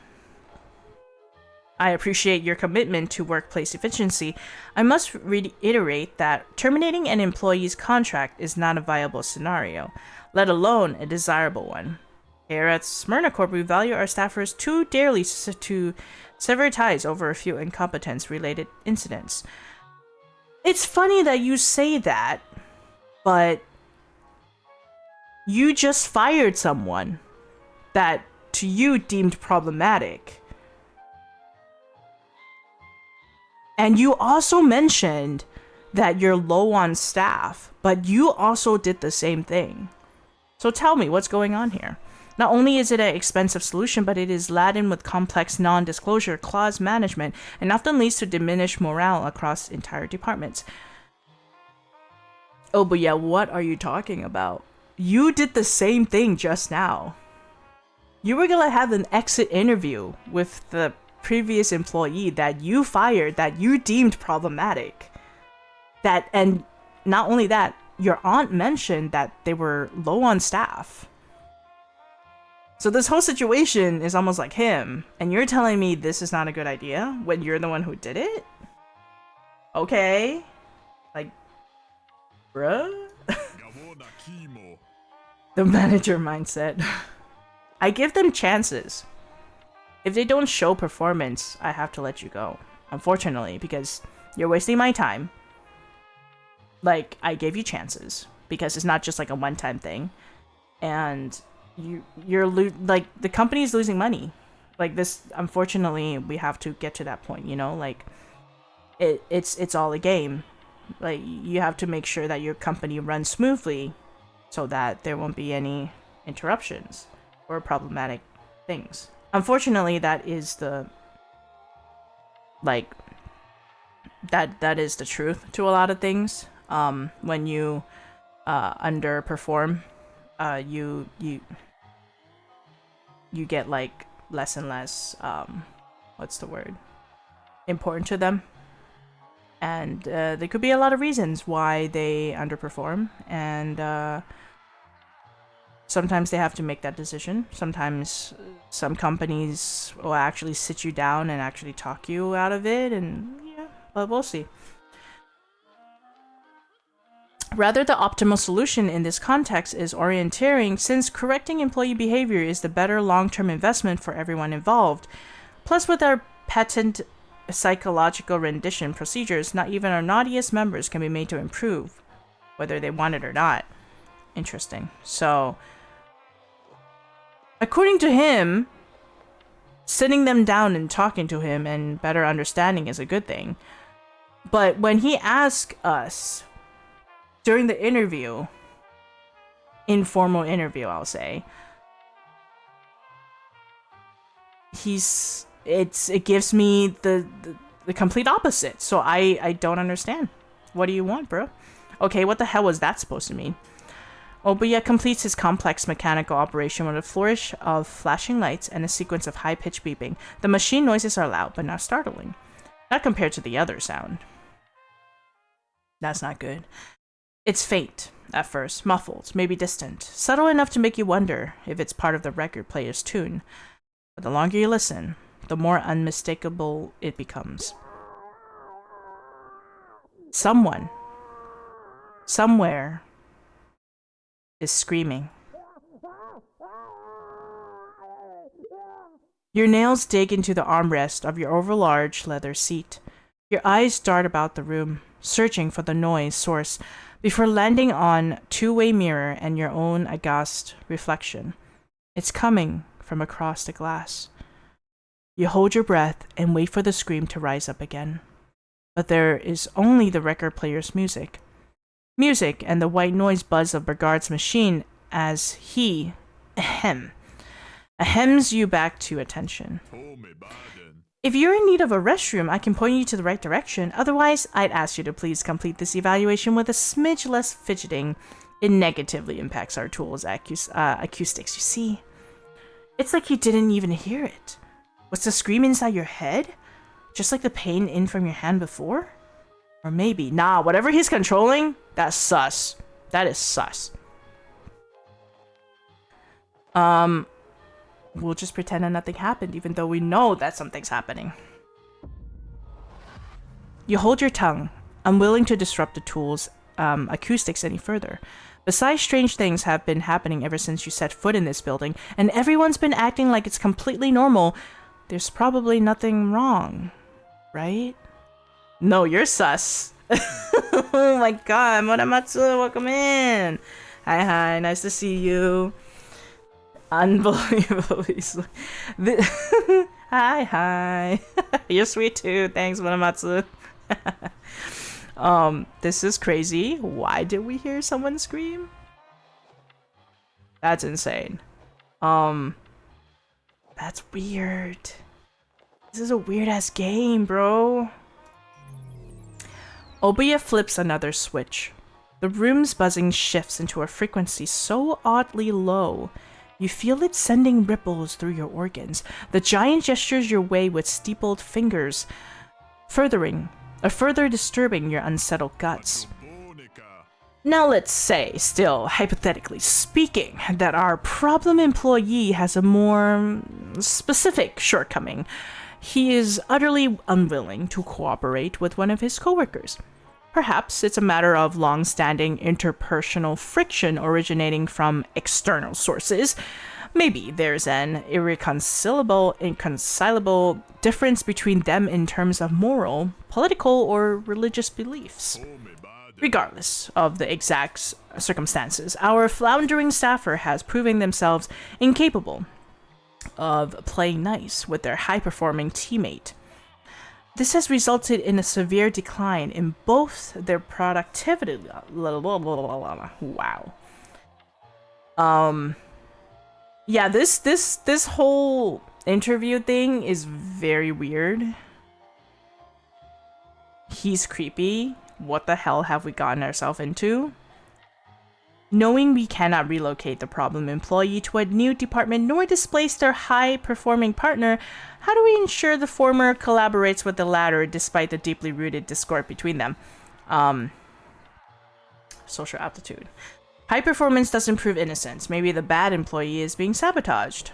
I appreciate your commitment to workplace efficiency, I must reiterate that terminating an employee's contract is not a viable scenario, let alone a desirable one. Here at Smyrna Corp, we value our staffers too dearly to sever ties over a few incompetence-related incidents. It's funny that you say that, but you just fired someone that to you deemed problematic. And you also mentioned that you're low on staff, but you also did the same thing. So tell me, what's going on here? Not only is it an expensive solution, but it is laden with complex non-disclosure clause management and often leads to diminished morale across entire departments. Oh, but yeah, what are you talking about? you did the same thing just now. You were gonna have an exit interview with the previous employee that you fired, that you deemed problematic. And not only that, your aunt mentioned that they were low on staff. So this whole situation is almost like him, and you're telling me this is not a good idea when you're the one who did it? Okay. Like, bruh? The manager mindset. I give them chances. If they don't show performance, I have to let you go. Unfortunately, because you're wasting my time. Like, I gave you chances. Because it's not just like a one-time thing. And like, the company's losing money. Like, this, unfortunately, we have to get to that point, you know? Like, it's all a game. Like, you have to make sure that your company runs smoothly so that there won't be any interruptions or problematic things. Unfortunately, that is the, like, that is the truth to a lot of things. When you underperform, you get like less and less what's the word, important to them. And there could be a lot of reasons why they underperform, and sometimes they have to make that decision. Sometimes some companies will actually sit you down and actually talk you out of it, and yeah, but we'll see. Rather, the optimal solution in this context is orienteering, since correcting employee behavior is the better long-term investment for everyone involved. Plus, with our patent psychological rendition procedures, not even our naughtiest members can be made to improve, whether they want it or not. Interesting. So, according to him, sitting them down and talking to him and better understanding is a good thing. But when he asked us during the interview, informal interview, I'll say, it gives me the complete opposite. So I don't understand. What do you want, bro? Okay, what the hell was that supposed to mean? Obuya completes his complex mechanical operation with a flourish of flashing lights and a sequence of high-pitched beeping. The machine noises are loud, but not startling. Not compared to the other sound. That's not good. It's faint, at first, muffled, maybe distant, subtle enough to make you wonder if it's part of the record player's tune. But the longer you listen, the more unmistakable it becomes. Someone, somewhere, is screaming. Your nails dig into the armrest of your overlarge leather seat. Your eyes dart about the room, searching for the noise source, before landing on two-way mirror and your own aghast reflection. It's coming from across the glass. You hold your breath and wait for the scream to rise up again. But there is only the record player's music. Music and the white noise buzz of Bergard's machine as he, ahems you back to attention. If you're in need of a restroom, I can point you to the right direction. Otherwise, I'd ask you to please complete this evaluation with a smidge less fidgeting. It negatively impacts our tool's acoustics, you see. It's like you didn't even hear it. Was the scream inside your head? Just like the pain in from your hand before? Or maybe, nah, whatever he's controlling, that's sus. That is sus. We'll just pretend that nothing happened, even though we know that something's happening. You hold your tongue, unwilling to disrupt the tool's acoustics any further. Besides, strange things have been happening ever since you set foot in this building, and everyone's been acting like it's completely normal. There's probably nothing wrong, right? No, you're sus. Oh my god, Muramatsu, welcome in. Hi, nice to see you. Unbelievably sweet. Hi. You're sweet too. Thanks, Muramatsu. This is crazy. Why did we hear someone scream? That's insane. That's weird. This is a weird ass game, bro. Obuya flips another switch. The room's buzzing shifts into a frequency so oddly low, you feel it sending ripples through your organs. The giant gestures your way with steepled fingers, further disturbing your unsettled guts. Now let's say, still hypothetically speaking, that our problem employee has a more specific shortcoming. He is utterly unwilling to cooperate with one of his coworkers. Perhaps it's a matter of long-standing interpersonal friction originating from external sources. Maybe there's an irreconcilable difference between them in terms of moral, political, or religious beliefs. Regardless of the exact circumstances, our floundering staffer has proven themselves incapable of playing nice with their high-performing teammate. This has resulted in a severe decline in both their productivity. Wow. Yeah, this whole interview thing is very weird. He's creepy. What the hell have we gotten ourselves into? Knowing we cannot relocate the problem employee to a new department nor displace their high-performing partner, how do we ensure the former collaborates with the latter despite the deeply rooted discord between them? Social aptitude. High performance doesn't prove innocence. Maybe the bad employee is being sabotaged.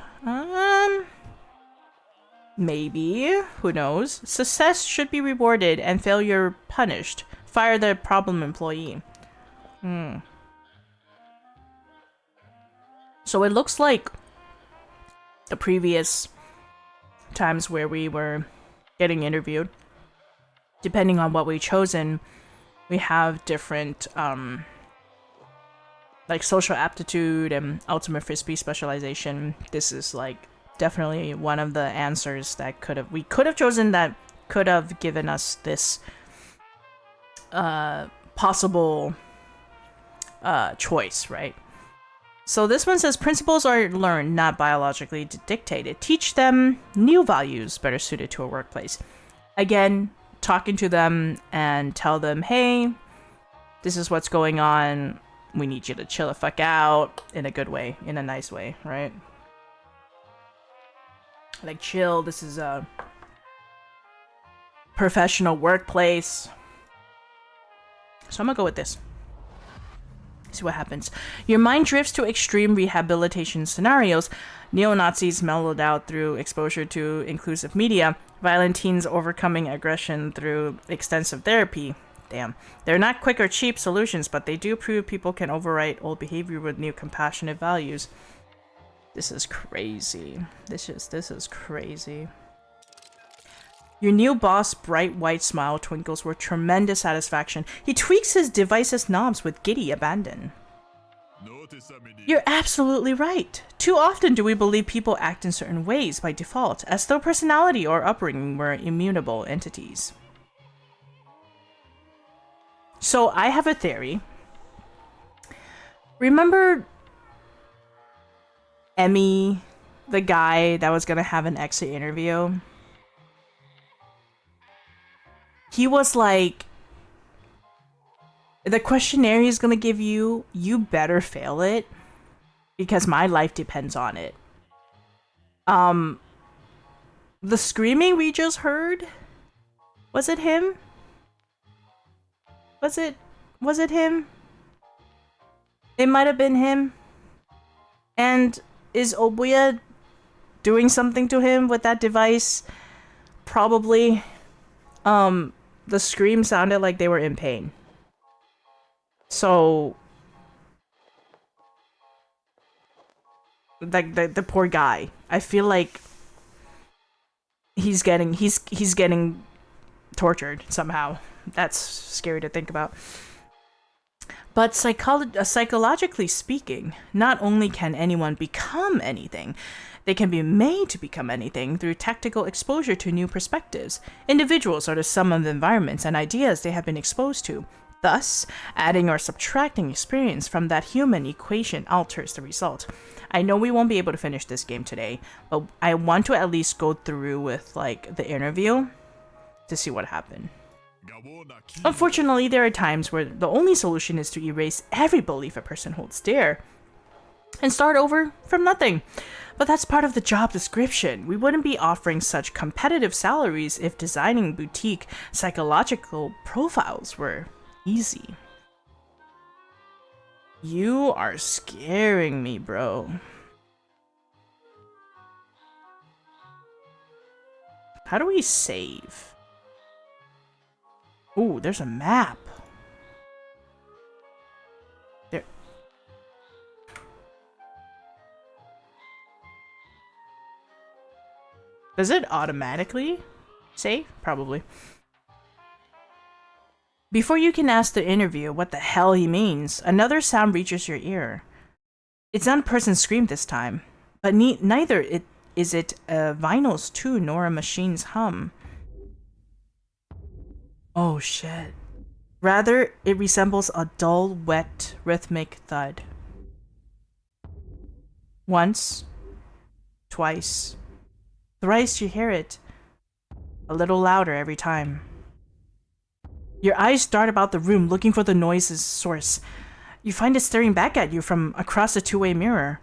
Maybe. Who knows? Success should be rewarded and failure punished. Fire the problem employee. So it looks like the previous times where we were getting interviewed, depending on what we chosen, we have different like social aptitude and ultimate frisbee specialization. This is like definitely one of the answers that we could have chosen that could have given us this possible choice, right? So this one says principles are learned, not biologically dictated. Teach them new values better suited to a workplace. Again, talking to them and tell them, hey, this is what's going on. We need you to chill the fuck out in a good way, in a nice way, right? Like, chill, this is a professional workplace. So I'm gonna go with this. See what happens. Your mind drifts to extreme rehabilitation scenarios. Neo-Nazis mellowed out through exposure to inclusive media. Violent teens overcoming aggression through extensive therapy. Damn. They're not quick or cheap solutions, but they do prove people can overwrite old behavior with new compassionate values. This is crazy. This is crazy. Your new boss' bright white smile twinkles with tremendous satisfaction. He tweaks his device's knobs with giddy abandon. You're absolutely right. Too often do we believe people act in certain ways by default, as though personality or upbringing were immutable entities. So I have a theory. Remember Emmy, the guy that was gonna have an exit interview? He was like, the questionnaire he's gonna give you, you better fail it because my life depends on it. The screaming we just heard, was it him? Was it him? It might have been him. And is Obuya doing something to him with that device? Probably. The scream sounded like they were in pain. So, like the poor guy, I feel like he's getting tortured somehow. That's scary to think about. But psychologically speaking, not only can anyone become anything, they can be made to become anything through tactical exposure to new perspectives. Individuals are the sum of the environments and ideas they have been exposed to. Thus, adding or subtracting experience from that human equation alters the result. I know we won't be able to finish this game today, but I want to at least go through with like the interview to see what happened. Unfortunately, there are times where the only solution is to erase every belief a person holds dear and start over from nothing. But that's part of the job description. We wouldn't be offering such competitive salaries if designing boutique psychological profiles were easy. You are scaring me, bro. How do we save? Ooh, there's a map. There. Does it automatically save? Probably. Before you can ask the interviewer what the hell he means, another sound reaches your ear. It's not a person's scream this time, but neither is it a vinyl's tune nor a machine's hum. Oh shit. Rather, it resembles a dull, wet, rhythmic thud. Once, twice, thrice you hear it, a little louder every time. Your eyes dart about the room looking for the noise's source. You find it staring back at you from across a two-way mirror.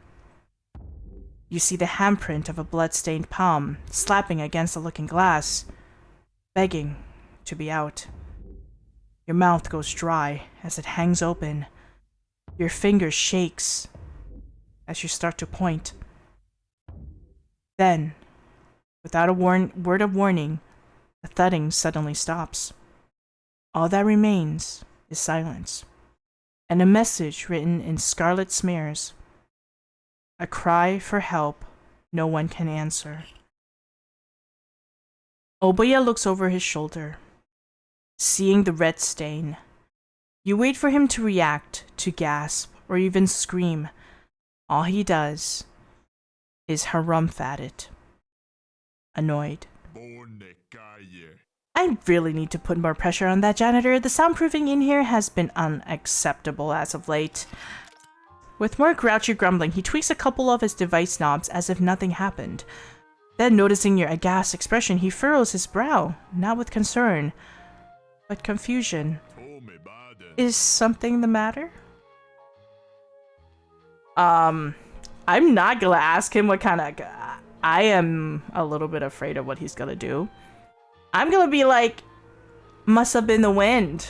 You see the handprint of a blood-stained palm slapping against the looking glass, begging to be out. Your mouth goes dry as it hangs open. Your finger shakes as you start to point. Then, without a word of warning, the thudding suddenly stops. All that remains is silence, and a message written in scarlet smears. A cry for help no one can answer. Oboya looks over his shoulder, seeing the red stain. You wait for him to react, to gasp, or even scream. All he does is harumph at it, annoyed. I really need to put more pressure on that janitor. The soundproofing in here has been unacceptable as of late. With more grouchy grumbling, he tweaks a couple of his device knobs as if nothing happened. Then, noticing your aghast expression, he furrows his brow, not with concern, but confusion. Is something the matter? I'm not gonna ask him what kind of... I am a little bit afraid of what he's gonna do. I'm gonna be like, must have been the wind.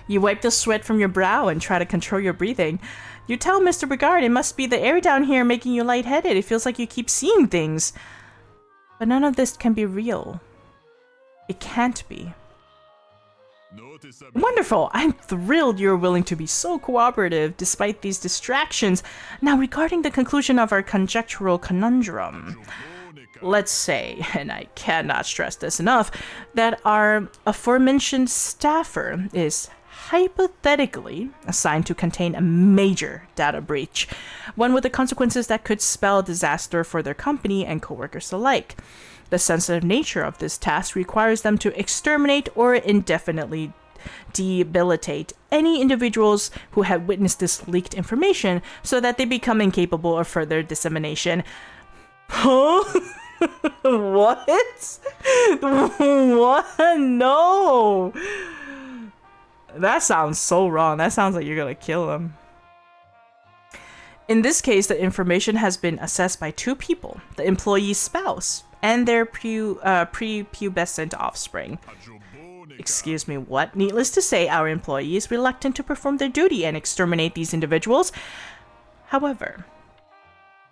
You wipe the sweat from your brow and try to control your breathing. You tell Mr. Bregard it must be the air down here making you lightheaded. It feels like you keep seeing things. But none of this can be real. It can't be. Wonderful! I'm thrilled you're willing to be so cooperative despite these distractions. Now, regarding the conclusion of our conjectural conundrum, let's say, and I cannot stress this enough, that our aforementioned staffer is hypothetically assigned to contain a major data breach, one with the consequences that could spell disaster for their company and coworkers alike. The sensitive nature of this task requires them to exterminate or indefinitely debilitate any individuals who have witnessed this leaked information so that they become incapable of further dissemination. Huh? What? What? No! That sounds so wrong. That sounds like you're gonna kill them. In this case, the information has been assessed by two people, the employee's spouse and their prepubescent offspring. Excuse me, what? Needless to say, our employee is reluctant to perform their duty and exterminate these individuals. However,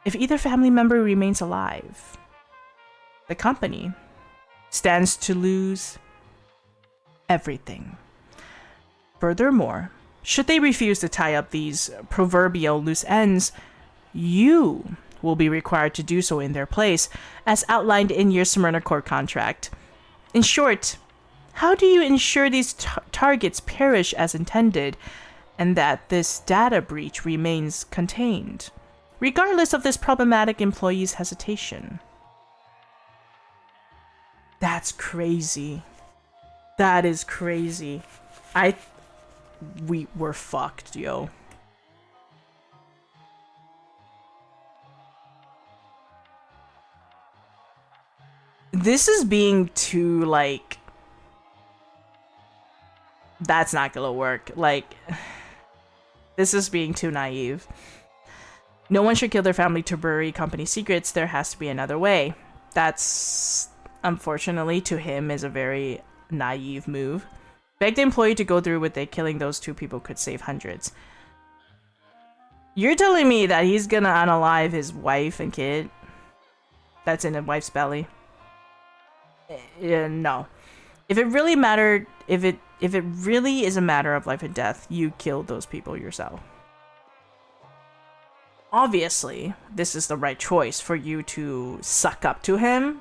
if either family member remains alive, the company stands to lose everything. Furthermore, should they refuse to tie up these proverbial loose ends, you will be required to do so in their place, as outlined in your Smyrna Corp contract. In short, how do you ensure these targets perish as intended, and that this data breach remains contained, regardless of this problematic employee's hesitation? That's crazy. That is crazy. We're fucked, yo. This is being too, like, That's not gonna work. Like, this is being too naive. No one should kill their family to bury company secrets. There has to be another way. That's, unfortunately, to him, is a very naive move. Beg the employee to go through with it. Killing those two people could save hundreds. You're telling me that he's gonna unalive his wife and kid? That's in his wife's belly. No. If it really mattered, if it really is a matter of life and death, you killed those people yourself. Obviously, this is the right choice for you to suck up to him.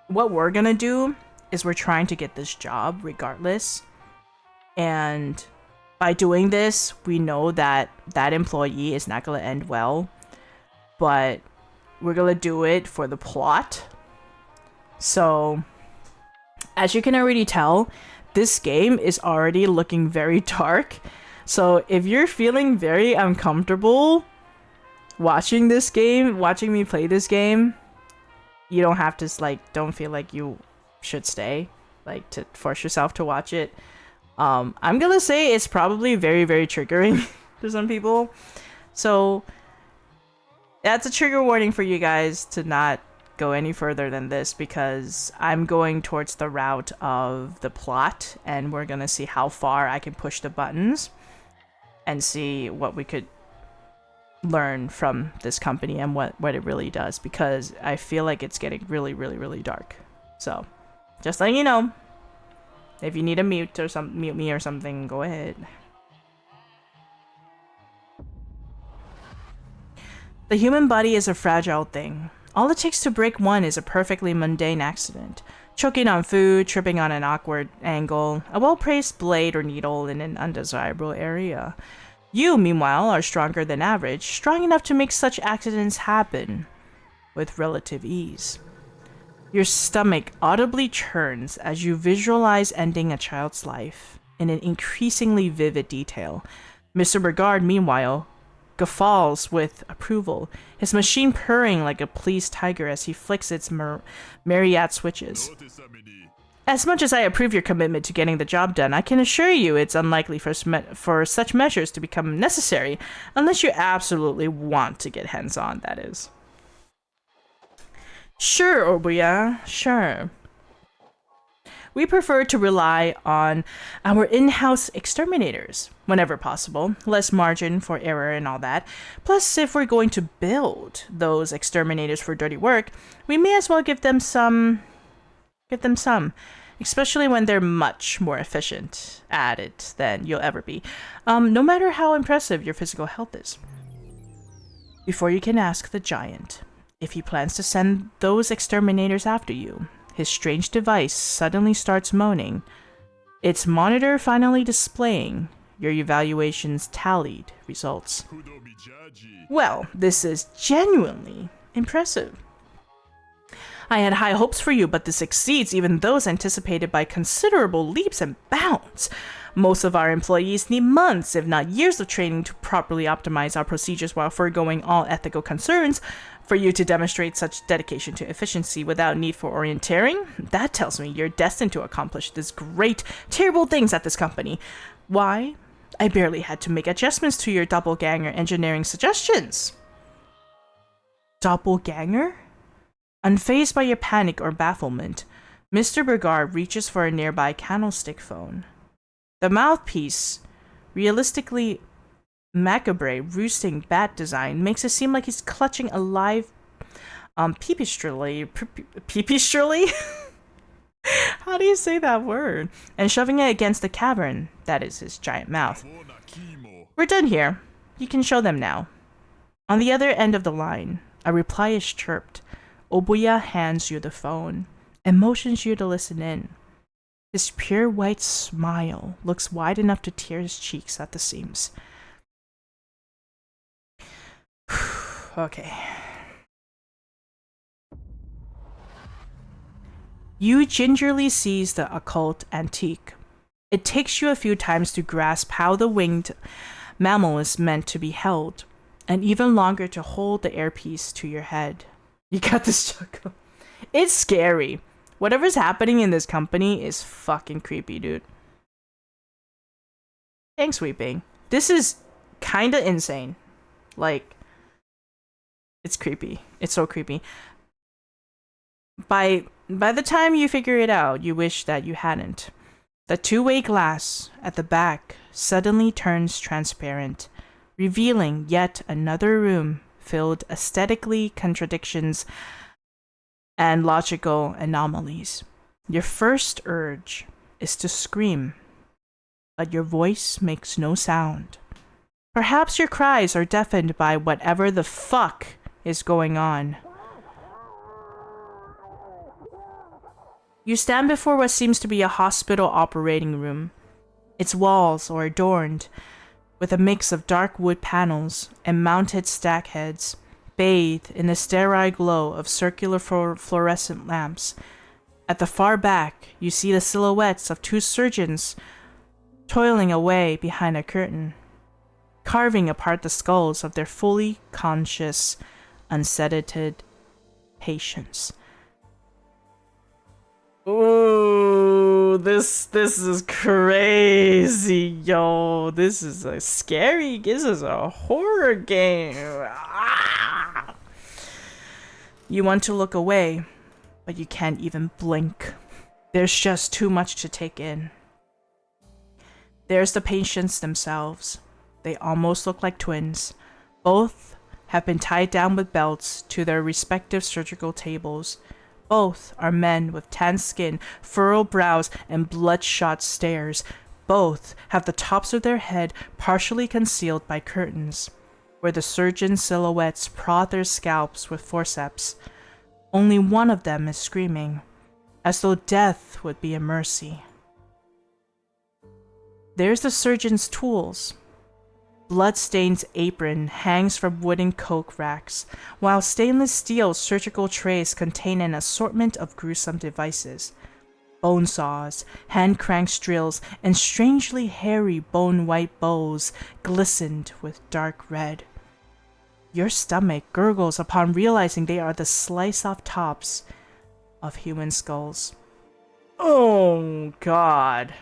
What we're gonna do is we're trying to get this job regardless. And by doing this, we know that that employee is not gonna end well. But we're gonna do it for the plot. So, as you can already tell, this game is already looking very dark. So if you're feeling very uncomfortable watching this game, watching me play this game, you don't have to, like, don't feel like you should stay, like, to force yourself to watch it. I'm gonna say it's probably very, very triggering to some people. So that's a trigger warning for you guys to not go any further than this, because I'm going towards the route of the plot, and we're gonna see how far I can push the buttons and see what we could learn from this company and what it really does, because I feel like it's getting really, really, really dark. So just letting you know, if you need a mute me or something, go ahead. The human body is a fragile thing. All it takes to break one is a perfectly mundane accident. Choking on food, tripping on an awkward angle, a well-placed blade or needle in an undesirable area. You, meanwhile, are stronger than average, strong enough to make such accidents happen with relative ease. Your stomach audibly churns as you visualize ending a child's life in an increasingly vivid detail. Mr. Burgard, meanwhile, guffaws with approval, his machine purring like a pleased tiger as he flicks its myriad switches. As much as I approve your commitment to getting the job done, I can assure you it's unlikely for such measures to become necessary, unless you absolutely want to get hands-on, that is. Sure, Obuya, sure. We prefer to rely on our in-house exterminators whenever possible, less margin for error and all that. Plus, if we're going to build those exterminators for dirty work, we may as well give them some, especially when they're much more efficient at it than you'll ever be, no matter how impressive your physical health is. Before you can ask the giant if he plans to send those exterminators after you, his strange device suddenly starts moaning, its monitor finally displaying your evaluation's tallied results. Well, this is genuinely impressive. I had high hopes for you, but this exceeds even those anticipated by considerable leaps and bounds. Most of our employees need months, if not years, of training to properly optimize our procedures while foregoing all ethical concerns. For you to demonstrate such dedication to efficiency without need for orienteering, that tells me you're destined to accomplish these great, terrible things at this company. Why? I barely had to make adjustments to your doppelganger engineering suggestions. Doppelganger? Unfazed by your panic or bafflement, Mr. Burgard reaches for a nearby candlestick phone. The mouthpiece, realistically macabre roosting bat design, makes it seem like he's clutching a live peepistrilly? How do you say that word? And shoving it against the cavern that is his giant mouth. We're done here. You can show them now. On the other end of the line, a reply is chirped. Obuya hands you the phone and motions you to listen in. His pure white smile looks wide enough to tear his cheeks at the seams. Okay. You gingerly seize the occult antique. It takes you a few times to grasp how the winged mammal is meant to be held, and even longer to hold the earpiece to your head. You got this, Choco. It's scary. Whatever's happening in this company is fucking creepy, dude. Thanks, Weeping. This is kinda insane. Like, it's creepy. It's so creepy. By the time you figure it out, you wish that you hadn't. The two-way glass at the back suddenly turns transparent, revealing yet another room filled aesthetically contradictions and logical anomalies. Your first urge is to scream, but your voice makes no sound. Perhaps your cries are deafened by whatever the fuck is going on. You stand before what seems to be a hospital operating room. Its walls are adorned with a mix of dark wood panels and mounted stack heads, bathed in the sterile glow of circular fluorescent lamps. At the far back, you see the silhouettes of two surgeons toiling away behind a curtain, carving apart the skulls of their fully conscious, unsedated patients. Ooh, this is crazy, yo. This is a scary. This is a horror game. Ah! You want to look away, but you can't even blink. There's just too much to take in. There's the patients themselves. They almost look like twins. Both have been tied down with belts to their respective surgical tables. Both are men with tan skin, furrowed brows, and bloodshot stares. Both have the tops of their head partially concealed by curtains, where the surgeon's silhouettes prod their scalps with forceps. Only one of them is screaming, as though death would be a mercy. There's the surgeon's tools. Blood-stained apron hangs from wooden coke racks, while stainless steel surgical trays contain an assortment of gruesome devices. Bone saws, hand-cranked drills, and strangely hairy bone-white bows glistened with dark red. Your stomach gurgles upon realizing they are the slice-off tops of human skulls. Oh, God.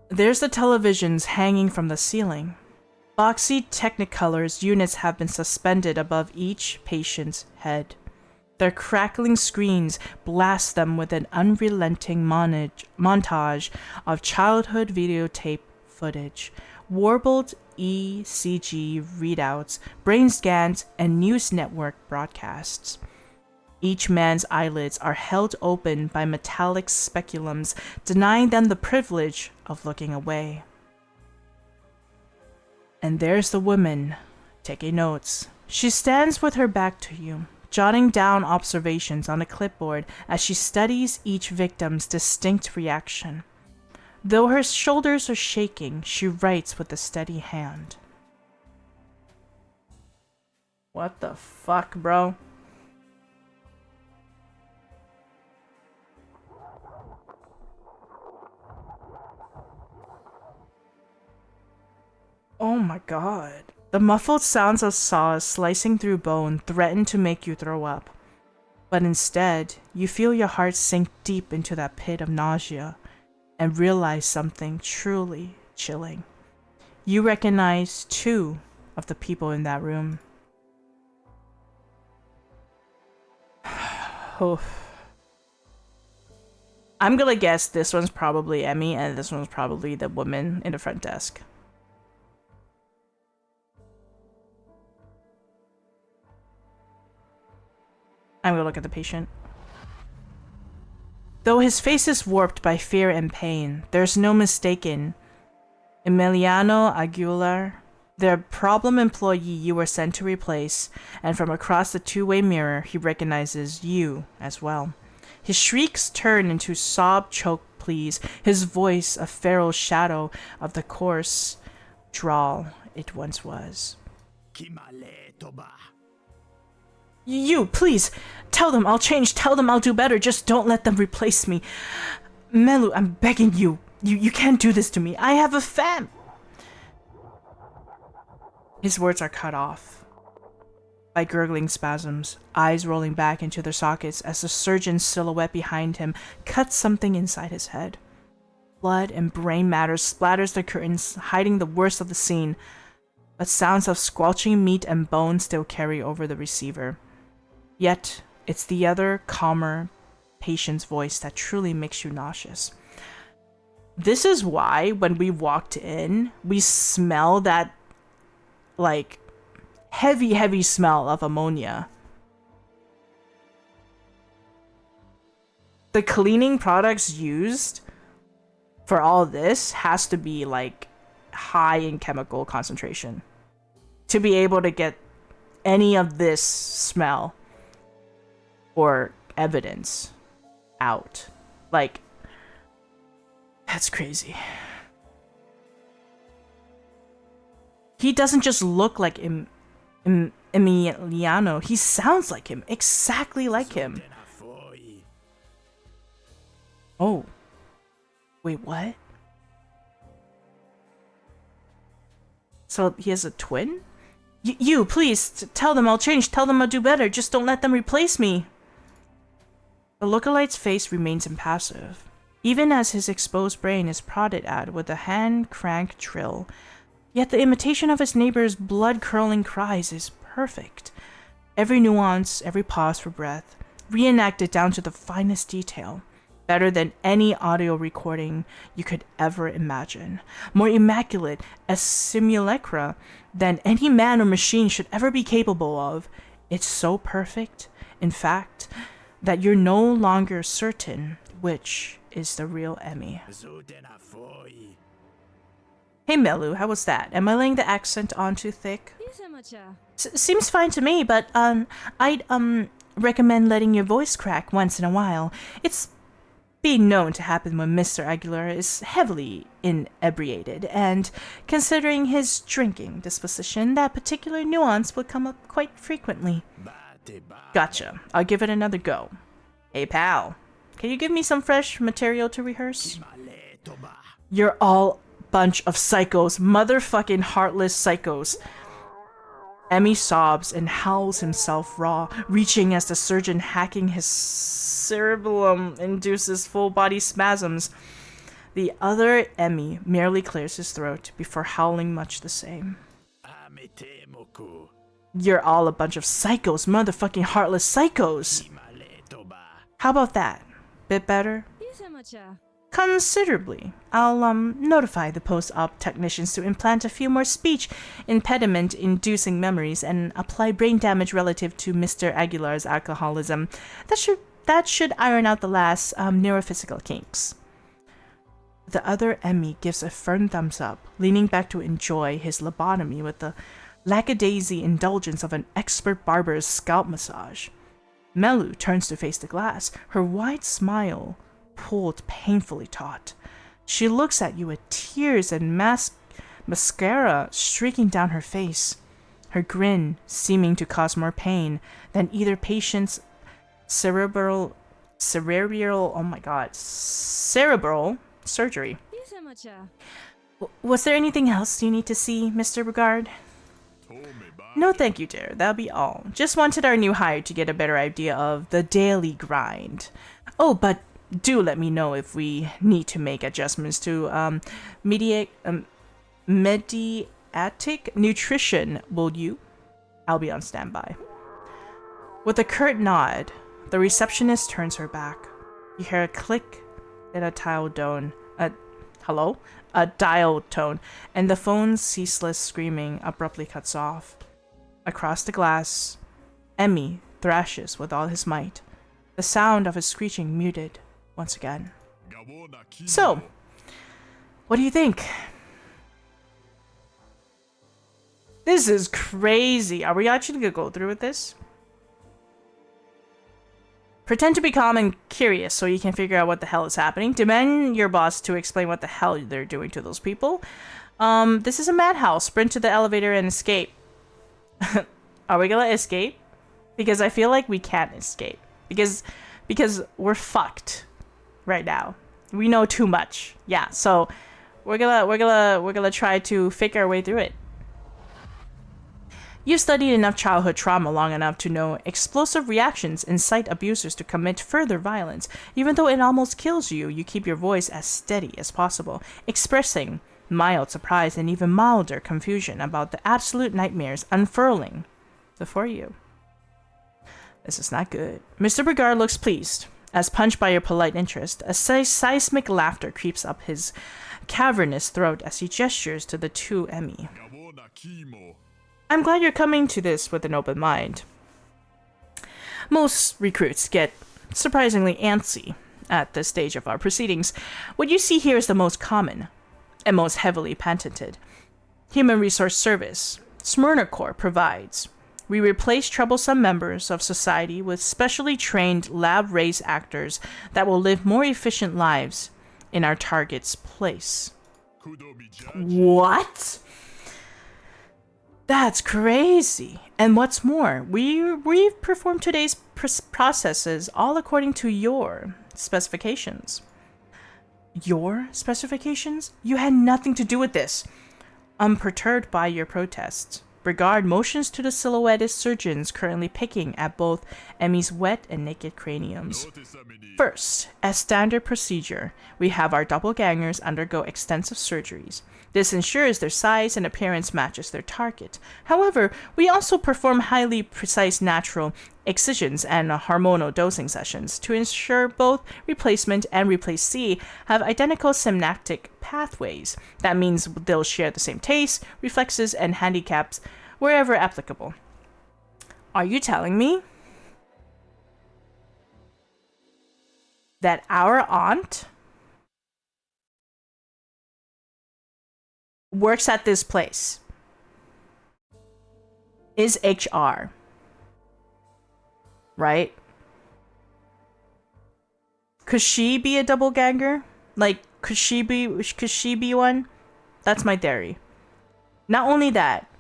There's the televisions hanging from the ceiling. Boxy Technicolor's units have been suspended above each patient's head. Their crackling screens blast them with an unrelenting montage of childhood videotape footage, warbled ECG readouts, brain scans, and news network broadcasts. Each man's eyelids are held open by metallic speculums, denying them the privilege of looking away. And there's the woman, taking notes. She stands with her back to you, jotting down observations on a clipboard as she studies each victim's distinct reaction. Though her shoulders are shaking, she writes with a steady hand. What the fuck, bro? Oh my god. The muffled sounds of saws slicing through bone threaten to make you throw up. But instead, you feel your heart sink deep into that pit of nausea and realize something truly chilling. You recognize two of the people in that room. Oh. I'm gonna guess this one's probably Emmy and this one's probably the woman in the front desk. I'm gonna look at the patient. Though his face is warped by fear and pain, there's no mistaking. Emiliano Aguilar, the problem employee you were sent to replace, and from across the two-way mirror, he recognizes you as well. His shrieks turn into sob-choked pleas, his voice a feral shadow of the coarse drawl it once was. You, please, tell them I'll change, tell them I'll do better, just don't let them replace me. Melu, I'm begging you. You can't do this to me. I have a fam. His words are cut off. by gurgling spasms, eyes rolling back into their sockets as the surgeon's silhouette behind him cuts something inside his head. Blood and brain matter splatters the curtains, hiding the worst of the scene, but sounds of squelching meat and bone still carry over the receiver. Yet, it's the other, calmer patient's voice that truly makes you nauseous. This is why, when we walked in, we smell that, like, heavy smell of ammonia. The cleaning products used for all this has to be, like, high in chemical concentration to be able to get any of this smell or evidence out. Like, that's crazy. He doesn't just look like Emiliano, he sounds like him, exactly like him. Oh. Wait, what? So he has a twin? You, please, tell them I'll change, tell them I'll do better, just don't let them replace me. The lookalike's face remains impassive, even as his exposed brain is prodded at with a hand-crank drill. Yet the imitation of his neighbor's blood-curdling cries is perfect. Every nuance, every pause for breath, reenacted down to the finest detail. Better than any audio recording you could ever imagine. More immaculate as simulacra than any man or machine should ever be capable of. It's so perfect, in fact, that you're no longer certain which is the real Emmy. Hey Melu, how was that? Am I laying the accent on too thick? Seems fine to me, but I'd recommend letting your voice crack once in a while. It's being known to happen when Mr. Aguilar is heavily inebriated, and considering his drinking disposition, that particular nuance would come up quite frequently. Gotcha. I'll give it another go. Hey pal, can you give me some fresh material to rehearse? You're all bunch of psychos, motherfucking heartless psychos. Emmy sobs and howls himself raw, reaching as the surgeon hacking his cerebellum induces full-body spasms. The other Emmy merely clears his throat before howling much the same. You're all a bunch of psychos, motherfucking heartless psychos. How about that? Bit better? Considerably. I'll notify the post-op technicians to implant a few more speech impediment-inducing memories and apply brain damage relative to Mr. Aguilar's alcoholism. That should iron out the last neurophysical kinks. The other Emmy gives a firm thumbs up, leaning back to enjoy his lobotomy with the lackadaisy indulgence of an expert barber's scalp massage. Melu turns to face the glass, her wide smile pulled painfully taut. She looks at you with tears and mascara streaking down her face, her grin seeming to cause more pain than either patient's cerebral surgery. Was there anything else you need to see, Mr. Regard? No thank you, dear. That'll be all. Just wanted our new hire to get a better idea of the daily grind. Oh, but do let me know if we need to make adjustments to mediatic nutrition, will you? I'll be on standby. With a curt nod, the receptionist turns her back. You hear a click and a dial tone, and the phone's ceaseless screaming abruptly cuts off. Across the glass, Emmy thrashes with all his might, the sound of his screeching muted once again. So, what do you think? This is crazy. Are we actually gonna go through with this? Pretend to be calm and curious so you can figure out what the hell is happening. Demand your boss to explain what the hell they're doing to those people. This is a madhouse. Sprint to the elevator and escape. Are we gonna escape? Because I feel like we can't escape. Because we're fucked right now. We know too much. Yeah, so we're gonna try to figure our way through it. You've studied enough childhood trauma long enough to know explosive reactions incite abusers to commit further violence. Even though it almost kills you, you keep your voice as steady as possible, expressing mild surprise and even milder confusion about the absolute nightmares unfurling before you. This is not good. Mr. Brigard looks pleased, as punched by your polite interest. A seismic laughter creeps up his cavernous throat as he gestures to the two Emmy. I'm glad you're coming to this with an open mind. Most recruits get surprisingly antsy at this stage of our proceedings. What you see here is the most common and most heavily patented. Human Resource Service, Smyrna Corps provides. We replace troublesome members of society with specially trained lab-raised actors that will live more efficient lives in our target's place. What? That's crazy. And what's more, we've performed today's processes all according to your specifications. Your specifications? You had nothing to do with this. Unperturbed by your protests, Brigard motions to the silhouetted surgeons currently picking at both Emmy's wet and naked craniums. First, as standard procedure, we have our doppelgangers undergo extensive surgeries. This ensures their size and appearance matches their target. However, we also perform highly precise natural excisions and hormonal dosing sessions to ensure both replacement and replacee have identical synaptic pathways. That means they'll share the same tastes, reflexes, and handicaps wherever applicable. Are you telling me that our aunt works at this place, is HR, right? Could she be a double ganger? Like, could she be one? That's my theory. Not only that,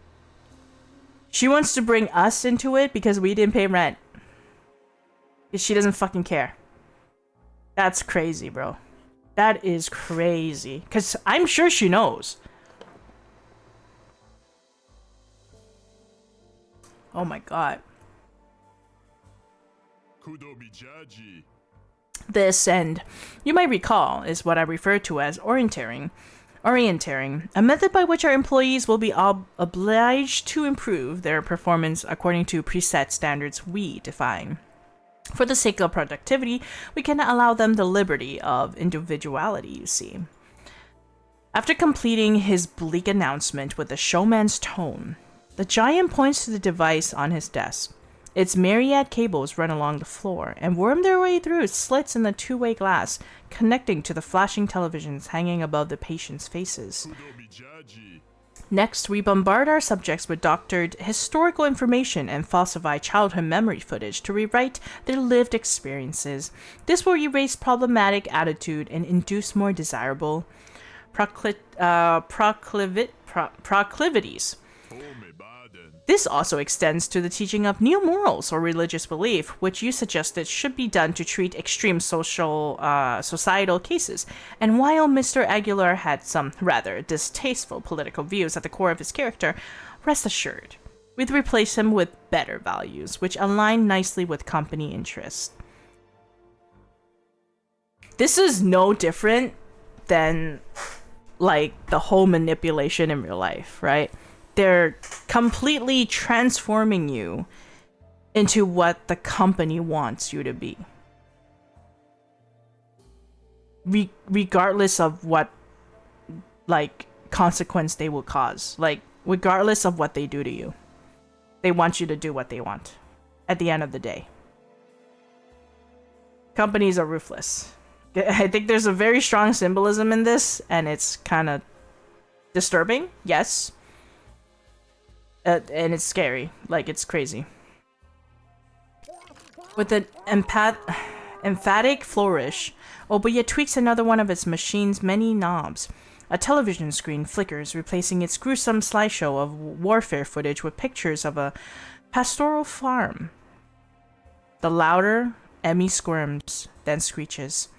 she wants to bring us into it because we didn't pay rent. She doesn't fucking care. That's crazy, bro. That is crazy. Because I'm sure she knows. Oh my god. This, and you might recall, is what I refer to as orienteering, a method by which our employees will be obliged to improve their performance according to preset standards we define. For the sake of productivity, we cannot allow them the liberty of individuality, you see. After completing his bleak announcement with a showman's tone, the giant points to the device on his desk. Its myriad cables run along the floor and worm their way through slits in the two-way glass, connecting to the flashing televisions hanging above the patients' faces. Next, we bombard our subjects with doctored historical information and falsify childhood memory footage to rewrite their lived experiences. This will erase problematic attitude and induce more desirable proclivities. This also extends to the teaching of new morals or religious belief, which you suggested should be done to treat extreme societal cases. And while Mr. Aguilar had some rather distasteful political views at the core of his character, rest assured, we'd replace him with better values, which align nicely with company interests. This is no different than, like, the whole manipulation in real life, right? They're completely transforming you into what the company wants you to be. Regardless of what, like, consequence they will cause. Like, regardless of what they do to you. They want you to do what they want. At the end of the day. Companies are ruthless. I think there's a very strong symbolism in this, and it's kind of disturbing, yes. And it's scary. Like, it's crazy. With an emphatic flourish, Obuya tweaks another one of its machine's many knobs. A television screen flickers, replacing its gruesome slideshow of warfare footage with pictures of a pastoral farm. The louder, Emmy squirms, then screeches.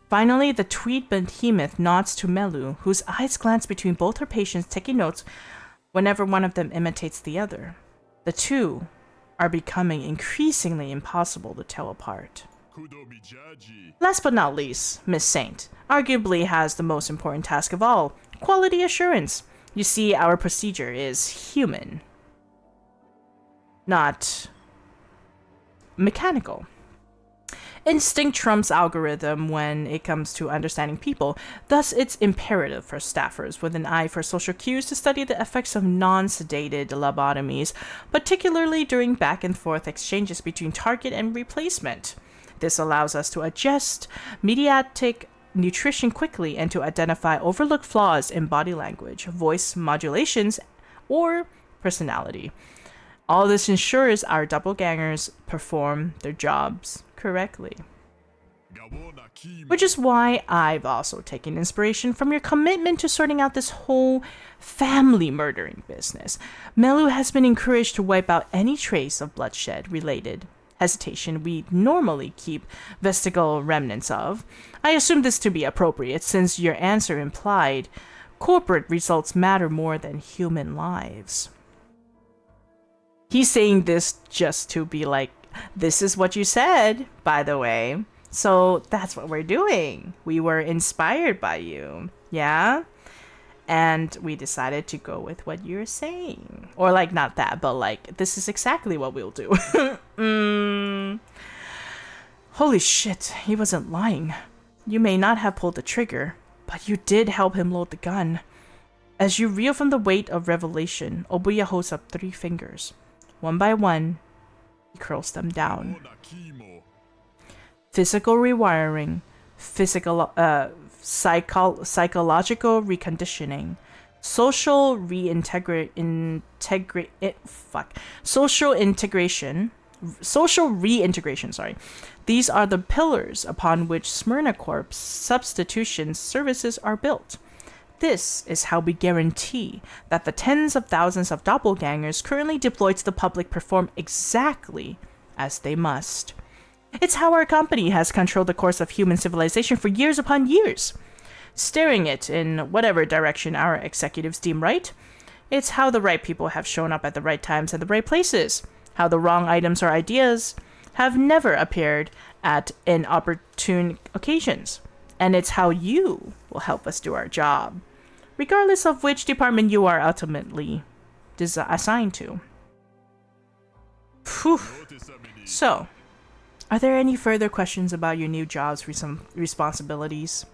Finally, the tweed behemoth nods to Melu, whose eyes glance between both her patients, taking notes whenever one of them imitates the other. The two are becoming increasingly impossible to tell apart. Last but not least, Miss Saint arguably has the most important task of all, quality assurance. You see, our procedure is human, not mechanical. Instinct trumps algorithm when it comes to understanding people. Thus, it's imperative for staffers with an eye for social cues to study the effects of non-sedated lobotomies, particularly during back-and-forth exchanges between target and replacement. This allows us to adjust mediatic nutrition quickly and to identify overlooked flaws in body language, voice modulations, or personality. All this ensures our doppelgangers perform their jobs correctly. Which is why I've also taken inspiration from your commitment to sorting out this whole family murdering business. Melu has been encouraged to wipe out any trace of bloodshed related hesitation we normally keep vestigial remnants of. I assume this to be appropriate since your answer implied corporate results matter more than human lives. He's saying this just to be like, this is what you said, by the way. So that's what we're doing. We were inspired by you. Yeah? And we decided to go with what you're saying. Or like, not that, but like, this is exactly what we'll do. Holy shit, he wasn't lying. You may not have pulled the trigger, but you did help him load the gun. As you reel from the weight of revelation, Obuya holds up 3 fingers. One by one, he curls them down. Physical rewiring, psychological reconditioning, social reintegration, sorry. These are the pillars upon which Smyrna Corp's substitution services are built. This is how we guarantee that the tens of thousands of doppelgangers currently deployed to the public perform exactly as they must. It's how our company has controlled the course of human civilization for years upon years, steering it in whatever direction our executives deem right. It's how the right people have shown up at the right times and the right places, how the wrong items or ideas have never appeared at inopportune occasions. And it's how you will help us do our job, regardless of which department you are ultimately assigned to. Whew. So, are there any further questions about your new job's responsibilities?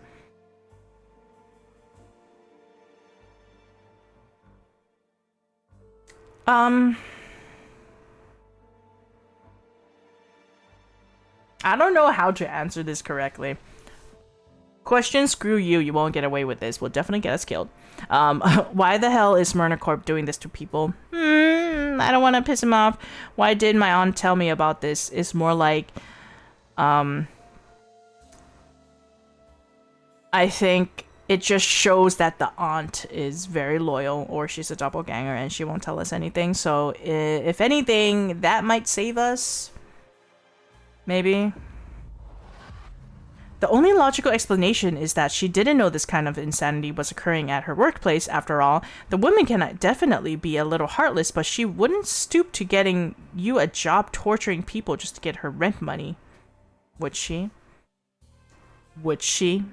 I don't know how to answer this correctly. Question, screw you, you won't get away with this. We'll definitely get us killed. Why the hell is Smyrna Corp doing this to people? I don't want to piss him off. Why did my aunt tell me about this? It's more like, I think it just shows that the aunt is very loyal, or she's a doppelganger and she won't tell us anything. So if anything, that might save us. Maybe. The only logical explanation is that she didn't know this kind of insanity was occurring at her workplace. After all, the woman can definitely be a little heartless, but she wouldn't stoop to getting you a job torturing people just to get her rent money. Would she? Would she?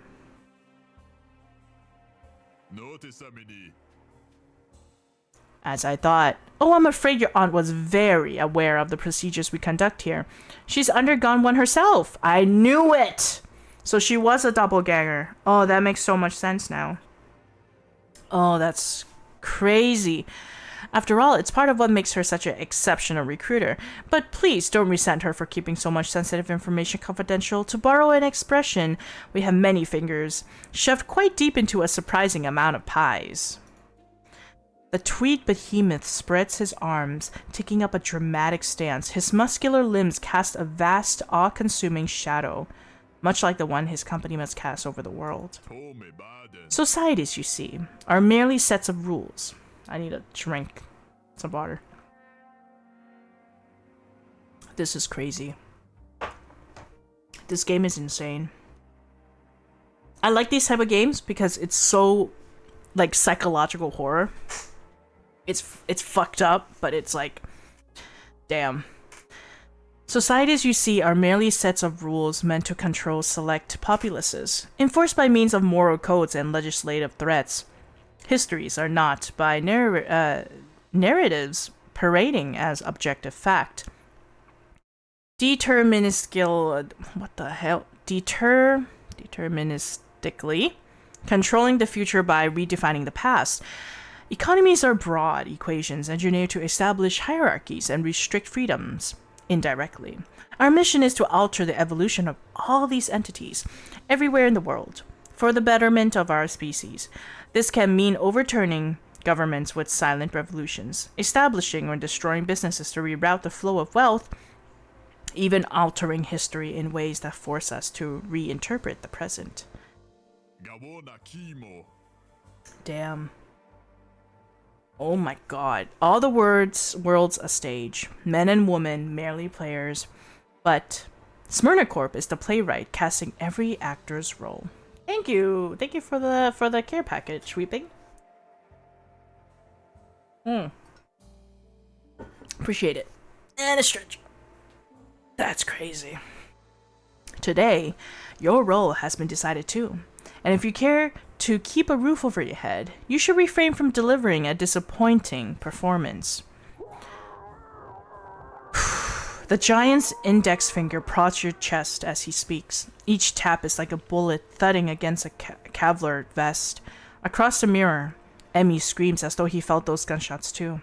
As I thought. Oh, I'm afraid your aunt was very aware of the procedures we conduct here. She's undergone one herself. I knew it! So she was a doppelganger. Oh, that makes so much sense now. Oh, that's crazy. After all, it's part of what makes her such an exceptional recruiter. But please don't resent her for keeping so much sensitive information confidential. To borrow an expression, we have many fingers shoved quite deep into a surprising amount of pies. The tweed behemoth spreads his arms, taking up a dramatic stance. His muscular limbs cast a vast, awe-consuming shadow, much like the one his company must cast over the world. Societies, you see, are merely sets of rules. I need a drink. Some water. This is crazy. This game is insane. I like these type of games because it's so, like, psychological horror. It's fucked up, but it's like, damn. Societies you see are merely sets of rules meant to control select populaces, enforced by means of moral codes and legislative threats. Histories are not, by narratives parading as objective fact. Deterministically controlling the future by redefining the past. Economies are broad equations engineered to establish hierarchies and restrict freedoms indirectly. Our mission is to alter the evolution of all these entities everywhere in the world for the betterment of our species. This can mean overturning governments with silent revolutions, establishing or destroying businesses to reroute the flow of wealth, even altering history in ways that force us to reinterpret the present. Damn. Oh my god. All the world's a stage. Men and women, merely players. But Smyrna Corp is the playwright casting every actor's role. Thank you. Thank you for the care package, Weeping. Appreciate it. And a stretch. That's crazy. Today, your role has been decided too. And if you care to keep a roof over your head, you should refrain from delivering a disappointing performance. The giant's index finger prods your chest as he speaks. Each tap is like a bullet thudding against a Kevlar vest. Across the mirror, Emmy screams as though he felt those gunshots too.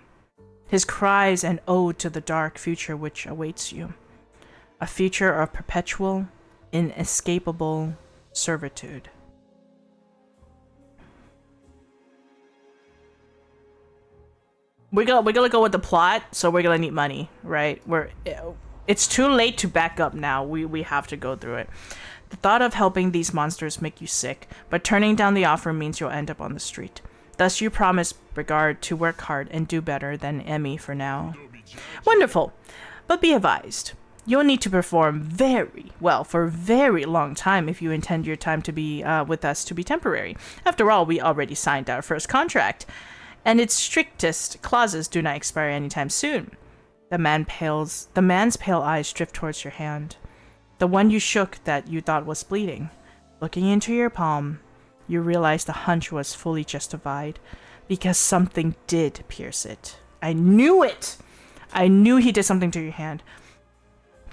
His cries an ode to the dark future which awaits you. A future of perpetual, inescapable servitude. We're gonna go with the plot, so we're gonna need money, right? It's too late to back up now. We have to go through it. The thought of helping these monsters make you sick, but turning down the offer means you'll end up on the street. Thus you promise Brigard to work hard and do better than Emmy for now. Wonderful, but be advised. You'll need to perform very well for a very long time if you intend your time to be with us to be temporary. After all, we already signed our first contract, and its strictest clauses do not expire anytime soon. The man's pale eyes drift towards your hand, the one you shook that you thought was bleeding. Looking into your palm, you realize the hunch was fully justified, because something did pierce it. I knew it! I knew he did something to your hand.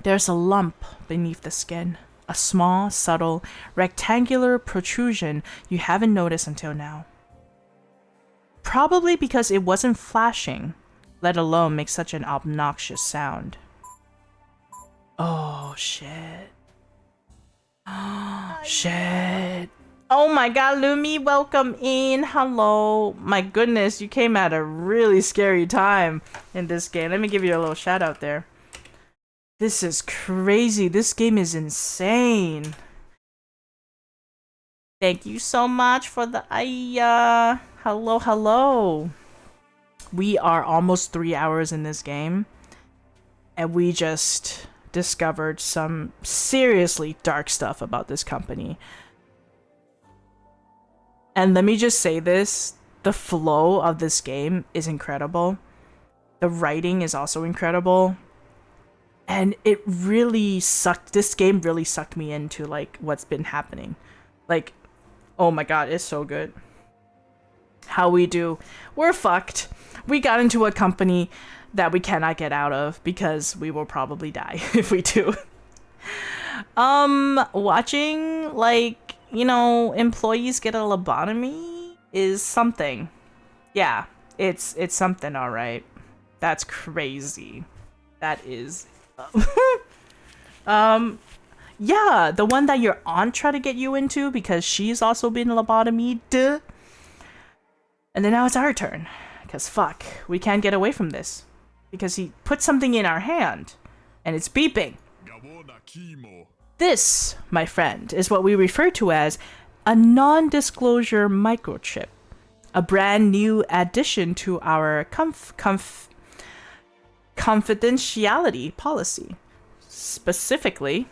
There's a lump beneath the skin, a small, subtle, rectangular protrusion you haven't noticed until now. Probably because it wasn't flashing, let alone make such an obnoxious sound. Oh, shit. Oh, shit. Oh my god, Lumi, welcome in. Hello. My goodness, you came at a really scary time in this game. Let me give you a little shout out there. This is crazy. This game is insane. Thank you so much for the hello, hello. We are almost 3 hours in this game, and we just discovered some seriously dark stuff about this company. And let me just say this, the flow of this game is incredible. The writing is also incredible. And it really sucked, this game really sucked me into like what's been happening. Like, oh my god, it's so good. How we do. We're fucked. We got into a company that we cannot get out of because we will probably die if we do. Watching, like, you know, employees get a lobotomy is something. Yeah, it's something, alright. That's crazy. That is... yeah, the one that your aunt tried to get you into because she's also been lobotomied. And then now it's our turn. Because fuck, we can't get away from this. Because he put something in our hand. And it's beeping. This, my friend, is what we refer to as a non-disclosure microchip. A brand new addition to our confidentiality policy. Specifically,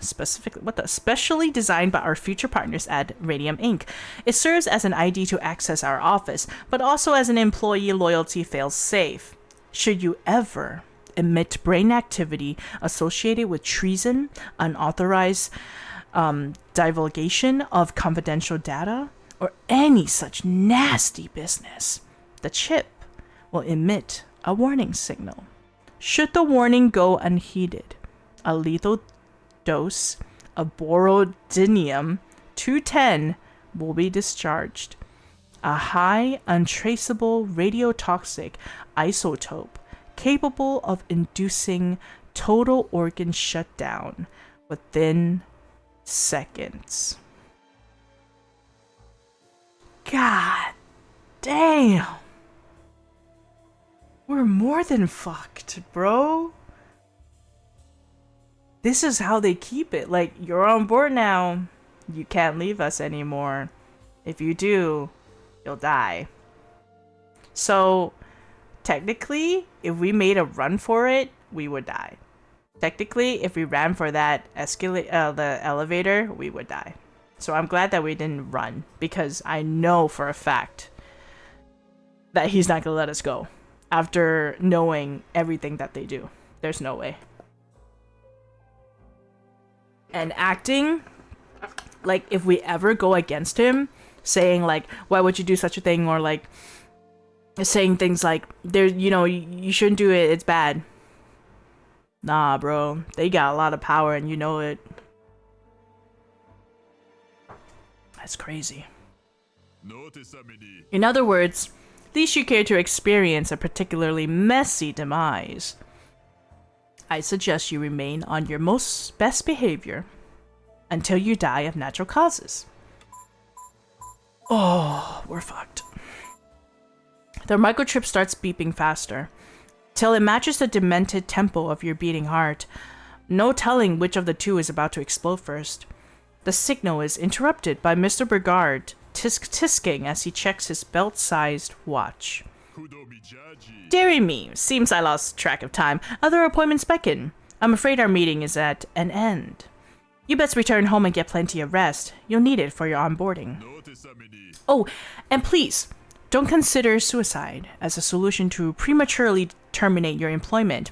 specially designed by our future partners at Radium Inc. It serves as an ID to access our office, but also as an employee loyalty fail-safe. Should you ever emit brain activity associated with treason, unauthorized divulgation of confidential data, or any such nasty business, the chip will emit a warning signal. Should the warning go unheeded, a lethal dose of borodinium-210 will be discharged, a high, untraceable radiotoxic isotope capable of inducing total organ shutdown within seconds. God damn. We're more than fucked, bro. This is how they keep it. Like, you're on board now. You can't leave us anymore. If you do, you'll die. So, technically, if we made a run for it, we would die. Technically, if we ran for that the elevator, we would die. So I'm glad that we didn't run, because I know for a fact that he's not gonna let us go after knowing everything that they do. There's no way. And acting like, if we ever go against him, saying like, why would you do such a thing, or like saying things like, there, you know, you shouldn't do it, it's bad. Nah, bro, they got a lot of power and you know it. That's crazy. In other words, least you care to experience a particularly messy demise. I suggest you remain on your most best behavior until you die of natural causes. Oh, we're fucked. The microchip starts beeping faster, till it matches the demented tempo of your beating heart. No telling which of the two is about to explode first. The signal is interrupted by Mr. Brigard tisking as he checks his belt-sized watch. Dearie me, seems I lost track of time. Other appointments beckon. I'm afraid our meeting is at an end. You best return home and get plenty of rest. You'll need it for your onboarding. Oh, and please, don't consider suicide as a solution to prematurely terminate your employment,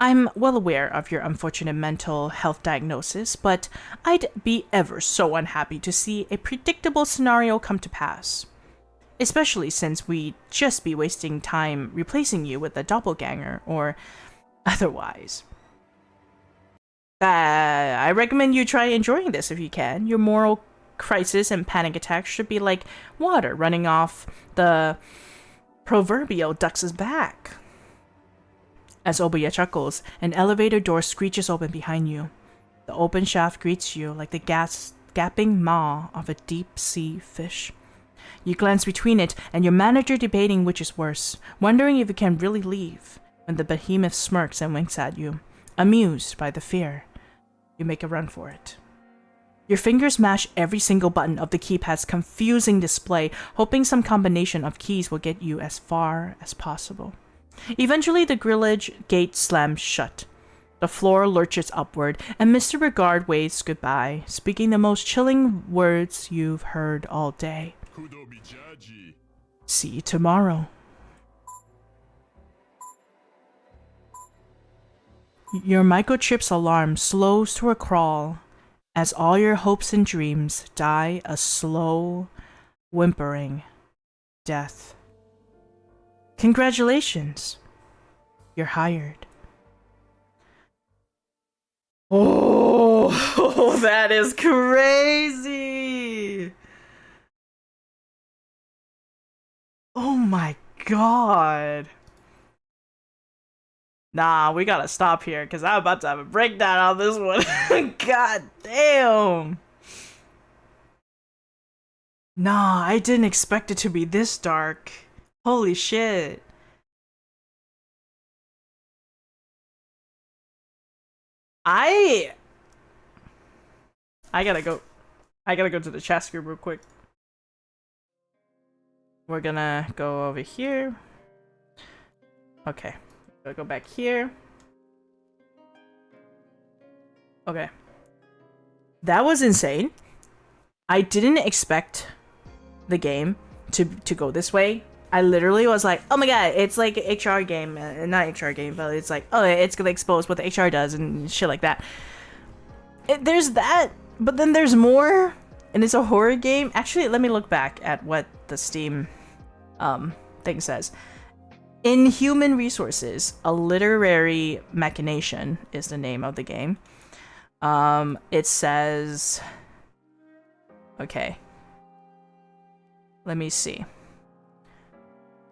I'm well aware of your unfortunate mental health diagnosis, but I'd be ever so unhappy to see a predictable scenario come to pass. Especially since we'd just be wasting time replacing you with a doppelganger or otherwise. I recommend you try enjoying this if you can. Your moral crisis and panic attacks should be like water running off the proverbial duck's back. As Obuya chuckles, an elevator door screeches open behind you. The open shaft greets you like the gapping maw of a deep-sea fish. You glance between it and your manager debating which is worse, wondering if you can really leave, when the behemoth smirks and winks at you. Amused by the fear, you make a run for it. Your fingers mash every single button of the keypad's confusing display, hoping some combination of keys will get you as far as possible. Eventually, the grillage gate slams shut. The floor lurches upward, and Mr. Regard waves goodbye, speaking the most chilling words you've heard all day. See you tomorrow. Your microchip's alarm slows to a crawl as all your hopes and dreams die a slow, whimpering death. Congratulations. You're hired. Oh, that is crazy. Oh my god. Nah, we gotta stop here because I'm about to have a breakdown on this one. God damn. Nah, I didn't expect it to be this dark. Holy shit. I gotta go. I gotta go to the chat screen real quick. We're gonna go over here. Okay. Gotta go back here. Okay. That was insane. I didn't expect the game to go this way. I literally was like, oh my god, it's like an HR game. Not HR game, but it's like, oh, it's gonna expose what the HR does and shit like that. There's that, but then there's more, and it's a horror game. Actually, let me look back at what the Steam thing says. Inhuman Resources, a literary machination is the name of the game. It says, okay, let me see.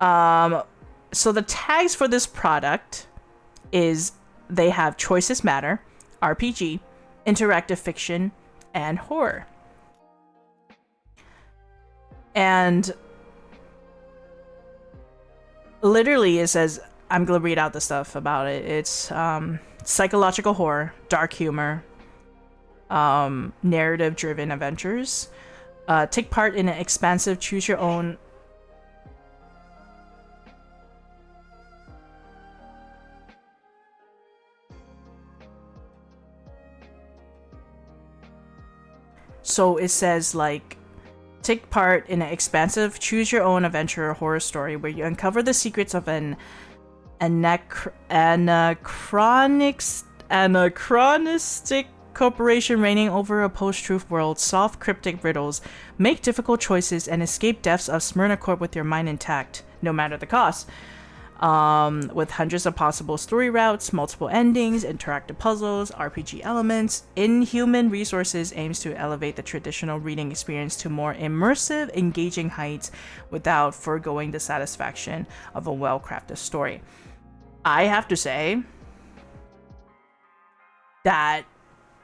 So the tags for this product is they have choices matter, RPG, interactive fiction, and horror. And literally it says, I'm gonna read out the stuff about it. It's psychological horror, dark humor, narrative driven adventures. Take part in an expansive choose your own So it says, like, take part in an expansive choose-your-own adventure or horror story where you uncover the secrets of an anachronistic corporation reigning over a post-truth world, solve cryptic riddles, make difficult choices, and escape depths of Smyrna Corp with your mind intact, no matter the cost. With hundreds of possible story routes, multiple endings, interactive puzzles, RPG elements, Inhuman Resources aims to elevate the traditional reading experience to more immersive, engaging heights without foregoing the satisfaction of a well-crafted story. I have to say that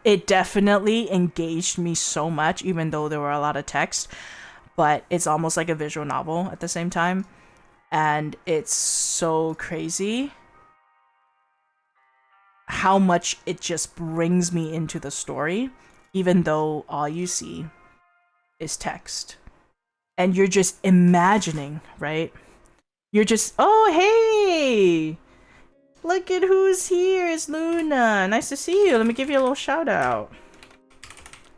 it definitely engaged me so much, even though there were a lot of text, but it's almost like a visual novel at the same time. And it's so crazy how much it just brings me into the story, even though all you see is text. And you're just imagining, right? You're just, oh, hey! Look at who's here. It's Luna. Nice to see you. Let me give you a little shout out.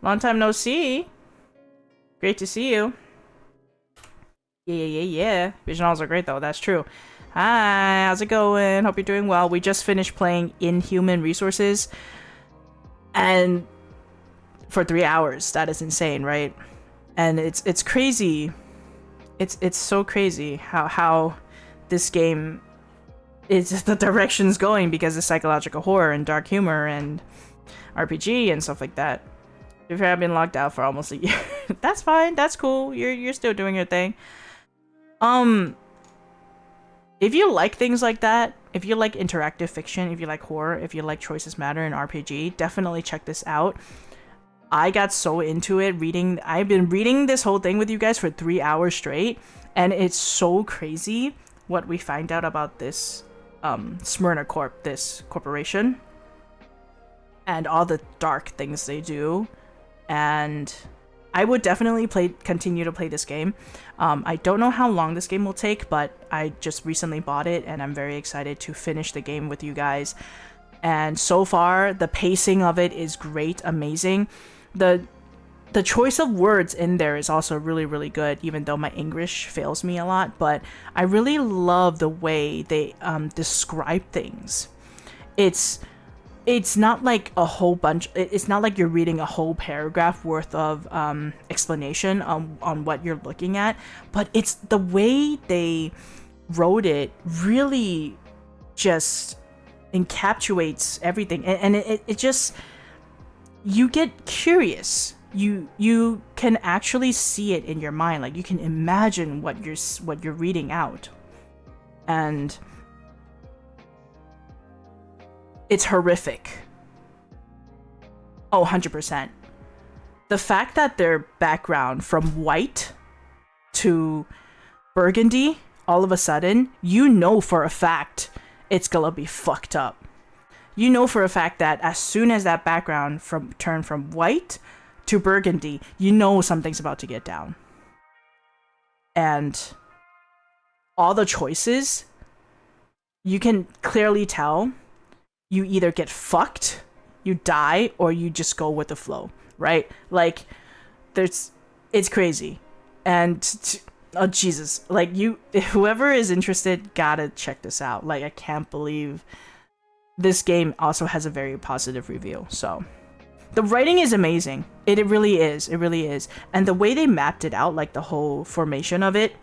Long time no see. Great to see you. Yeah. Visuals are great though, that's true. Hi, how's it going? Hope you're doing well. We just finished playing Inhuman Resources. And for 3 hours. That is insane, right? And it's crazy. It's so crazy how this game is the direction's going because of psychological horror and dark humor and RPG and stuff like that. If you have been locked out for almost a year, that's fine. That's cool. You're still doing your thing. If you like things like that, if you like interactive fiction, if you like horror, if you like choices matter and RPG, definitely check this out. I got so into it I've been reading this whole thing with you guys for 3 hours straight, and it's so crazy what we find out about this Smyrna Corp, this corporation, and all the dark things they do. And I would definitely continue to play this game. I don't know how long this game will take, but I just recently bought it and I'm very excited to finish the game with you guys. And so far, the pacing of it is great, amazing. The choice of words in there is also really, really good, even though my English fails me a lot. But I really love the way they describe things. It's not like a whole bunch. It's not like you're reading a whole paragraph worth of explanation on what you're looking at, but it's the way they wrote it really just encapsulates everything, and it just, you get curious. You can actually see it in your mind, like you can imagine what you're reading out, and it's horrific. Oh, 100%. The fact that their background from white to burgundy, all of a sudden, you know for a fact it's gonna be fucked up. You know for a fact that as soon as that background turned from white to burgundy, you know something's about to get down. And all the choices, you can clearly tell you either get fucked, you die, or you just go with the flow. right? Like, it's crazy. And oh Jesus, like, whoever is interested, gotta check this out. Like, I can't believe this game also has a very positive review. So the writing is amazing. It really is. It really is. And the way they mapped it out, like the whole formation of it,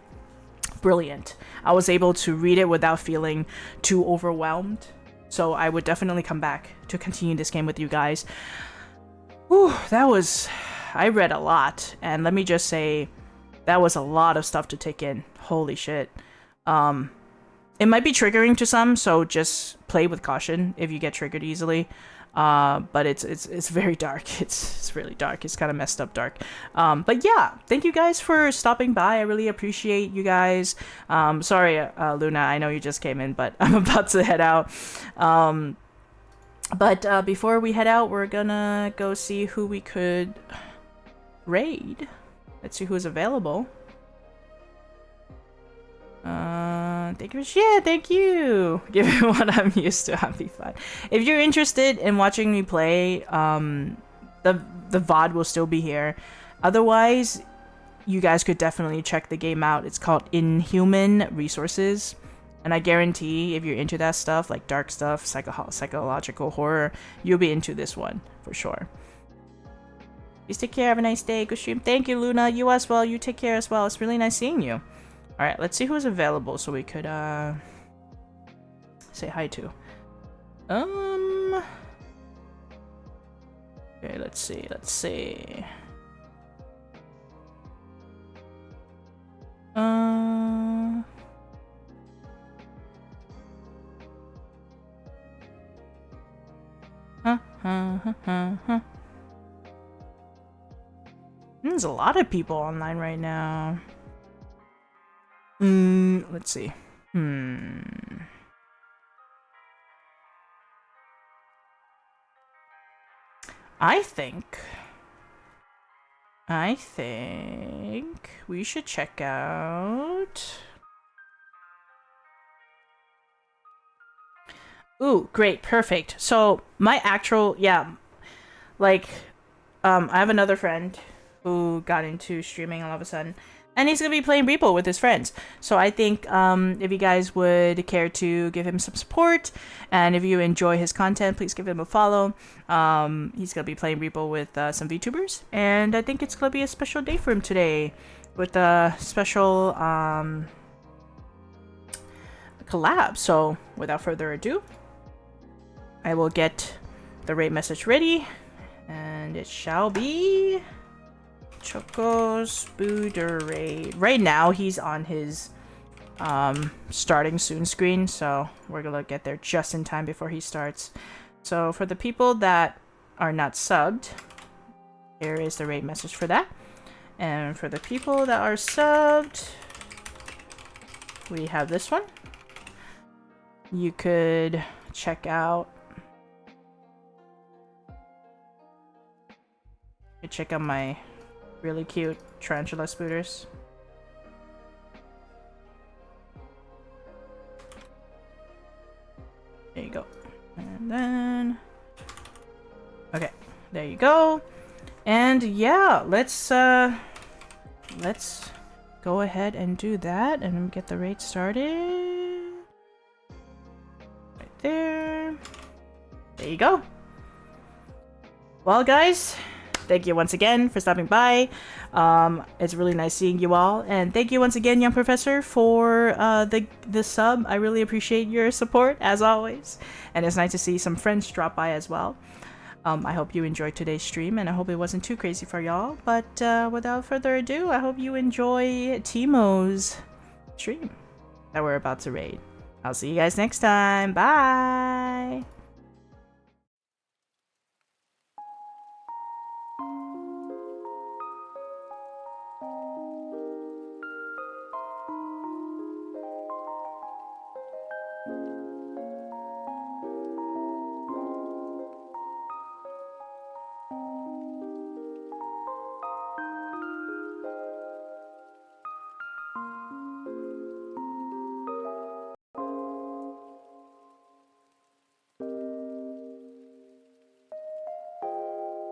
brilliant. I was able to read it without feeling too overwhelmed. So I would definitely come back to continue this game with you guys. Whew, I read a lot, and let me just say, that was a lot of stuff to take in. Holy shit. It might be triggering to some, so just play with caution if you get triggered easily. But it's very dark. It's really dark. It's kind of messed up dark. But yeah, thank you guys for stopping by. I really appreciate you guys. Sorry, Luna, I know you just came in, but I'm about to head out. But before we head out, we're gonna go see who we could raid. Let's see who's available. Thank you. Yeah, thank you. Given what I'm used to, I'll be fine. If you're interested in watching me play, the VOD will still be here. Otherwise, you guys could definitely check the game out. It's called Inhuman Resources. And I guarantee if you're into that stuff, like dark stuff, psychological horror, you'll be into this one for sure. Please take care. Have a nice day. Good stream. Thank you, Luna. You as well. You take care as well. It's really nice seeing you. Alright, let's see who's available so we could say hi to. Okay, let's see. There's a lot of people online right now. Let's see. I think we should check out. Ooh, great, perfect. So my actual, I have another friend who got into streaming all of a sudden, and he's gonna be playing Repo with his friends. So I think if you guys would care to give him some support, and if you enjoy his content, please give him a follow. He's gonna be playing Repo with some VTubers, and I think it's gonna be a special day for him today with a special collab. So without further ado, I will get the raid message ready, and it shall be Choco's Booder raid. Right now he's on his starting soon screen, so we're gonna get there just in time before he starts. So for the people that are not subbed, here is the raid message for that. And for the people that are subbed, we have this one. You could check out my really cute tarantula spooters. There you go. And then okay, there you go. And yeah, let's go ahead and do that and get the raid started. Right there. There you go. Well, guys, thank you once again for stopping by. It's really nice seeing you all, and thank you once again, young professor, for the sub. I really appreciate your support as always, and it's nice to see some friends drop by as well. I hope you enjoyed today's stream, and I hope it wasn't too crazy for y'all. But without further ado, I hope you enjoy Timo's stream that we're about to raid. I'll see you guys next time. Bye.